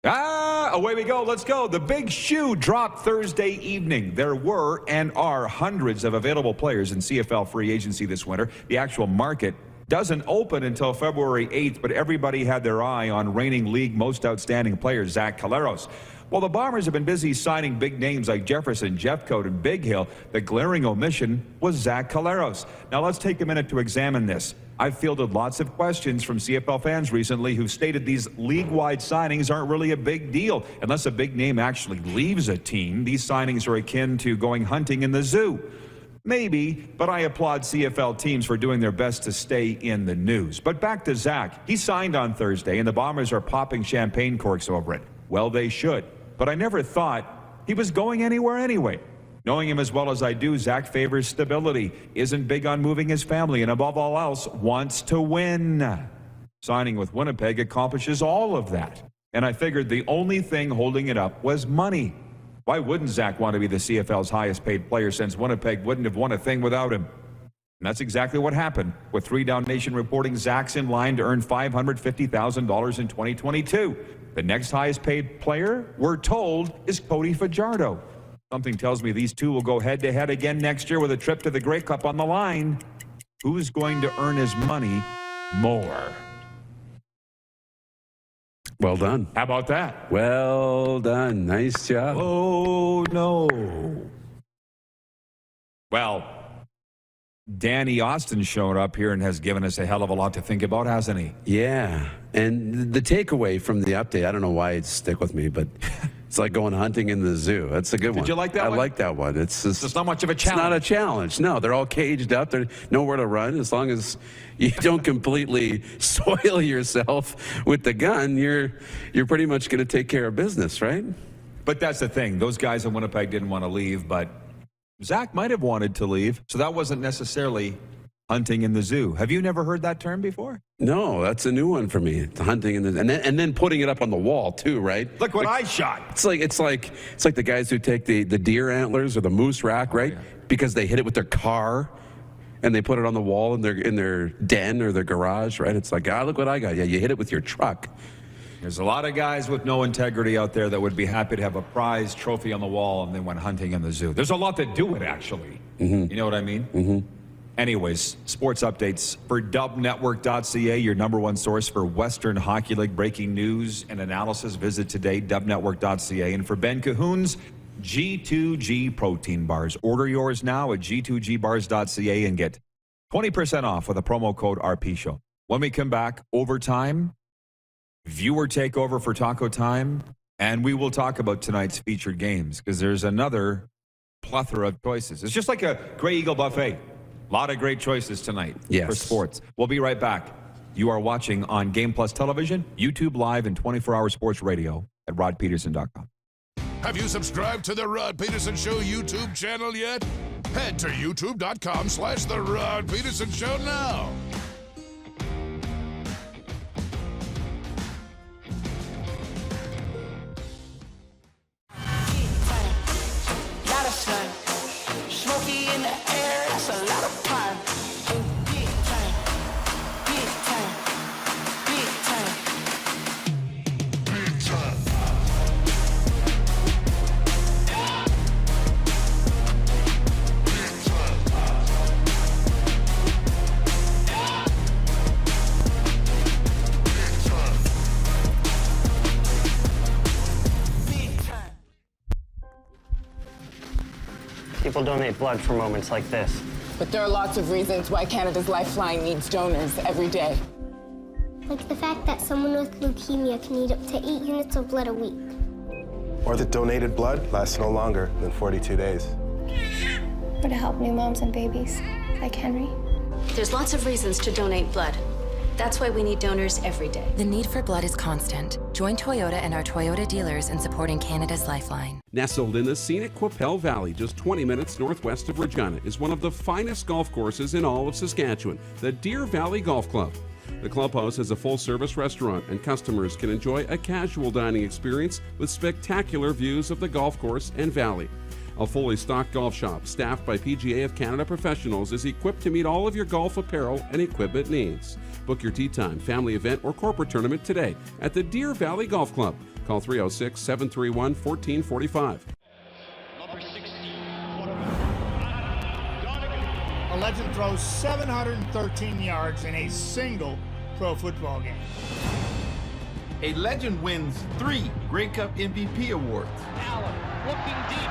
away we go. Let's go. The big shoe dropped Thursday evening. There were and are hundreds of available players in CFL free agency this winter. The actual market doesn't open until February 8th, but everybody had their eye on reigning league most outstanding player, Zach Collaros. While the Bombers have been busy signing big names like Jefferson, Jeffcoat, and Big Hill, the glaring omission was Zach Collaros. Now let's take a minute to examine this. I've fielded lots of questions from CFL fans recently who stated these league-wide signings aren't really a big deal. Unless a big name actually leaves a team, these signings are akin to going hunting in the zoo. Maybe, but I applaud CFL teams for doing their best to stay in the news. But back to Zach. He signed on Thursday, and the Bombers are popping champagne corks over it. Well, they should. But I never thought he was going anywhere anyway. Knowing him as well as I do, Zach favors stability, isn't big on moving his family, and above all else, wants to win. Signing with Winnipeg accomplishes all of that. And I figured the only thing holding it up was money. Why wouldn't Zach want to be the CFL's highest paid player since Winnipeg wouldn't have won a thing without him? And that's exactly what happened, with 3 Down Nation reporting Zach's in line to earn $550,000 in 2022. The next highest paid player, we're told, is Cody Fajardo. Something tells me these two will go head-to-head again next year with a trip to the Grey Cup on the line. Who's going to earn his money more?
Well done.
How about that?
Well done. Nice job.
Oh, no. Well, Danny Austin showed up here and has given us a hell of a lot to think about, hasn't he?
Yeah. And the takeaway from the update, I don't know why it stick with me, but it's like going hunting in the zoo. That's a good one.
Did you like that one?
I like that one. It's
not much of a challenge.
It's not a challenge. No, they're all caged up. There's nowhere to run. As long as you don't completely soil yourself with the gun, you're pretty much going to take care of business, right?
But that's the thing. Those guys in Winnipeg didn't want to leave, but Zach might have wanted to leave, so that wasn't necessarily hunting in the zoo. Have you never heard that term before?
No, that's a new one for me. The hunting in the and then putting it up on the wall too, right?
Look what I shot.
It's like the guys who take the deer antlers or the moose rack, right? Yeah. Because they hit it with their car and they put it on the wall in their den or their garage, right? It's like, look what I got. Yeah, you hit it with your truck.
There's a lot of guys with no integrity out there that would be happy to have a prize trophy on the wall and then went hunting in the zoo. There's a lot that do it, actually.
Mm-hmm.
You know what I mean?
Mm-hmm.
Anyways, sports updates for dubnetwork.ca, your number one source for Western Hockey League breaking news and analysis. Visit today, dubnetwork.ca. And for Ben Cahoon's G2G protein bars, order yours now at g2gbars.ca and get 20% off with a promo code RPShow. When we come back, overtime, viewer takeover for Taco Time, and we will talk about tonight's featured games because there's another plethora of choices. It's just like a Grey Eagle buffet. A lot of great choices tonight for sports. We'll be right back. You are watching on Game Plus Television, YouTube Live, and 24-hour sports radio at rodpedersen.com.
Have you subscribed to the Rod Pedersen Show YouTube channel yet? Head to youtube.com/The Rod Pedersen Show now.
Smoky in the air, that's a lot of pine. Big time, big time, big time, big time. Big time.
people donate blood for moments like this.
But there are lots of reasons why Canada's Lifeline needs donors every day.
Like the fact that someone with leukemia can need up to 8 units of blood a week.
Or that donated blood lasts no longer than 42 days.
Or to help new moms and babies, like Henry.
There's lots of reasons to donate blood. That's why we need donors every day.
The need for blood is constant. Join Toyota and our Toyota dealers in supporting Canada's Lifeline.
Nestled in the scenic Qu'Appelle Valley, just 20 minutes northwest of Regina, is one of the finest golf courses in all of Saskatchewan, the Deer Valley Golf Club. The clubhouse has a full-service restaurant, and customers can enjoy a casual dining experience with spectacular views of the golf course and valley. A fully stocked golf shop, staffed by PGA of Canada professionals, is equipped to meet all of your golf apparel and equipment needs. Book your tee time, family event, or corporate tournament today at the Deer Valley Golf Club. Call 306-731-1445.
A legend throws 713 yards in a single pro football game.
A legend wins 3 Grey Cup MVP awards.
Allen looking deep.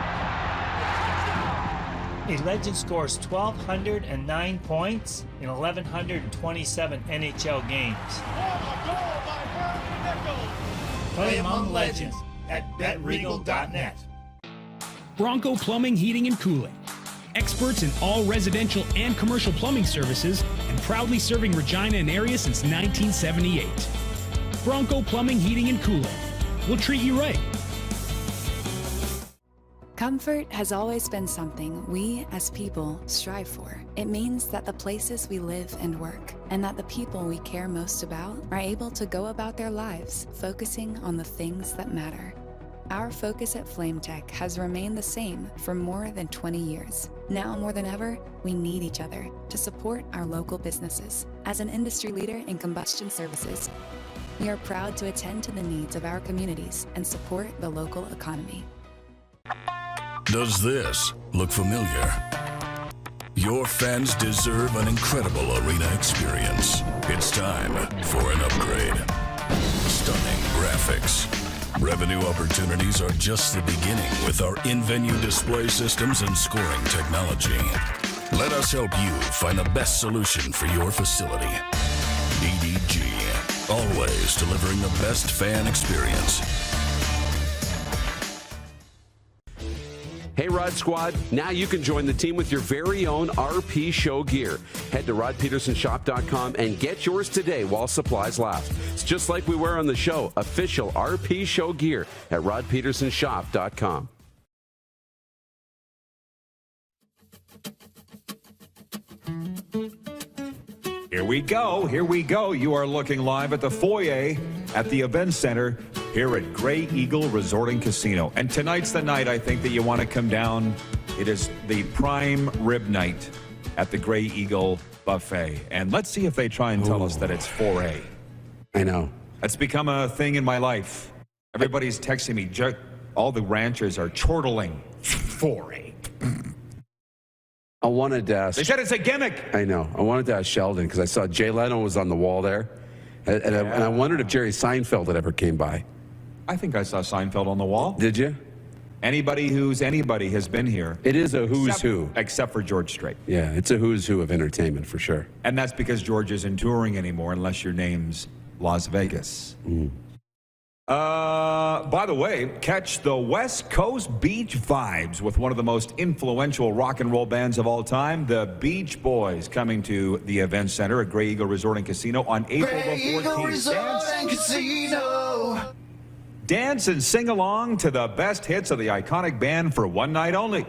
A legend scores 1,209 points in 1,127 NHL games. Play among legends at betregal.net.
Bronco Plumbing, Heating, and Cooling. Experts in all residential and commercial plumbing services and proudly serving Regina and area since 1978. Bronco Plumbing, Heating, and Cooling. We'll treat you right.
Comfort has always been something we, as people, strive for. It means that the places we live and work, and that the people we care most about, are able to go about their lives focusing on the things that matter. Our focus at FlameTech has remained the same for more than 20 years. Now more than ever, we need each other to support our local businesses. As an industry leader in combustion services, we are proud to attend to the needs of our communities and support the local economy.
Does this look familiar? Your fans deserve an incredible arena experience. It's time for an upgrade. Stunning graphics. Revenue opportunities are just the beginning with our in-venue display systems and scoring technology. Let us help you find the best solution for your facility. DDG, always delivering the best fan experience.
Hey Rod Squad, now you can join the team with your very own RP Show gear. Head to rodpedersenshop.com and get yours today while supplies last. It's just like we wear on the show, official RP Show gear at rodpedersenshop.com.
Here we go. You are looking live at the foyer at the Event Center here at Grey Eagle Resort and Casino. And tonight's the night I think that you want to come down. It is the prime rib night at the Grey Eagle Buffet. And let's see if they try and tell us that it's 4A.
I know.
That's become a thing in my life. Everybody's texting me. All the ranchers are chortling 4A.
I wanted to ask.
They said it's a gimmick.
I know. I wanted to ask Sheldon because I saw Jay Leno was on the wall there. And I wondered if Jerry Seinfeld had ever came by.
I think I saw Seinfeld on the wall.
Did you?
Anybody has been here.
It is a who's who.
Except for George Strait.
Yeah, it's a who's who of entertainment for sure.
And that's because George isn't touring anymore unless your name's Las Vegas. By the way, catch the West Coast Beach vibes with one of the most influential rock and roll bands of all time, the Beach Boys, coming to the Event Center at Grey Eagle Resort and Casino on April the 14th.
Grey Eagle Resort and Casino.
Dance and sing along to the best hits of the iconic band for one night only.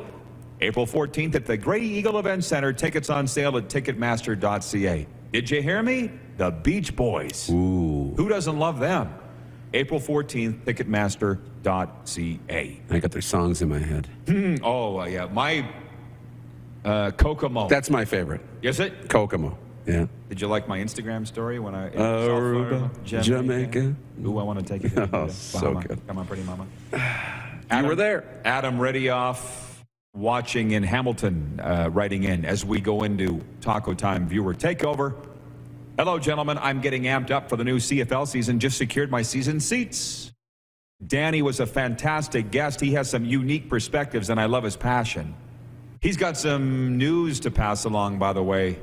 April 14th at the Grey Eagle Event Center. Tickets on sale at Ticketmaster.ca. Did you hear me? The Beach Boys.
Ooh.
Who doesn't love them? April 14th, Ticketmaster.ca.
I got their songs in my head.
Yeah. My Kokomo.
That's my favorite.
Is it?
Kokomo. Yeah.
Did you like my Instagram story when I...
Aruba, Jamaica.
Ooh, I want to take you to
Oh, so good.
Come on, pretty mama.
You were there.
Adam Redioff watching in Hamilton, writing in as we go into Taco Time viewer takeover. Hello, gentlemen. I'm getting amped up for the new CFL season. Just secured my season seats. Danny was a fantastic guest. He has some unique perspectives, and I love his passion. He's got some news to pass along, by the way,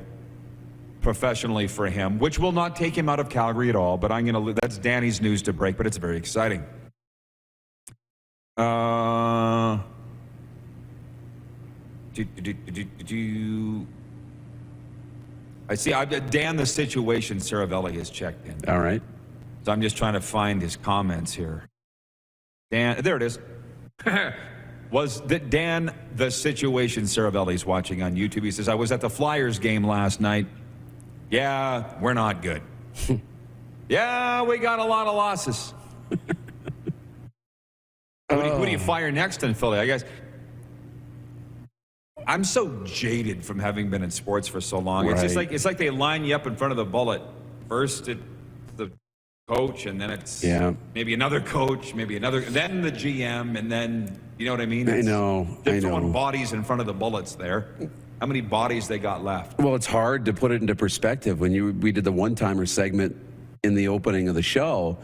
professionally for him, which will not take him out of Calgary at all, but that's Danny's news to break, but it's very exciting. I see, Dan, the situation, Saravelli has checked in.
All right.
So I'm just trying to find his comments here. Dan, there it is. Was that Dan, the situation, Saravelli's watching on YouTube. He says, I was at the Flyers game last night. Yeah, we're not good. Yeah, we got a lot of losses. Who do you fire next in Philly? I guess I'm so jaded from having been in sports for so long.
Right.
It's like they line you up in front of the bullet. First it's the coach, and then it's maybe another coach, maybe another, then the GM, and then, you know what I mean?
I know.
They're throwing bodies in front of the bullets there. How many bodies they got left?
Well, it's hard to put it into perspective. When we did the one-timer segment in the opening of the show,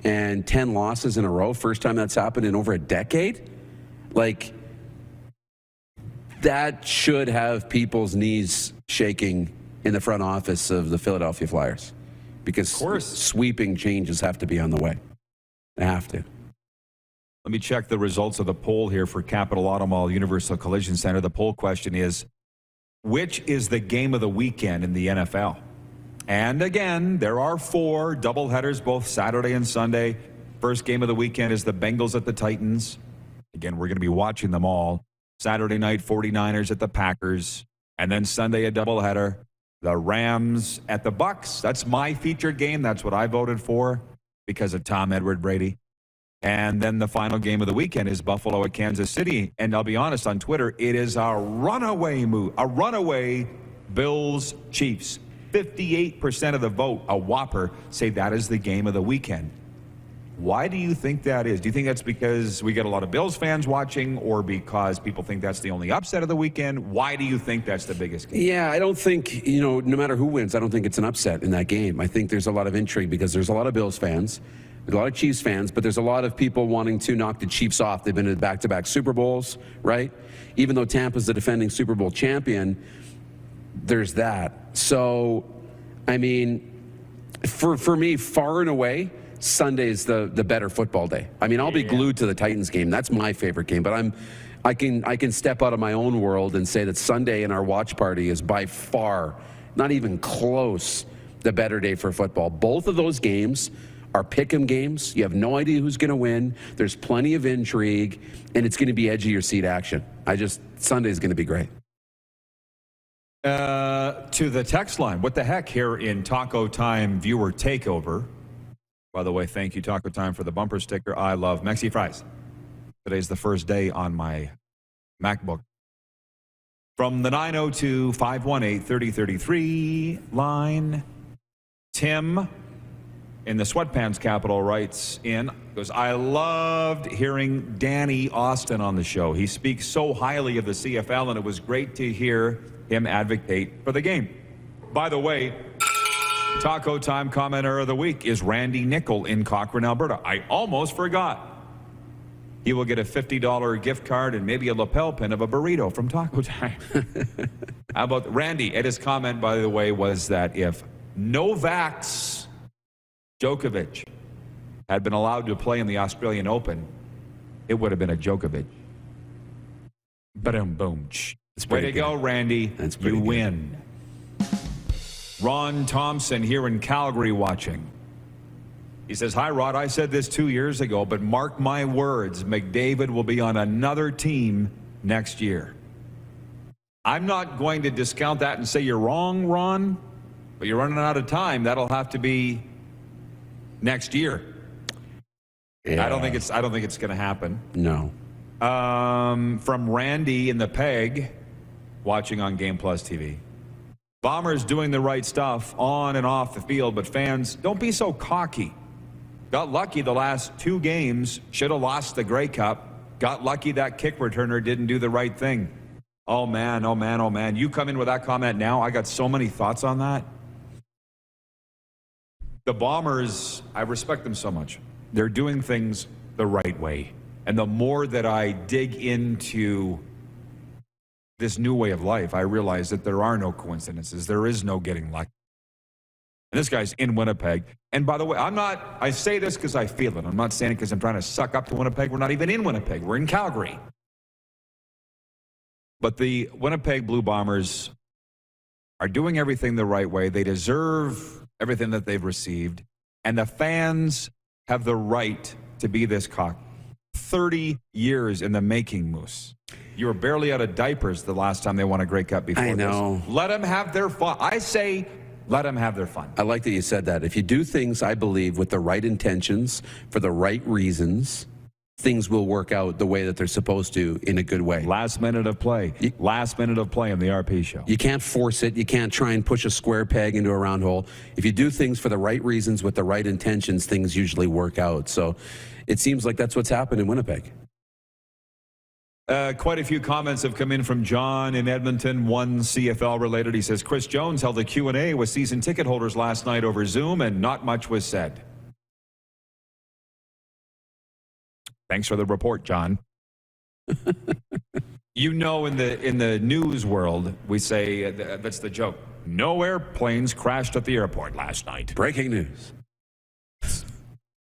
and 10 losses in a row, first time that's happened in over a decade, like, that should have people's knees shaking in the front office of the Philadelphia Flyers, because sweeping changes have to be on the way. They have to.
Let me check the results of the poll here for Capital Auto Mall Universal Collision Center. The poll question is, which is the game of the weekend in the NFL? And again, there are 4 doubleheaders, both Saturday and Sunday. First game of the weekend is the Bengals at the Titans. Again, we're going to be watching them all. Saturday night, 49ers at the Packers. And then Sunday, a doubleheader. The Rams at the Bucs. That's my featured game. That's what I voted for because of Tom Edward Brady. And then the final game of the weekend is Buffalo at Kansas City. And I'll be honest, on Twitter, it is a runaway Bills Chiefs. 58% of the vote, a whopper, say that is the game of the weekend. Why do you think that is? Do you think that's because we get a lot of Bills fans watching, or because people think that's the only upset of the weekend? Why do you think that's the biggest game?
Yeah, I don't think, no matter who wins, I don't think it's an upset in that game. I think there's a lot of intrigue because there's a lot of Bills fans, there's a lot of Chiefs fans, but there's a lot of people wanting to knock the Chiefs off. They've been to back-to-back Super Bowls, right? Even though Tampa's the defending Super Bowl champion, there's that. So, I mean, for me, far and away, Sunday's the better football day. I mean, I'll be glued to the Titans game. That's my favorite game. But I can step out of my own world and say that Sunday in our watch party is by far, not even close, the better day for football. Both of those games are pick'em games. You have no idea who's going to win. There's plenty of intrigue, and it's going to be edge of your seat action. Sunday's going to be great.
To the text line, what the heck here in Taco Time viewer takeover. By the way, thank you, Taco Time, for the bumper sticker. I love Mexi Fries. Today's the first day on my MacBook. From the 902-518-3033 line, Tim in the sweatpants capital writes in, goes, I loved hearing Danny Austin on the show. He speaks so highly of the CFL, and it was great to hear him advocate for the game. By the way, Taco Time commenter of the week is Randy Nickel in Cochrane, Alberta. I almost forgot. He will get a $50 gift card and maybe a lapel pin of a burrito from Taco Time. How about Randy? And his comment, by the way, was that if Novak's Djokovic had been allowed to play in the Australian Open, it would have been a Djokovic. Boom, boom. Way to go, Randy.
That's pretty
you
good.
win. Ron Thompson here in Calgary watching. He says, hi, Rod. I said this 2 years ago, but mark my words, McDavid will be on another team next year. I'm not going to discount that and say you're wrong, Ron, but you're running out of time. That'll have to be next year.
Yeah.
I don't think it's going to happen.
No.
From Randy in the Peg, watching on Game Plus TV. Bombers doing the right stuff on and off the field, but fans, don't be so cocky. Got lucky the last 2 games, should have lost the Grey Cup. Got lucky that kick returner didn't do the right thing. Oh man, oh man, oh man. You come in with that comment now, I got so many thoughts on that. The Bombers, I respect them so much. They're doing things the right way. And the more that I dig into this new way of life, I realized that there are no coincidences. There is no getting lucky. And this guy's in Winnipeg. And by the way, I say this because I feel it. I'm not saying it because I'm trying to suck up to Winnipeg. We're not even in Winnipeg. We're in Calgary. But the Winnipeg Blue Bombers are doing everything the right way. They deserve everything that they've received. And the fans have the right to be this cocky. 30 years in the making, Moose. You were barely out of diapers the last time they won a Grey Cup before.
I know.
This. Let them have their fun. I say, let them have their fun.
I like that you said that. If you do things, I believe, with the right intentions, for the right reasons, things will work out the way that they're supposed to in a good way.
Last minute of play on the RP show.
You can't force it. You can't try and push a square peg into a round hole. If you do things for the right reasons with the right intentions, things usually work out. So it seems like that's what's happened in Winnipeg.
Quite a few comments have come in from John in Edmonton, one CFL related. He says, Chris Jones held a Q&A with season ticket holders last night over Zoom and not much was said. Thanks for the report, John. You know, in the news world, we say, that's the joke. No airplanes crashed at the airport last night.
Breaking news.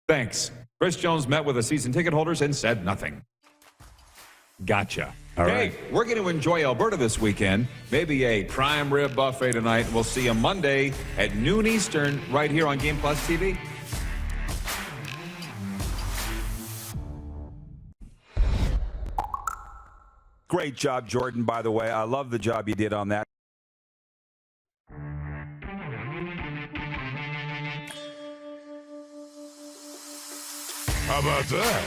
Thanks. Chris Jones met with the season ticket holders and said nothing. Gotcha.
All
hey,
right.
We're going to enjoy Alberta this weekend. Maybe a prime rib buffet tonight. We'll see you Monday at noon Eastern right here on Game Plus TV.
Great job, Jordan, by the way. I love the job you did on that.
How about that?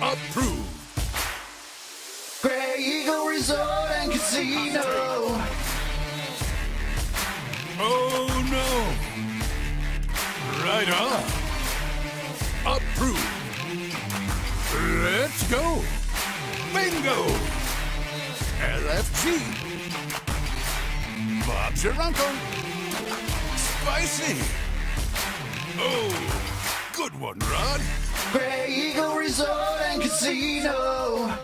Approved.
Grey Eagle Resort and Casino.
Oh, no. Right on. Approved. Let's go. Bingo. LFG. Bob's your uncle. Spicy. Oh, good one, Rod.
Grey Eagle Resort and Casino.